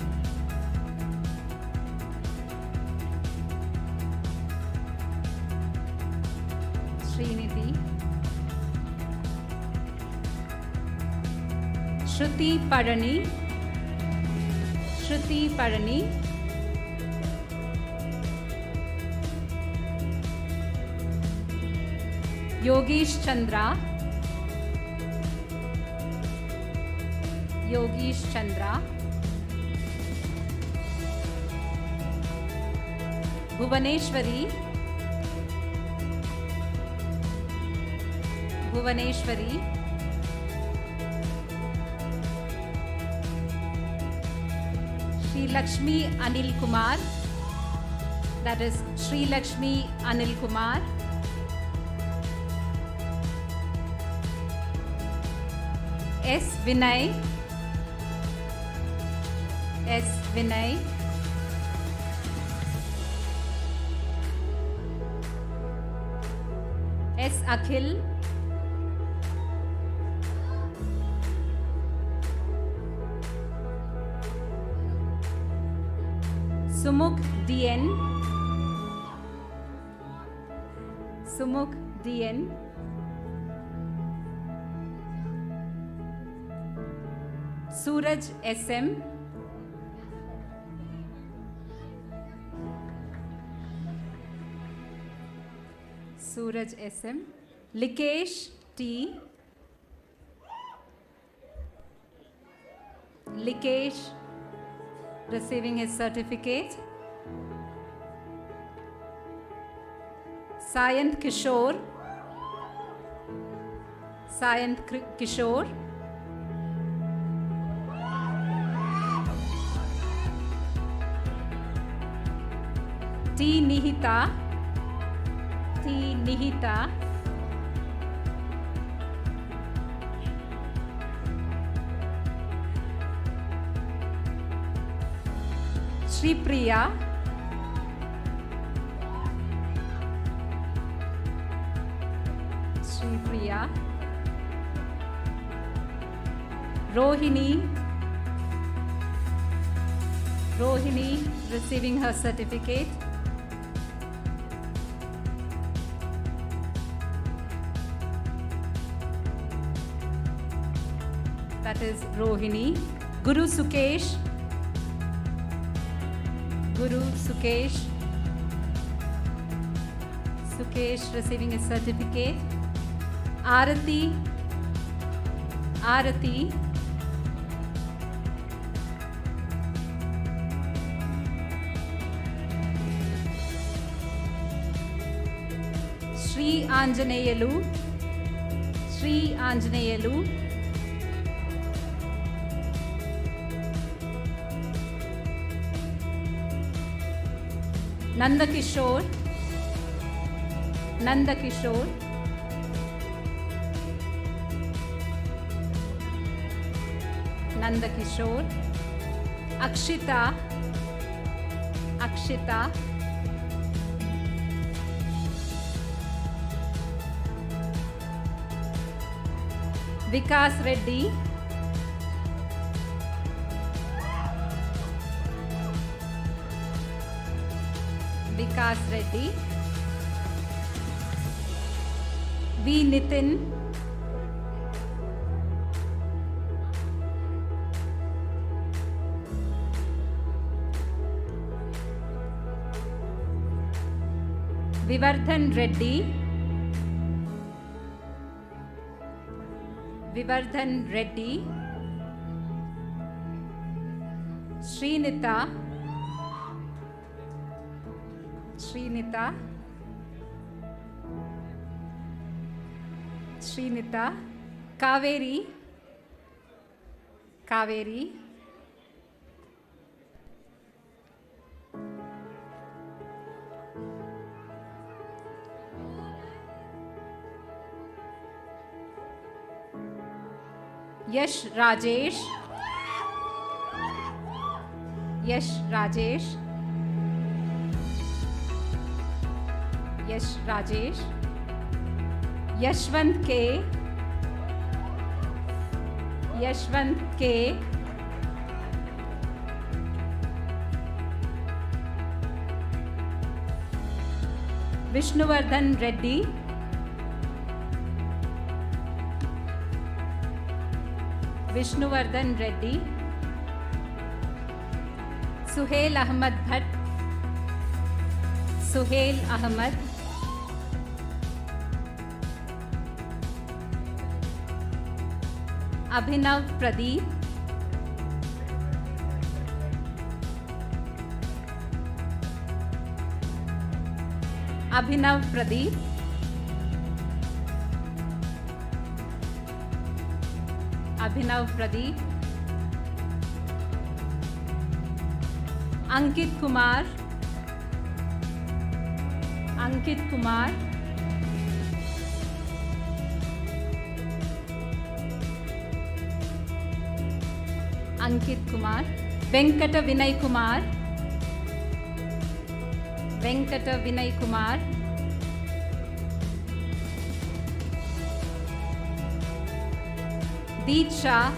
Srinidhi, Shruti Parani, Shruti Parani, Yogesh Chandra, Yogesh Chandra, Bhuvaneshwari, Bhuvaneshwari, Sri Lakshmi Anil Kumar, that is Sri Lakshmi Anil Kumar, S. Vinay, S. Vinay, S. Akhil, Sumukh DN, Sumukh DN, Suraj SM, Suraj SM, Likesh T, Likesh receiving his certificate, Sayant Kishore, Sayant Kishore, T. Nihita. T. Nihita. Shri Priya. Shri Priya. Rohini. Rohini receiving her certificate. That is Rohini. Guru Sukesh. Guru Sukesh. Sukesh receiving his certificate. Arati. Arati. Sri Anjaneyalu. Sri Anjaneyalu. Nanda Kishore. Nanda Kishore. Nanda Kishore. Akshita. Akshita. Vikas Reddy. Vikas Reddy. V. Nitin. Vivardhan Reddy. Vivardhan Reddy. Srinita. Srinita. Srinita. Kaveri. Kaveri. Yash Rajesh. Yash Rajesh. Yash Rajesh. Yashwant K. Yashwant K. Vishnuvardhan Reddy. Vishnuvardhan Reddy. Suhail Ahmad Bhatt. Suhail Ahmad. Abhinav Pradeep. Abhinav Pradeep. Abhinav Pradeep. Ankit Kumar. Ankit Kumar. Ankit Kumar. Venkata Vinay Kumar. Venkata Vinay Kumar. Deeksha.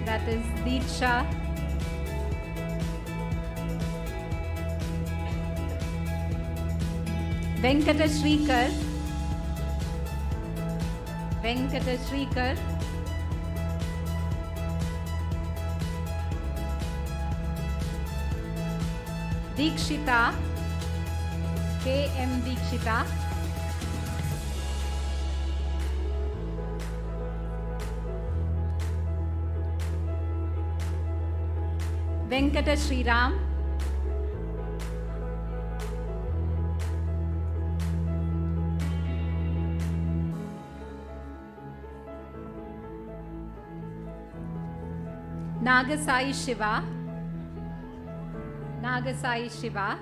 That is Deeksha. Venkata Shrikar. Venkata Shrikar. Deekshita. K.M. Deekshita. Venkata Sriram. Nagasai Shiva. Nagasai Shiva,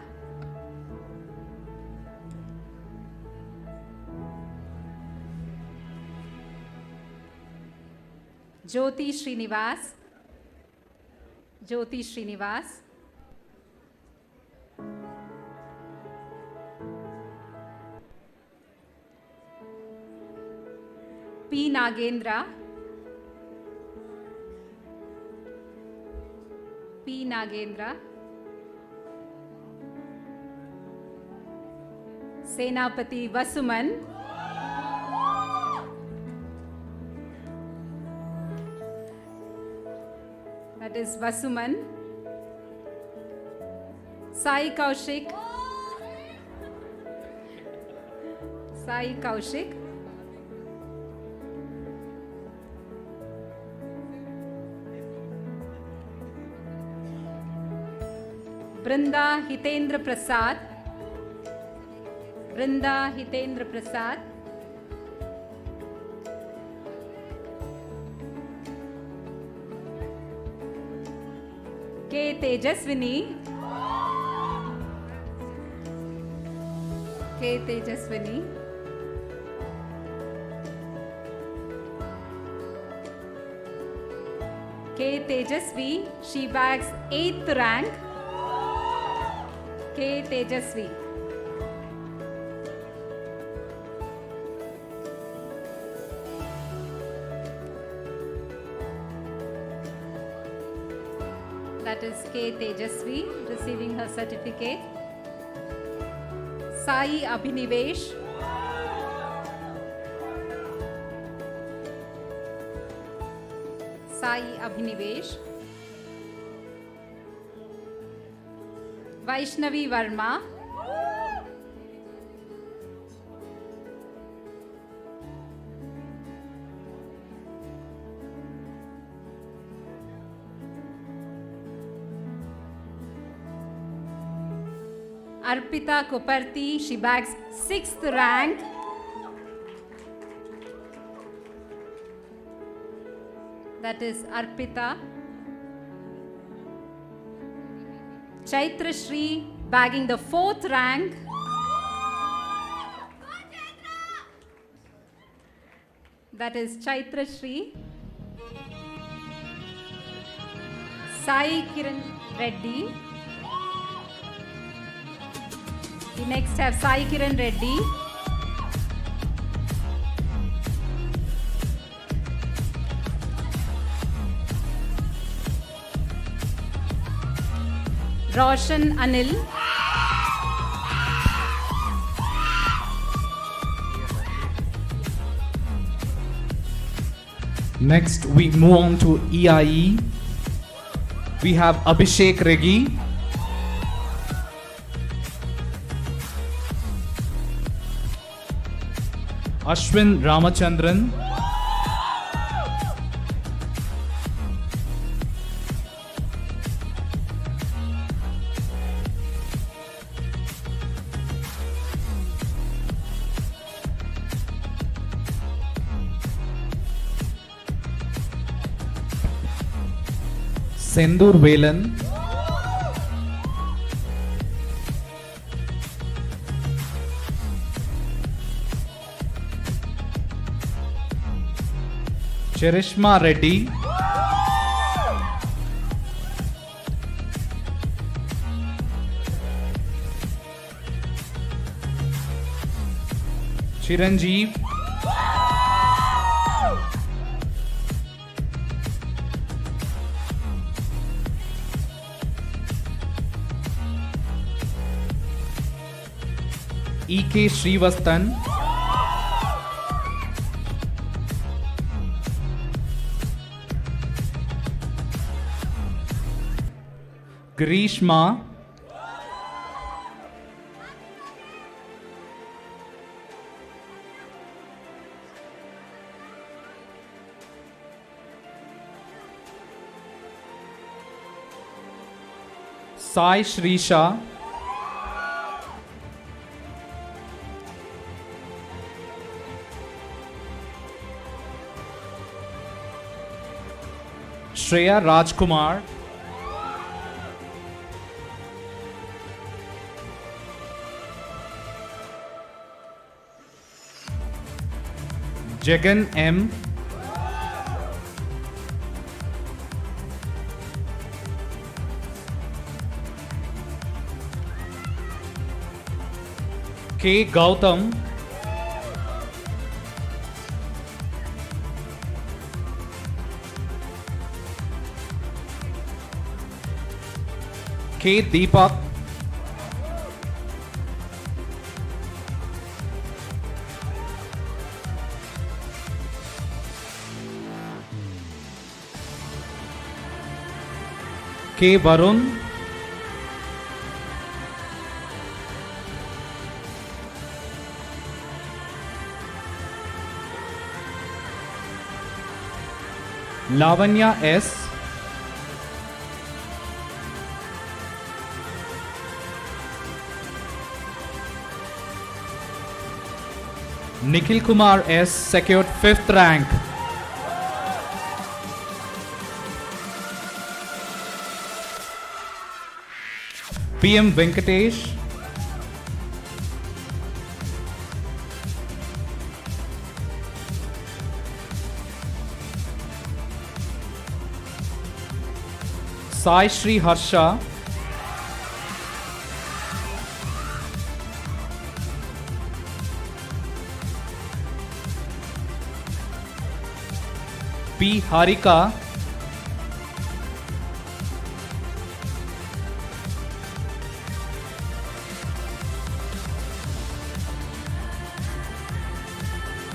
Jyoti Srinivas, Jyoti Srinivas, P. Nagendra, P. Nagendra, Senapati Vasuman, that is Vasuman, Sai Kaushik, Sai Kaushik, Brinda Hitendra Prasad, Brinda Hitendra Prasad, K. Tejaswini, K. Tejaswini, K. Tejasvi, she bags 8th rank, K. Tejasvi. That is K. Tejasvi receiving her certificate. Sai Abhinivesh, Sai Abhinivesh, Vaishnavi Verma, Arpita Koparti, she bags 6th rank. That is Arpita. Chaitra Shri bagging the 4th rank. That is Chaitra Shri. Sai Kiran Reddy. We next have Sai Kiran Reddy. Roshan Anil. Next, we move on to EIE. We have Abhishek Regi, Ashwin Ramachandran, Sendur Velan, Cherishma Reddy, Chiranjeev, E.K. Srivastan, Grishma, Sai Shrisha, Shreya Rajkumar, Jagan M. K. Gautam. K. Deepak. K. Varun. Lavanya S. Nikhil Kumar S. secured 5th rank. PM Venkatesh. Sai Shri Harsha. P. Harika.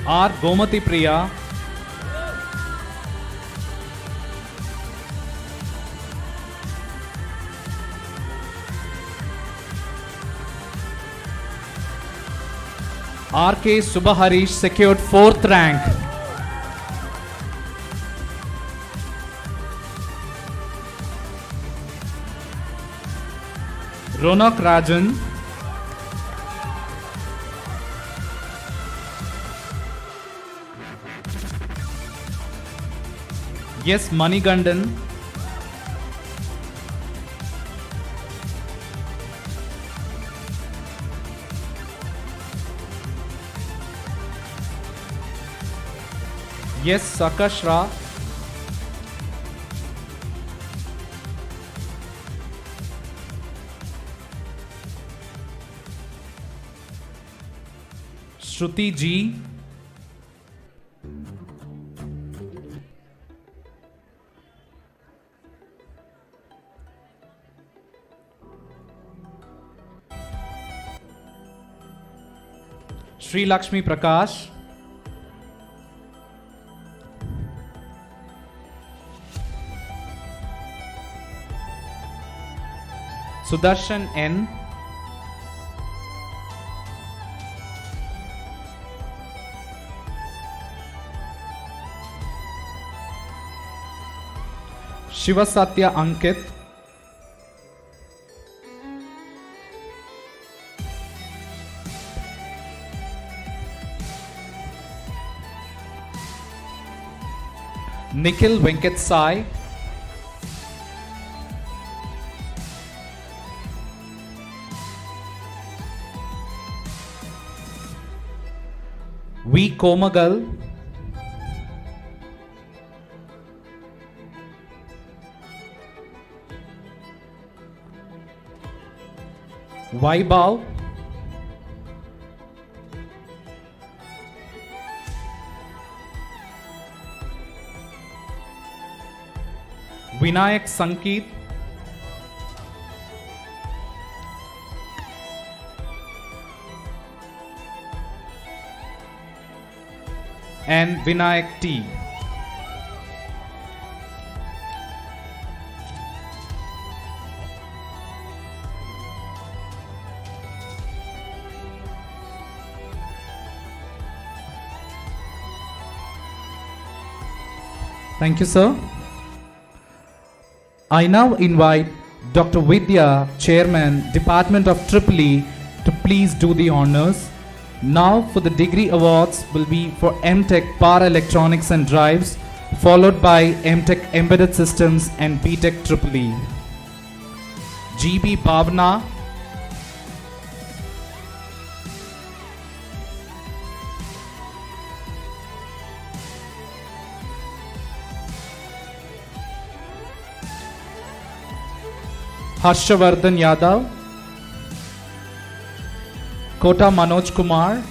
R. Gomati Priya. R.K. Subaharish secured 4th rank. Ronak Rajan. Yes, Manigandan. Yes, Sakashra. Shruti G. Sri Lakshmi Prakash. Sudarshan N. Shivasatya Ankit. Nikhil Venkat Sai. V. Komagal. Vaibhav. Vinayak Sankeet. And Vinayak T. Thank you, sir. I now invite Dr. Vidya, Chairman, Department of EEE, to please do the honors. Now for the degree awards will be for M.Tech Power Electronics and Drives, followed by M.Tech Embedded Systems and B.Tech EEE. G.B. Bhavna. Harshavardhan Yadav, Kota Manoj Kumar,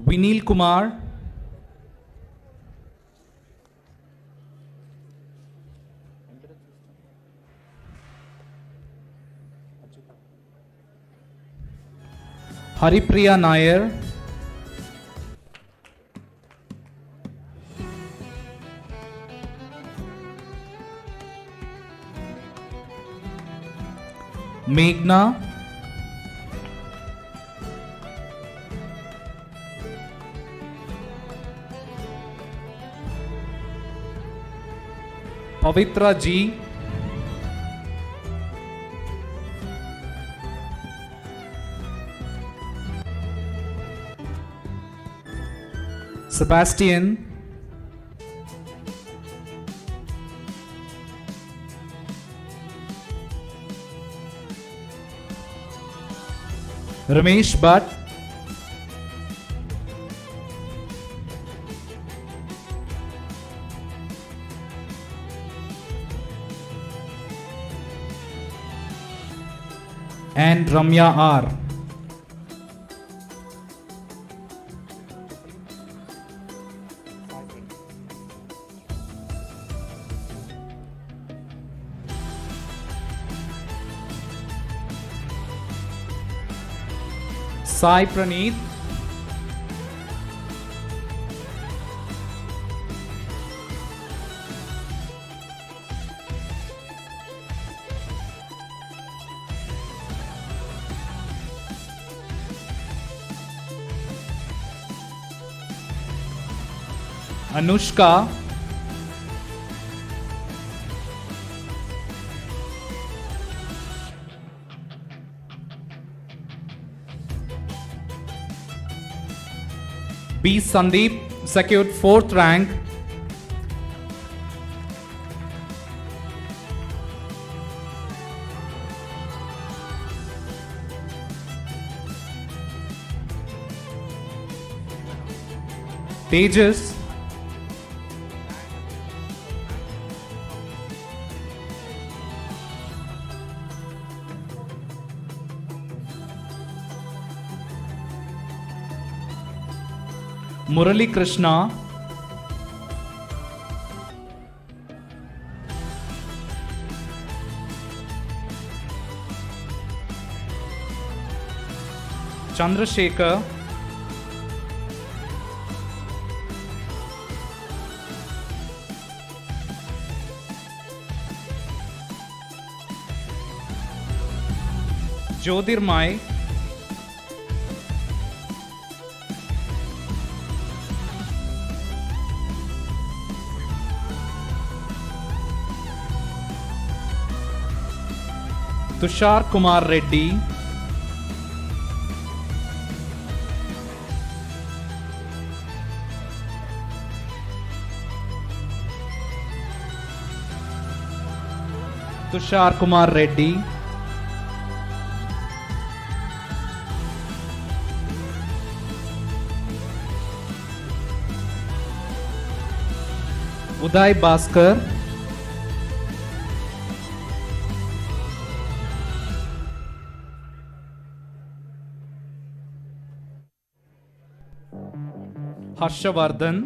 Vinil Kumar, Haripriya Nair, Meghna, Pavitra Ji, Sebastian, Ramesh Bhatt, and Ramya R. Sai Praneeth, Anushka, B. Sandeep secured 4th rank. Tejas, Murali Krishna, Chandrasekhar, Jyotirmay, Tushar Kumar Reddy, Tushar Kumar Reddy, Uday Bhaskar, Harshavardhan,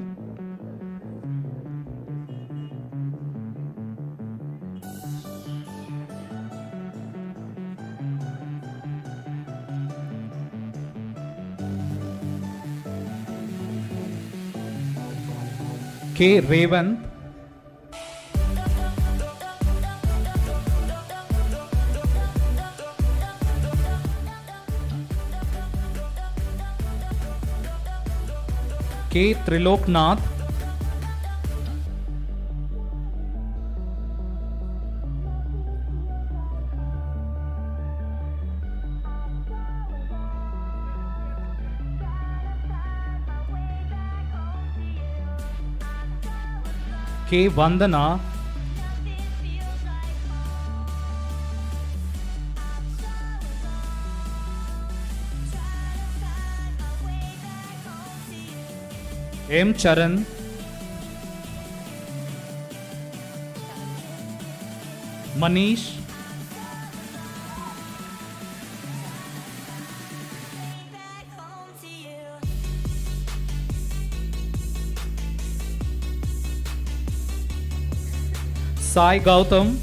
K. Revan, K. Triloknath, K. Vandana, M. Charan, Manish, Sai Gautam,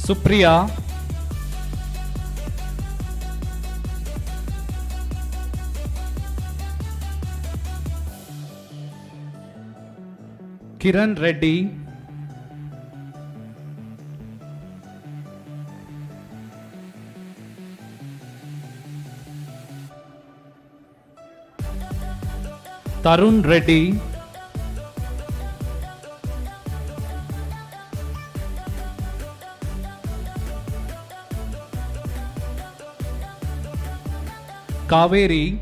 Supriya, Kiran Reddy, Tarun Reddy, Kaveri,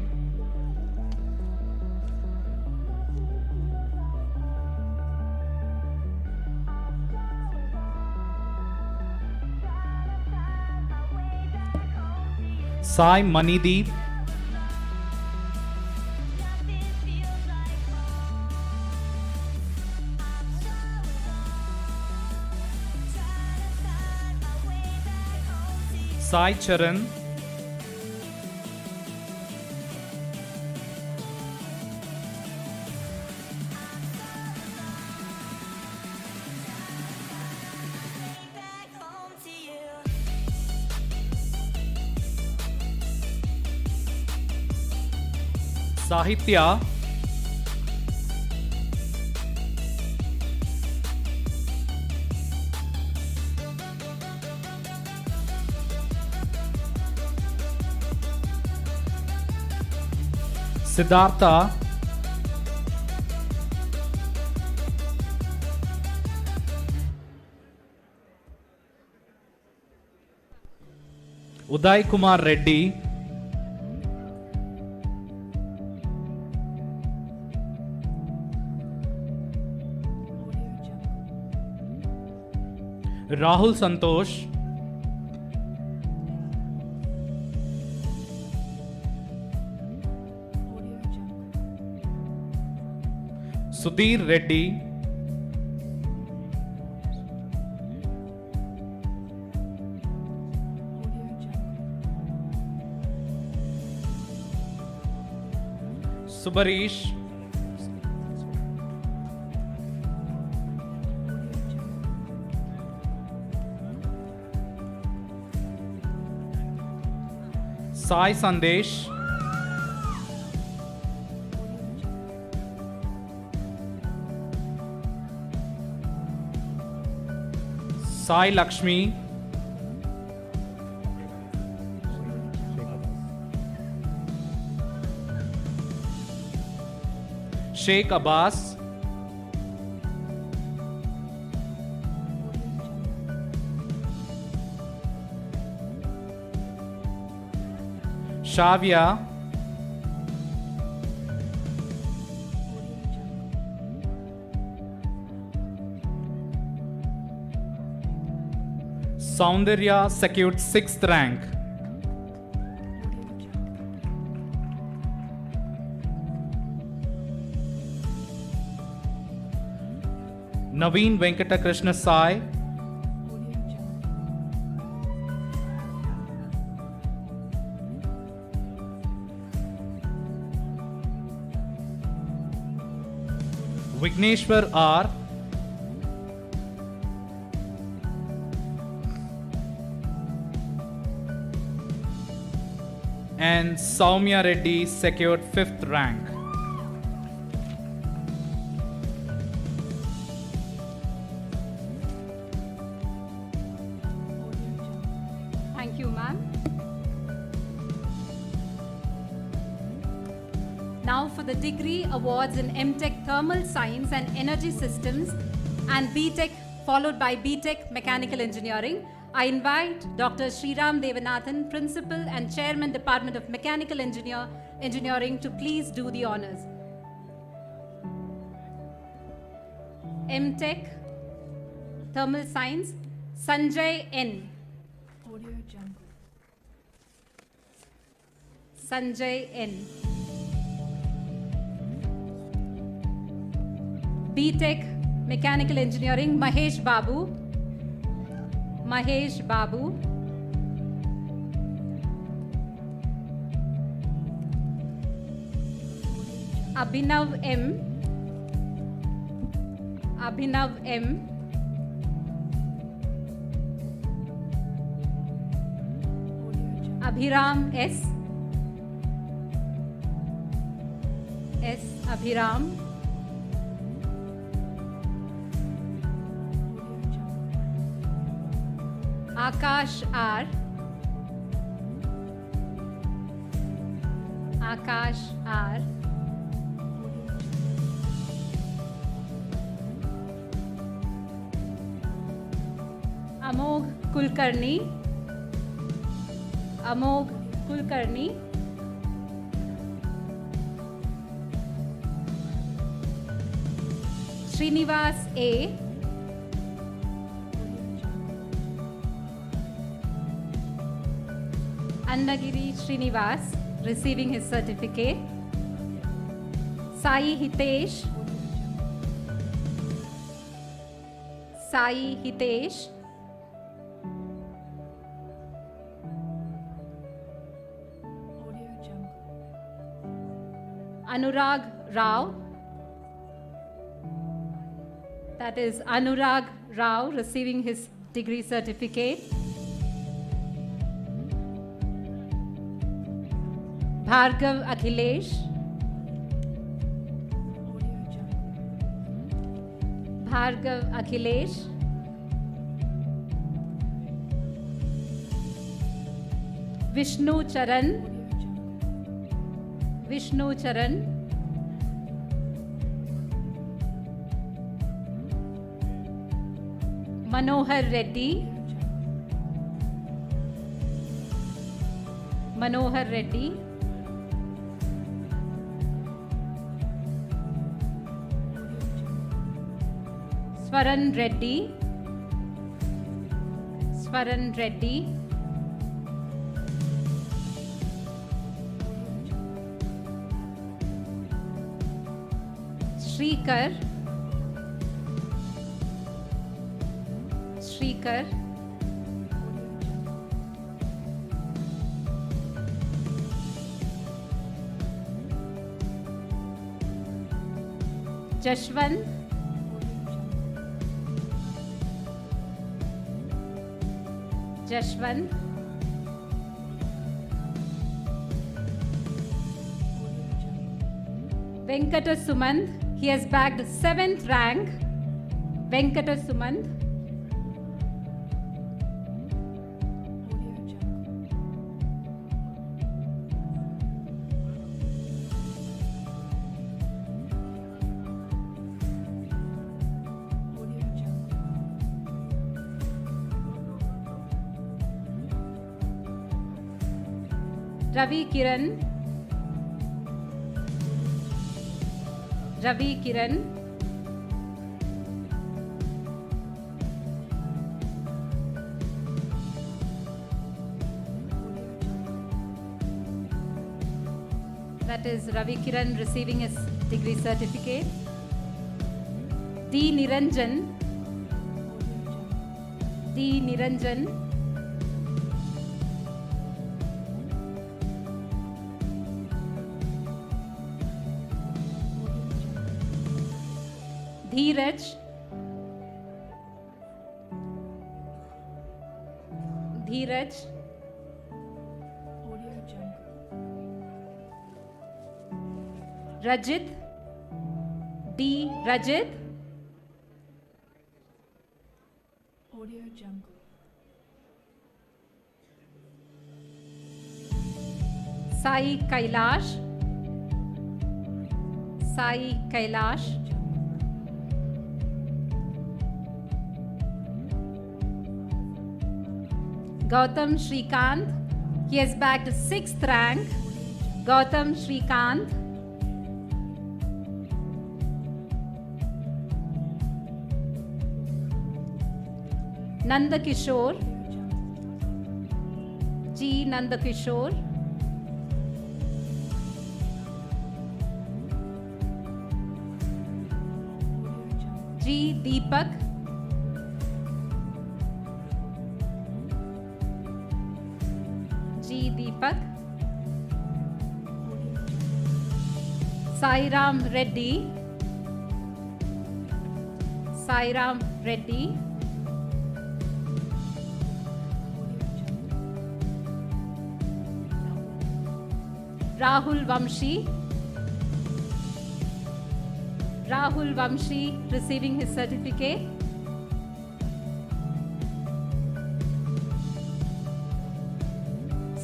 Sai Manideep, Sai Charan, Sahitya, Siddhartha, Uday Kumar Reddy, Rahul Santosh, Sudhir Reddy, Subarish, Sai Sandesh, Sai Lakshmi, Sheikh Abbas, Shavya, Soundarya secured 6th rank. Naveen Venkatakrishna Sai, Vigneshwar R, and Soumya Reddy secured 5th rank. Thank you, ma'am. Now for the degree awards in MTech Thermal Science and Energy Systems and BTech followed by BTech Mechanical Engineering, I invite Dr. Sriram Devanathan, Principal and Chairman, Department of Mechanical Engineering, to please do the honors. MTech Thermal Science, Sanjay N. Sanjay N. B.Tech Mechanical Engineering, Mahesh Babu. Mahesh Babu. Abhinav M. Abhinav M. Abhiram S. S. Abhiram. Akash R. Akash R. Amog Kulkarni. Amog Kulkarni. Srinivas A. Annagiri Srinivas, receiving his certificate. Sai Hitesh. Sai Hitesh. Anurag Rao. That is Anurag Rao, receiving his degree certificate. Bhargav Akhilesh. Bhargav Akhilesh. Vishnu Charan. Vishnu Charan. Manohar Reddy. Manohar Reddy. Swaran Reddy. Swaran Reddy. Shrikar. Shrikar. Jashwant. Jashwant. Venkata Sumant. He has bagged 7th rank. Venkata Sumant. Ravi Kiran. Ravi Kiran. That is Ravi Kiran receiving his degree certificate. D. Niranjan. D. Niranjan. Dheeraj. Dheeraj. Rajit. D. Rajit. Audio Jungle. Sai Kailash. Sai Kailash. Gautam Shrikant. He has bagged 6th rank. Gautam Shrikant. Nanda Kishore. G. Nanda Kishore. G. Deepak, G. Deepak, Sairam Reddy, Sairam Reddy, Rahul Vamshi, Rahul Vamshi receiving his certificate.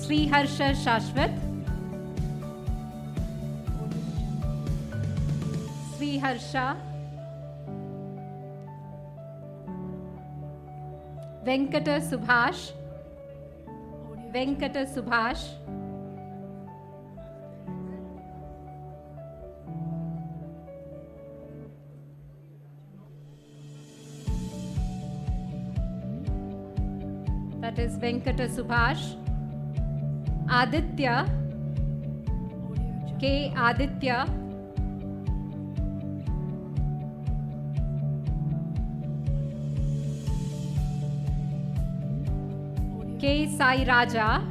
Sri Harsha Shashwat, Sri Harsha, Venkata Subhash, Venkata Subhash, that is Venkata Subhash. Aditya, K. Aditya, K. Sai Raja,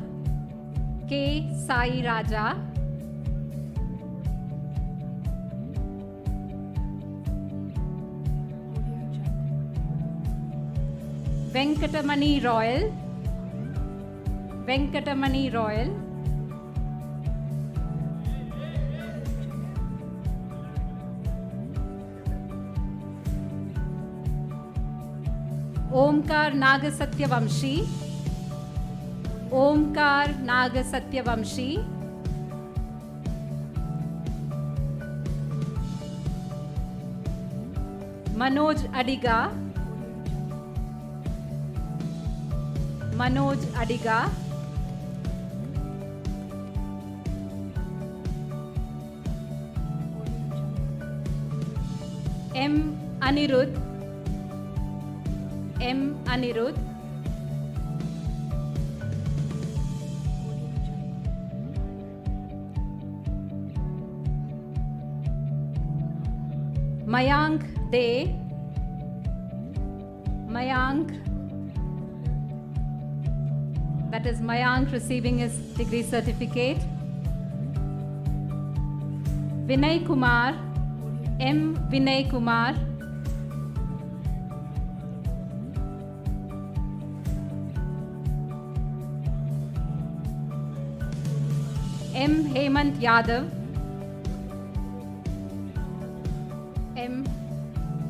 K. Sai Raja, Venkatamani Royal, Venkatamani Royal, Omkar Nagasatyavamshi, Omkar Nagasatyavamshi, Manoj Adiga, Manoj Adiga, M. Anirudh, M. Anirudh, Mayank De, Mayank, that is Mayank receiving his degree certificate. Vinay Kumar, M. Vinay Kumar, M. Hemant Yadav, M.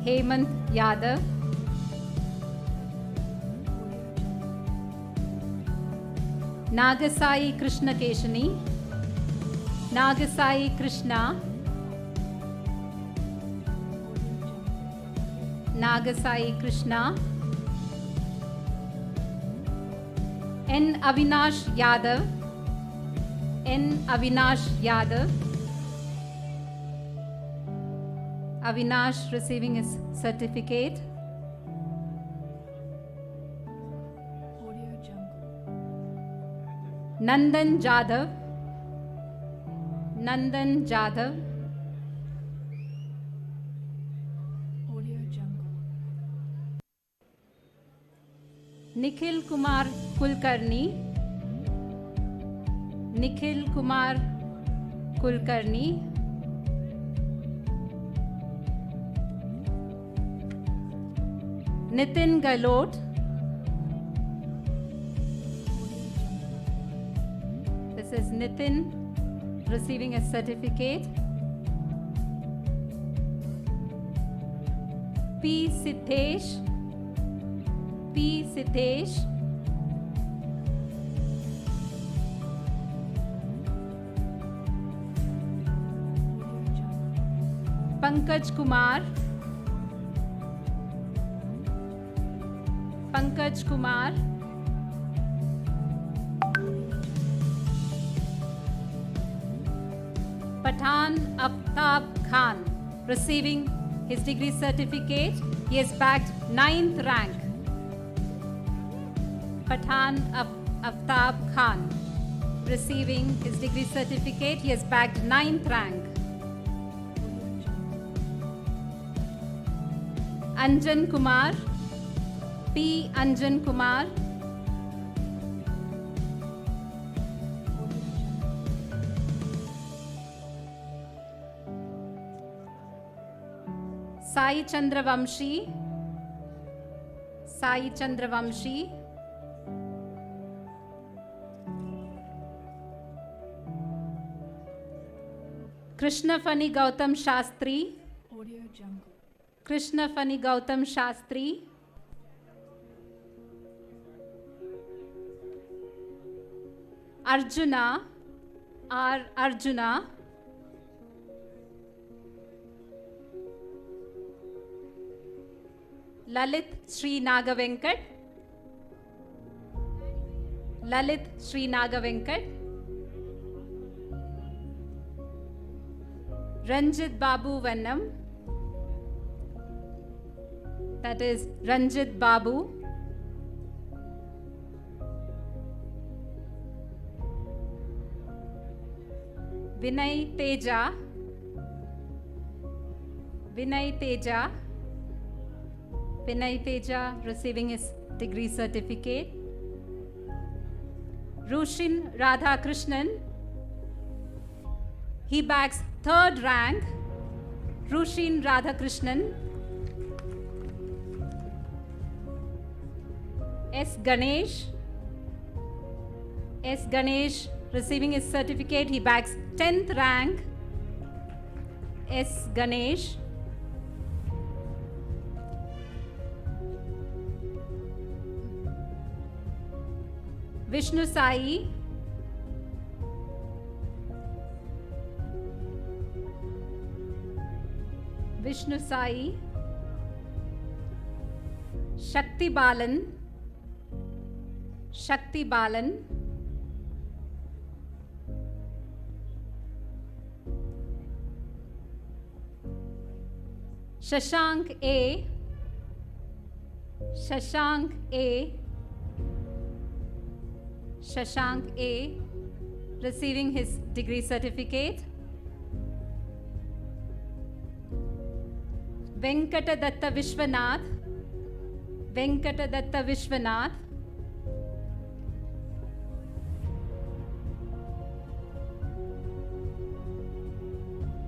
Hemant Yadav, Nagasai Krishna Keshani, Nagasai Krishna, Nagasai Krishna, N. Avinash Yadav, N. Avinash Yadav, Avinash receiving his certificate. Nandan Jadhav, Nandan Jadhav, Nikhil Kumar Kulkarni, Nikhil Kumar Kulkarni, Nitin Galot, this is Nitin receiving a certificate. P. Siddesh, P. Siddesh, Pankaj Kumar, Pankaj Kumar, Pathan Aftab Khan receiving his degree certificate. He has bagged 9th rank. Pathan Aftab Khan receiving his degree certificate. He has bagged 9th rank. Anjan Kumar, P. Anjan Kumar, Sai Chandravamshi, Sai Chandravamshi, Krishna Fani Gautam Shastri, Audio Jungle. Krishna Fani Gautam Shastri, Arjuna, R. Arjuna, Lalit Sri Nagavenkat, Lalit Sri Nagavenkat, Ranjit Babu Vannam, that is Ranjit Babu, Vinay Teja, Vinay Teja, Vinay Teja receiving his degree certificate, Rushin Radhakrishnan, he bags 3rd rank, Rushin Radhakrishnan, S. Ganesh, S. Ganesh receiving his certificate, he bags 10th rank, S. Ganesh, Vishnu Sai, Vishnu Sai, Shakti Balan, Shakti Balan, Shashank A, Shashank A, Shashank A, receiving his degree certificate, Venkatadatta Vishwanath, Venkatadatta Vishwanath,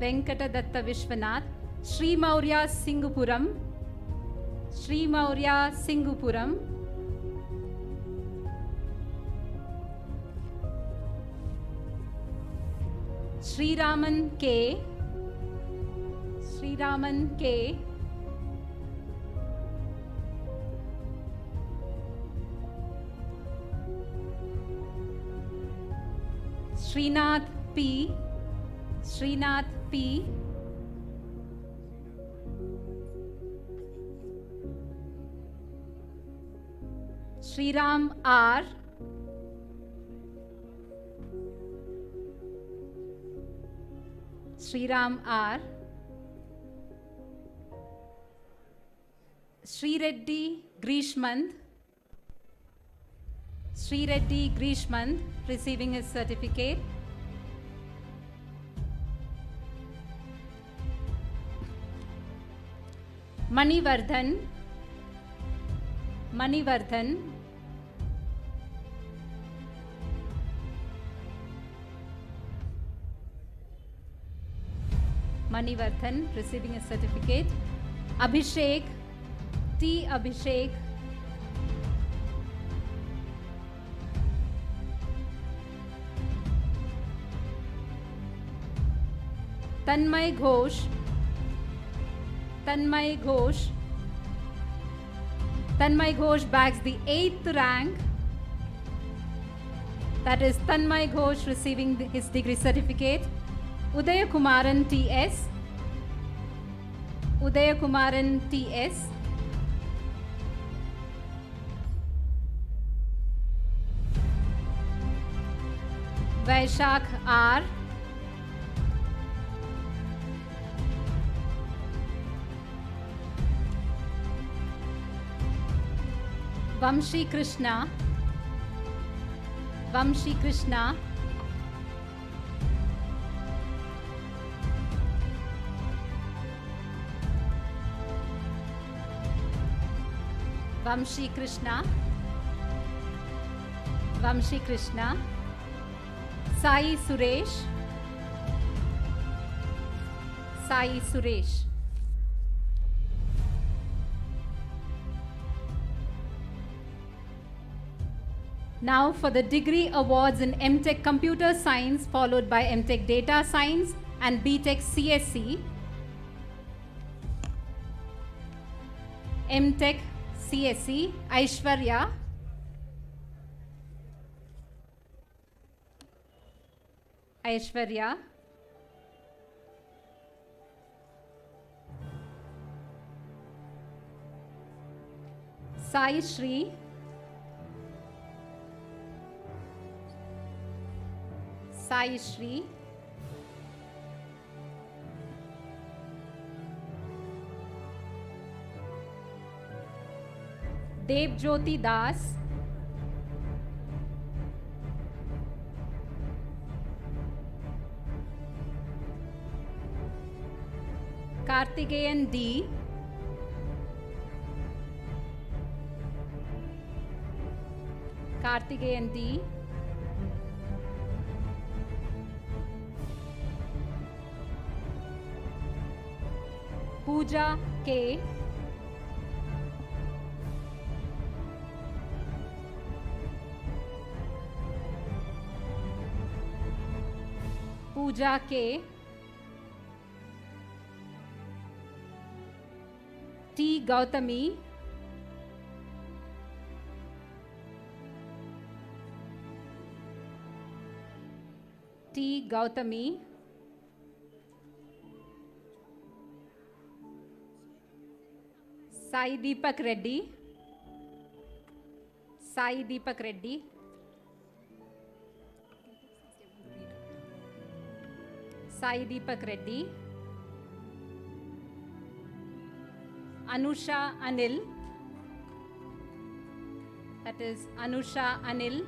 Venkatadatta Vishwanath, Sri Maurya Singupuram, Sri Maurya Singupuram, Sri Raman K, Sri Raman K, Srinath P, Srinath P, Sriram R, Sriram R, Sri Reddy Grishmant, Sri Reddy Grishmant receiving his certificate, Manivardhan, Manivardhan, Manivardhan receiving a certificate, Abhishek, T. Abhishek, Tanmay Ghosh, Tanmay Ghosh, Tanmay Ghosh bags the 8th rank, that is Tanmay Ghosh receiving his degree certificate, Udaya Kumaran T.S., Udaya Kumaran T.S., Vaishakh R, Vamshi Krishna, Vamshi Krishna, Vamshi Krishna, Vamshi Krishna, Sai Suresh, Sai Suresh. Now for the degree awards in MTech Computer Science, followed by MTech Data Science and BTech CSC. MTech CSC, Aishwarya. Aishwarya. Sai Shri. Sai Shri. Devjyoti Das. Karthikeyan D. Karthikeyan D. Pooja K. Pooja K. T. Gautami. T. Gautami. Sai Deepak Reddy. Sai Deepak Reddy. Sai Deepak Reddy. Anusha Anil. That is Anusha Anil.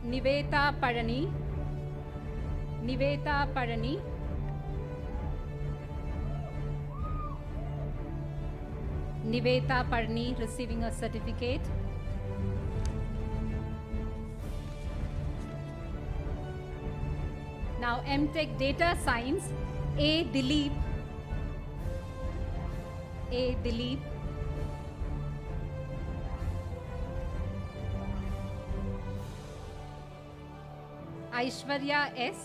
Niveta Parani. Niveta Parani. Niveta Parani receiving a certificate. Now MTech Data Science, A. Dilip. A. Dilip. Aishwarya S.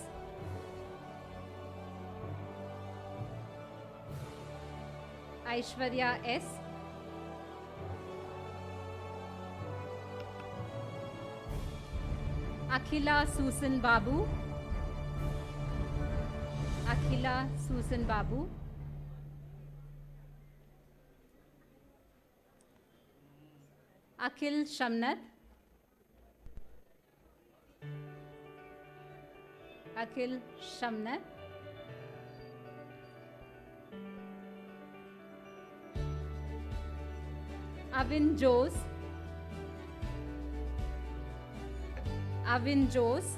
Aishwarya S. Akhila Susan Babu. Akhila Susan Babu. Akhil Shamnath. Akhil Shamnath. Avin Jose. Avin Jose.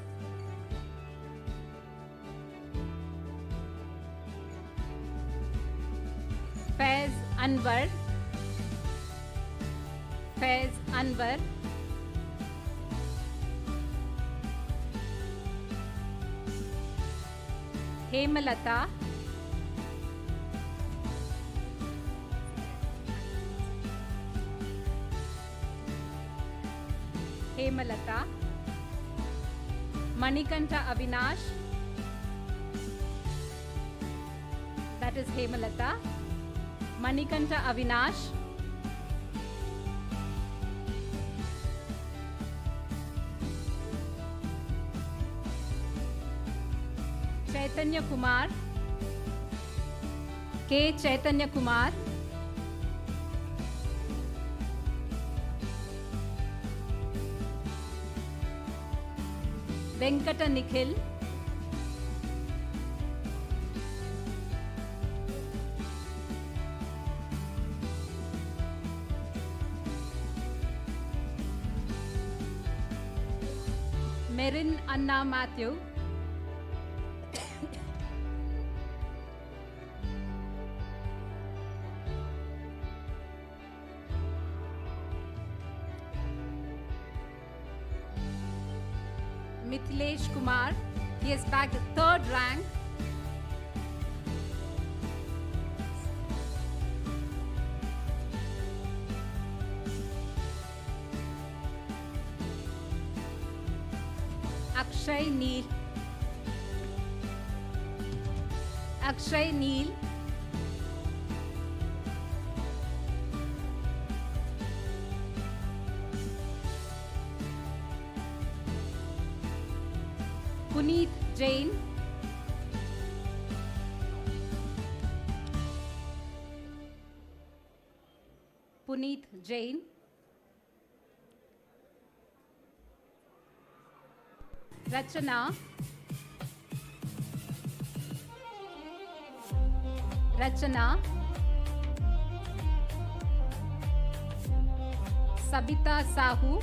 Faiz Anwar. Faiz Anwar. Hemalata. Hemalata. Manikanta Avinash. That is Hemalata. Manikanta Avinash. Chaitanya Kumar. K. Chaitanya Kumar. Venkata Nikhil. Merin Anna Matthew. Mithilesh Kumar. He has bagged 3rd rank. Akshay Neel. Akshay Neel. Puneet Jain. Puneet Jain. Rachana. Rachana. Sabita Sahu.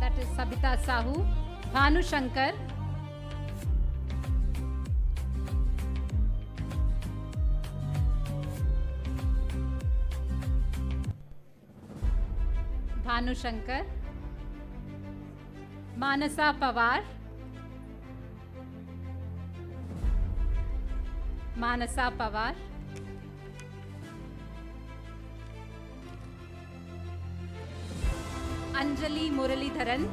That is Sabita Sahu. Bhanu Shankar. Bhanu Shankar. Manasa Pawar. Manasa Pawar. Anjali Muralidharan.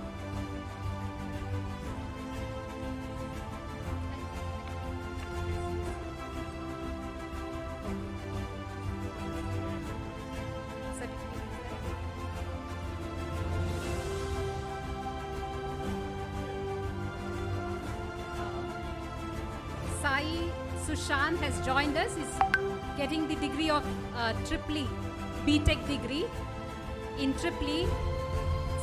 Sai Sushant has joined us. He's getting the degree of Triple B.Tech degree in Triple.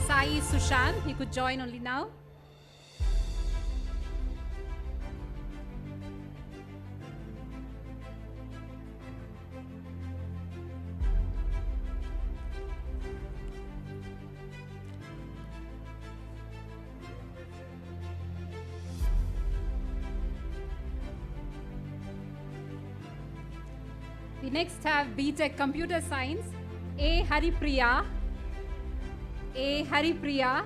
Sai Sushant, he could join only now. We next have B.Tech Computer Science, A. Haripriya. A. Haripriya.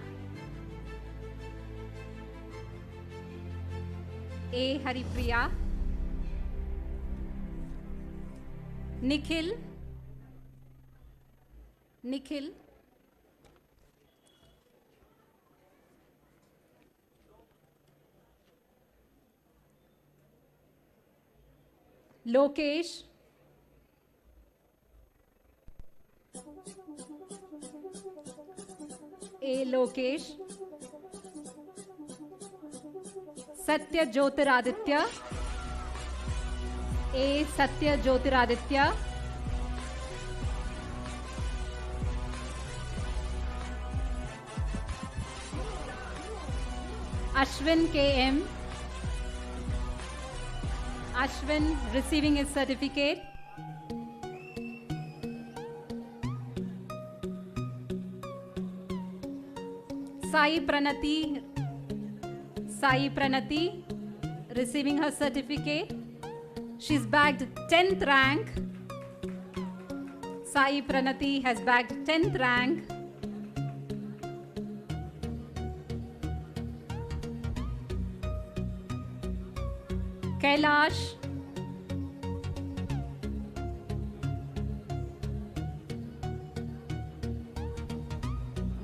A. Haripriya. Nikhil. Nikhil. Lokesh. A. Lokesh. Satya Jyotiraditya. A. Satya Jyotiraditya. Ashwin K.M. Ashwin receiving his certificate. Sai Pranati. Sai Pranati receiving her certificate. She's bagged 10th rank. Sai Pranati has bagged 10th rank. Kailash.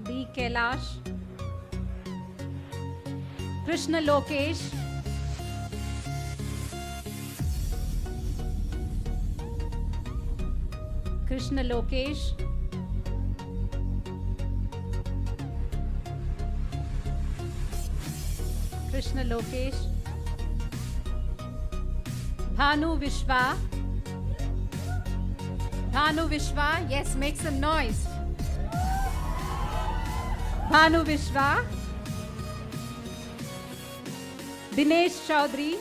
B. Kailash. Krishna Lokesh. Krishna Lokesh. Krishna Lokesh. Bhanu Vishwa. Bhanu Vishwa, yes, make some noise. Bhanu Vishwa. Dinesh Chaudhary.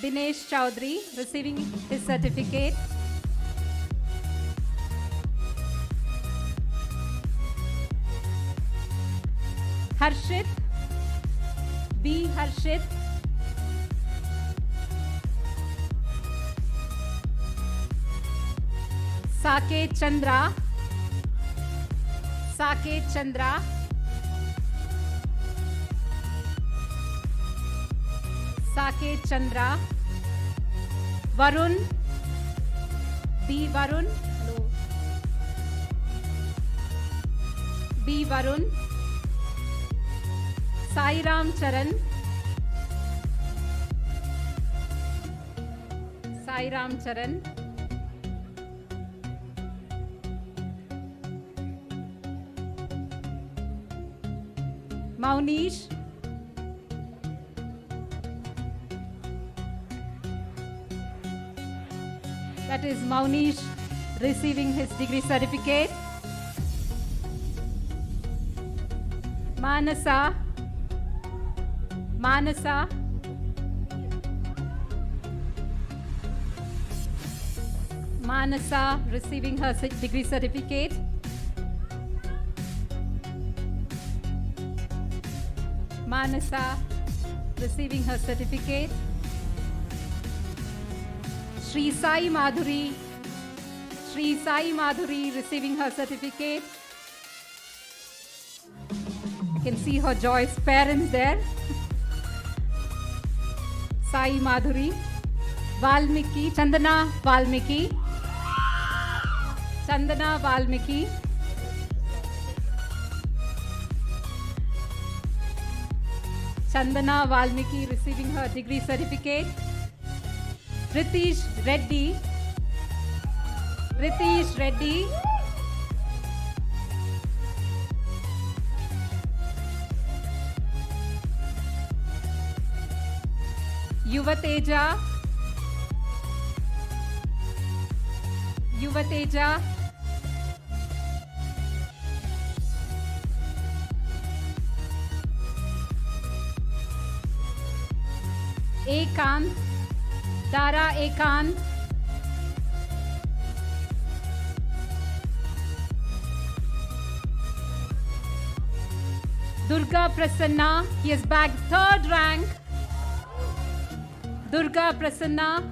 Dinesh Chaudhary receiving his certificate. Harshit. B. Harshit. Saket Chandra, Saket Chandra, Saket Chandra, Varun, B. Varun, hello, B. Varun, Sai Ram Charan, Sai Ram Charan, Maunish, that is Maunish receiving his degree certificate. Manasa, Manasa, Manasa receiving her degree certificate. Manasa receiving her certificate. Sri Sai Madhuri, Sri Sai Madhuri receiving her certificate. You can see her joyous parents there. Sai Madhuri, Valmiki, Chandana Valmiki, Chandana Valmiki, Chandana Valmiki receiving her degree certificate. Ritish Reddy, Ritish Reddy, Yuvateja, Yuvateja, Ekant, Dara Ekant, Durga Prasanna, he has bagged 3rd rank. Durga Prasanna,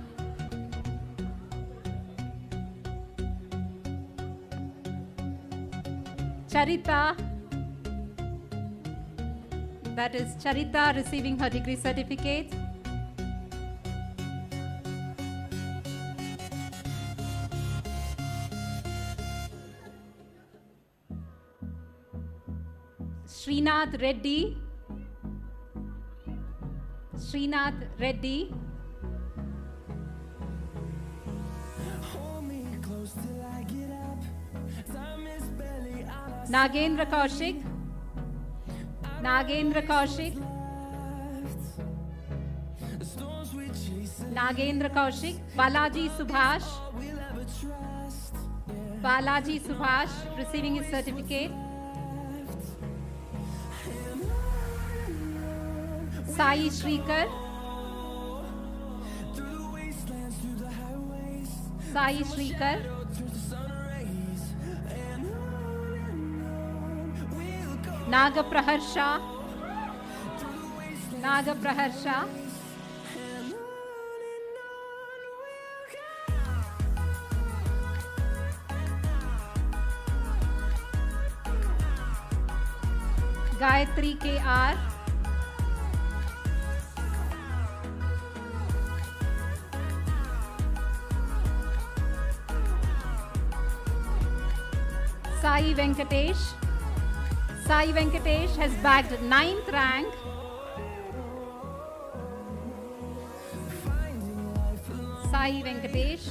Charita, that is Charita receiving her degree certificate. Srinath Reddy, Srinath Reddy, Nagendra Kaushik, Nagendra Kaushik, Nagendra Kaushik, Balaji Subhash, Balaji Subhash receiving his certificate. Sai Shrikar, Sai Shrikar, Nagapraharsha, Nagapraharsha, Gayatri KR, Sai Venkatesh. Sai Venkatesh has bagged 9th rank. Sai Venkatesh.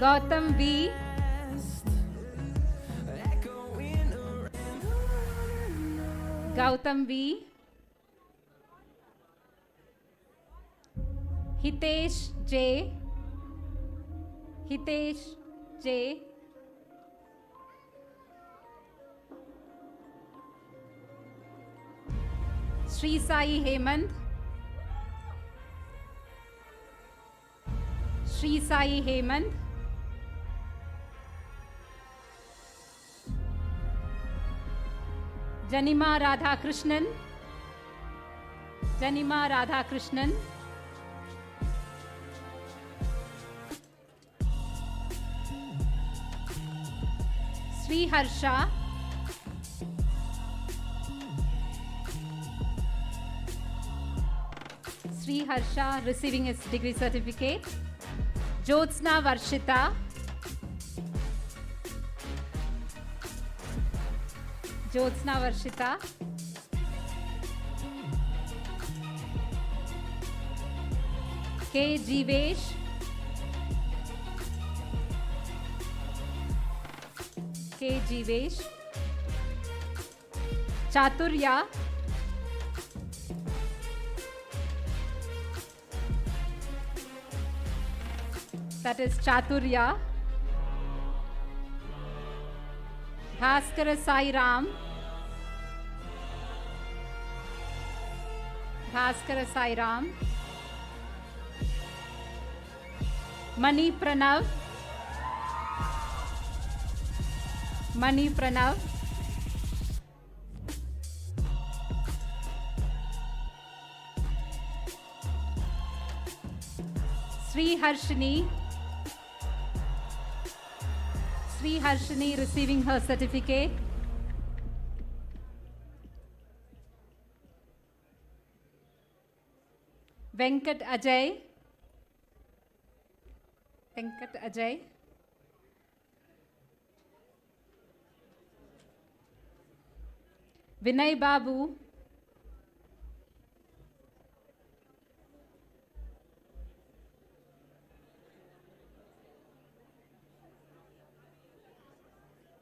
Gautam V. Gautam V. Hitesh J. Hitesh J. Sri Sai Hemant. Sri Sai Hemant. Janima Radhakrishnan. Janima Radhakrishnan. Sri Harsha, Sri Harsha receiving his degree certificate. Jyotsna Varshita, Jyotsna Varshita, K. Jeevesh, K. Jeevesh, Chaturya, that is Chaturya, Bhaskara Sai Ram, Bhaskara Sai Ram, Mani Pranav, Mani Pranav, Sri Harshini, Sri Harshini receiving her certificate. Venkat Ajay, Venkat Ajay, Vinay Babu,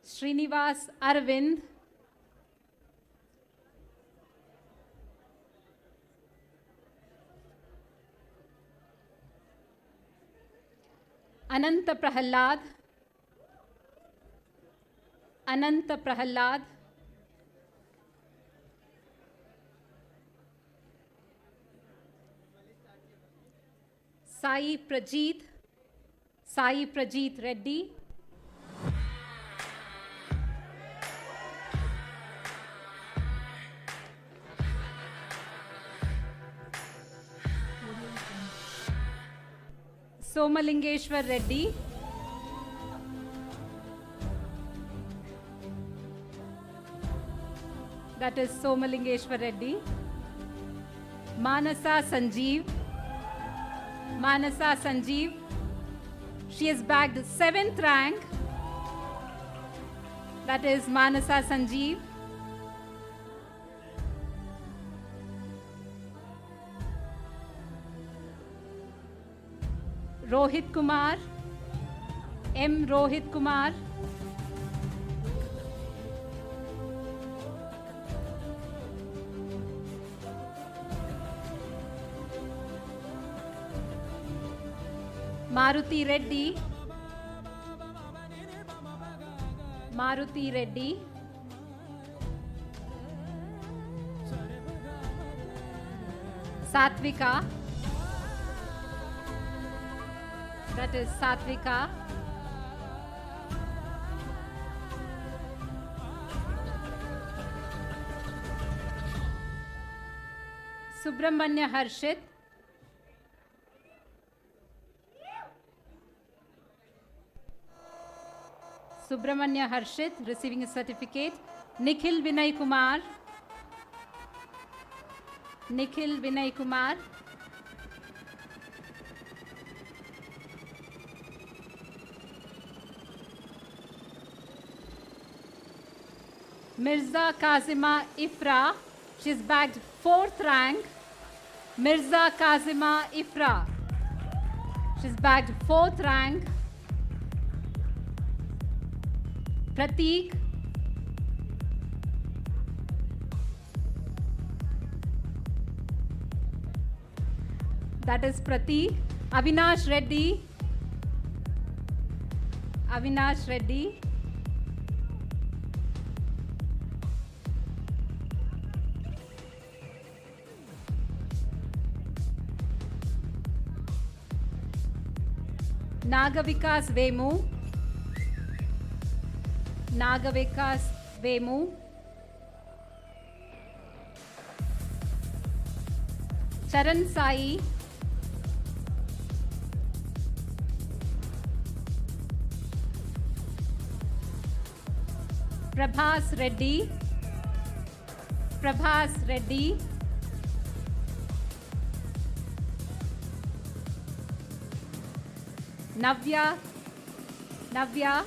Srinivas Arvind, Ananta Prahalad, Ananta Prahalad, Sai Prajeet, Sai Prajeet Reddy, Somalingeshwar Reddy, that is Somalingeshwar Reddy, Manasa Sanjeev, Manasa Sanjeev, she has bagged 7th rank, that is Manasa Sanjeev, Rohit Kumar, M. Rohit Kumar, Maruti Reddy, Maruti Reddy, Satvika, that is Satvika, Subramanya Harshit, Subramanya Harshit receiving a certificate. Nikhil Vinay Kumar, Nikhil Vinay Kumar, Mirza Kazima Ifra, she's bagged 4th rank. Mirza Kazima Ifra, she's bagged 4th rank. Prateek, that is Prateek. Avinash Reddy, Avinash Reddy, Nagavikas Vemu, Nagavikas Vemu, Charan Sai, Prabhas Reddy. Prabhas Reddy. Navya. Navya.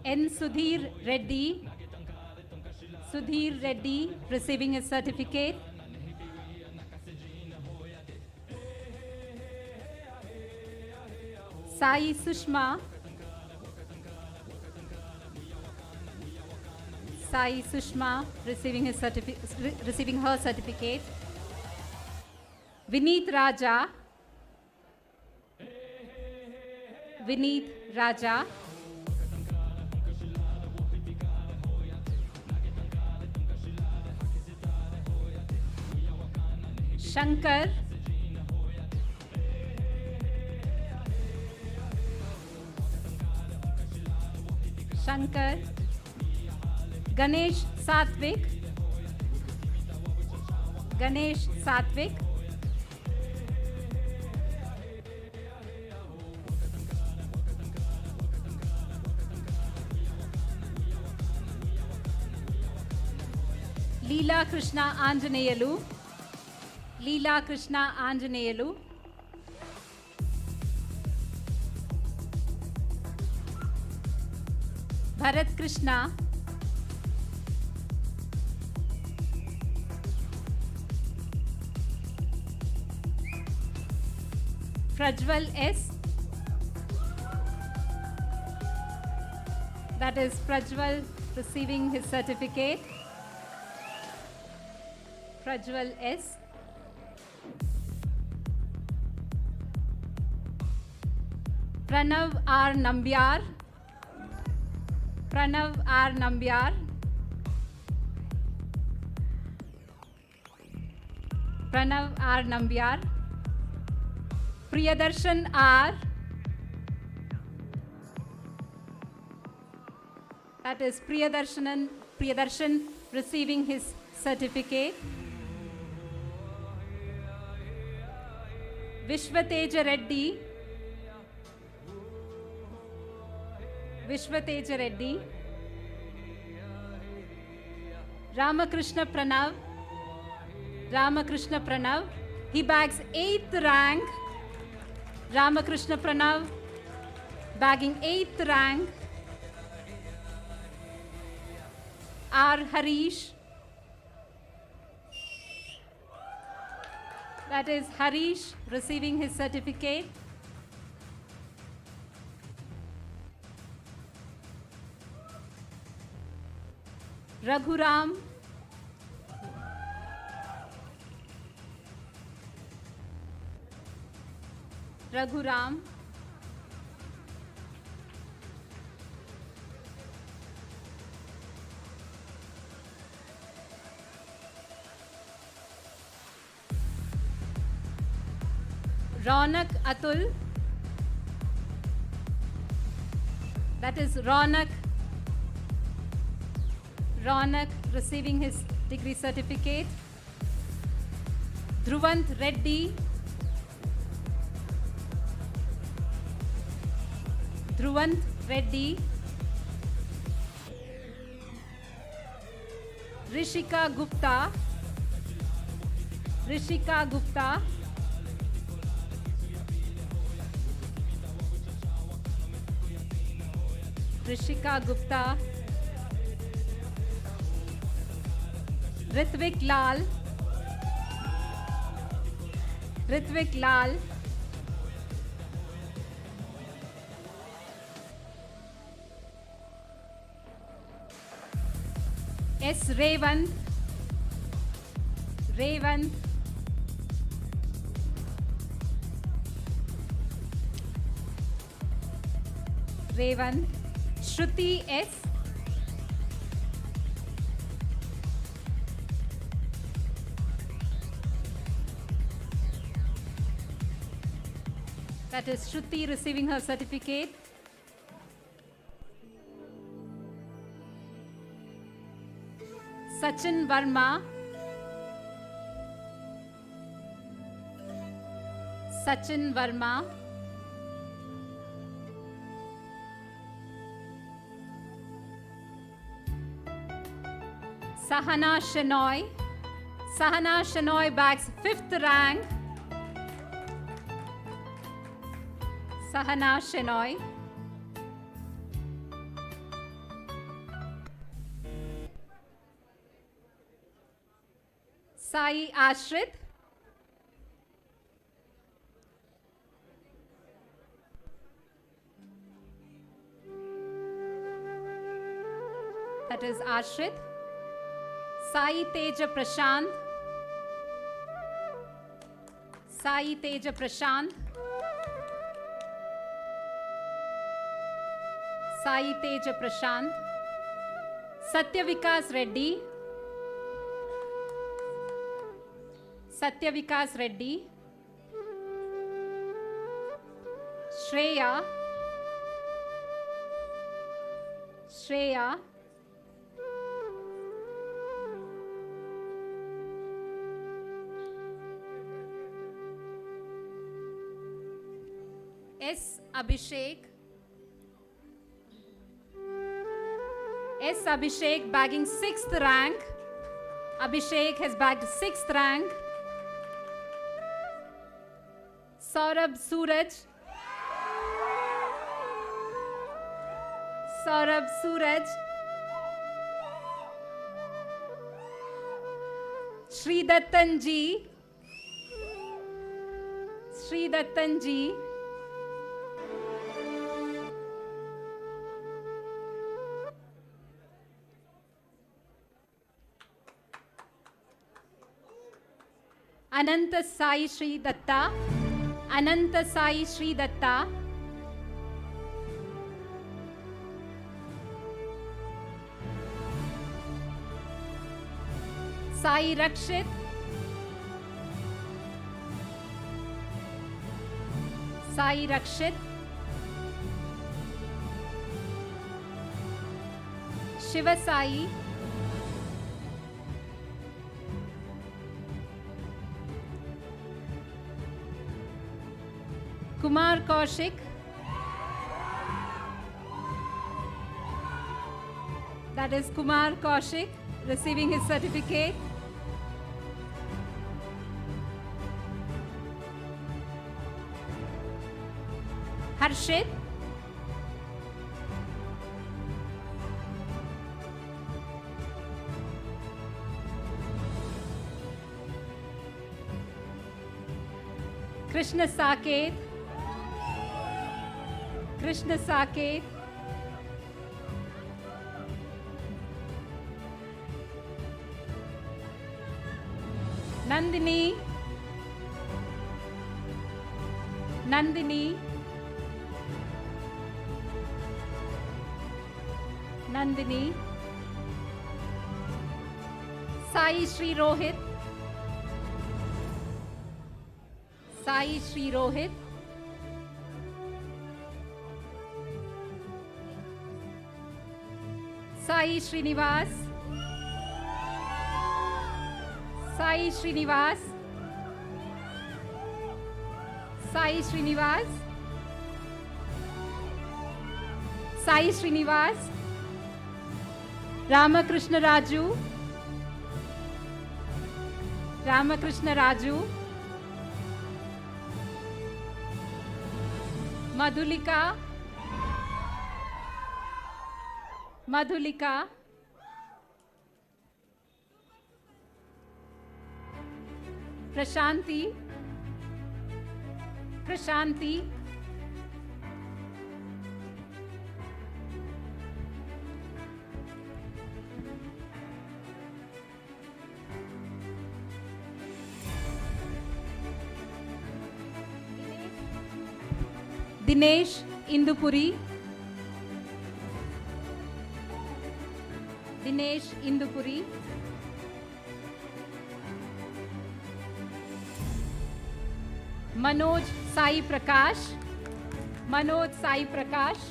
N. Sudhir Reddy. Sudhir Reddy receiving his certificate. Sai Sushma. Sai Sushma receiving her certificate. Vineet Raja. Vineet Raja. Shankar. Shankar. Ganesh Satvik. Ganesh Satvik. Leela Krishna Anjaneyalu. Leela Krishna Anjaneyalu. Bharat Krishna. Prajwal S. That is Prajwal receiving his certificate. Prajwal S. Pranav R. Nambiar. Pranav R. Nambiar. Pranav R. Nambiar. Priyadarshan R. That is Priyadarshan receiving his certificate. Vishwateja Reddy. Vishwateja Reddy. Ramakrishna Pranav. Ramakrishna Pranav. He bags 8th rank. Ramakrishna Pranav bagging 8th rank. R. Harish. That is Harish receiving his certificate. Raghuram. Raghuram. Ronak Atul. That is Ronak. Ronak receiving his degree certificate. Dhruvant Reddy. Dhruvant Reddy. Rishika Gupta. Rishika Gupta. Rishika Gupta. Ritvik Lal. Ritvik Lal. S. Revant. Revant. Revant. Shruti S. That is Shruti receiving her certificate. Sachin Verma. Sachin Verma, Sahana Shenoy. Sahana Shenoy bags 5th rank. Sahana Shenoy. Sai Ashrit. That is Ashrit. Sai Teja Prashant. Sai Teja Prashant. Sai Teja Prashant. Satyavikas Reddy. Satyavikas Reddy. Shreya. Shreya. S. Abhishek. S. Abhishek bagging 6th rank. Abhishek has bagged 6th rank. Saurabh Suraj. Saurabh Suraj. Shri Dattan ji. Shri Dattan ji. Ananta Sai Shri Datta. Ananta Sai Shri Datta. Sai Rakshit. Sai Rakshit. Shiva Sai. Kumar Kaushik. That is Kumar Kaushik receiving his certificate. Harshit. Krishna Saket. Krishna Saket. Nandini. Nandini. Nandini. Sai Shri Rohit. Sai Shri Rohit. Sai Srinivas. Sai Srinivas. Sai Srinivas. Sai Srinivas. Ramakrishna Raju. Ramakrishna Raju. Madhulika. Madhulika. Prashanti. Prashanti. Dinesh Indupuri. Dinesh Indupuri. Manoj Sai Prakash. Manoj Sai Prakash.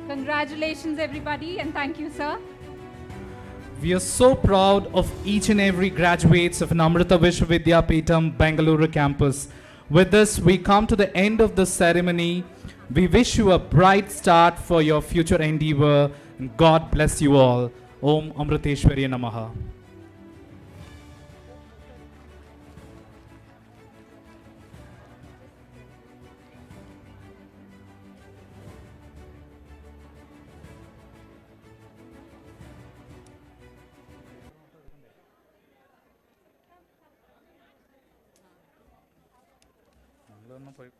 Congratulations everybody and thank you sir. We are so proud of each and every graduates of Amrita Vishwa Vidyapeetham Bengaluru campus. With this, we come to the end of the ceremony. We wish you a bright start for your future endeavor. And God bless you all. Om Amriteshwarya Namaha. Poy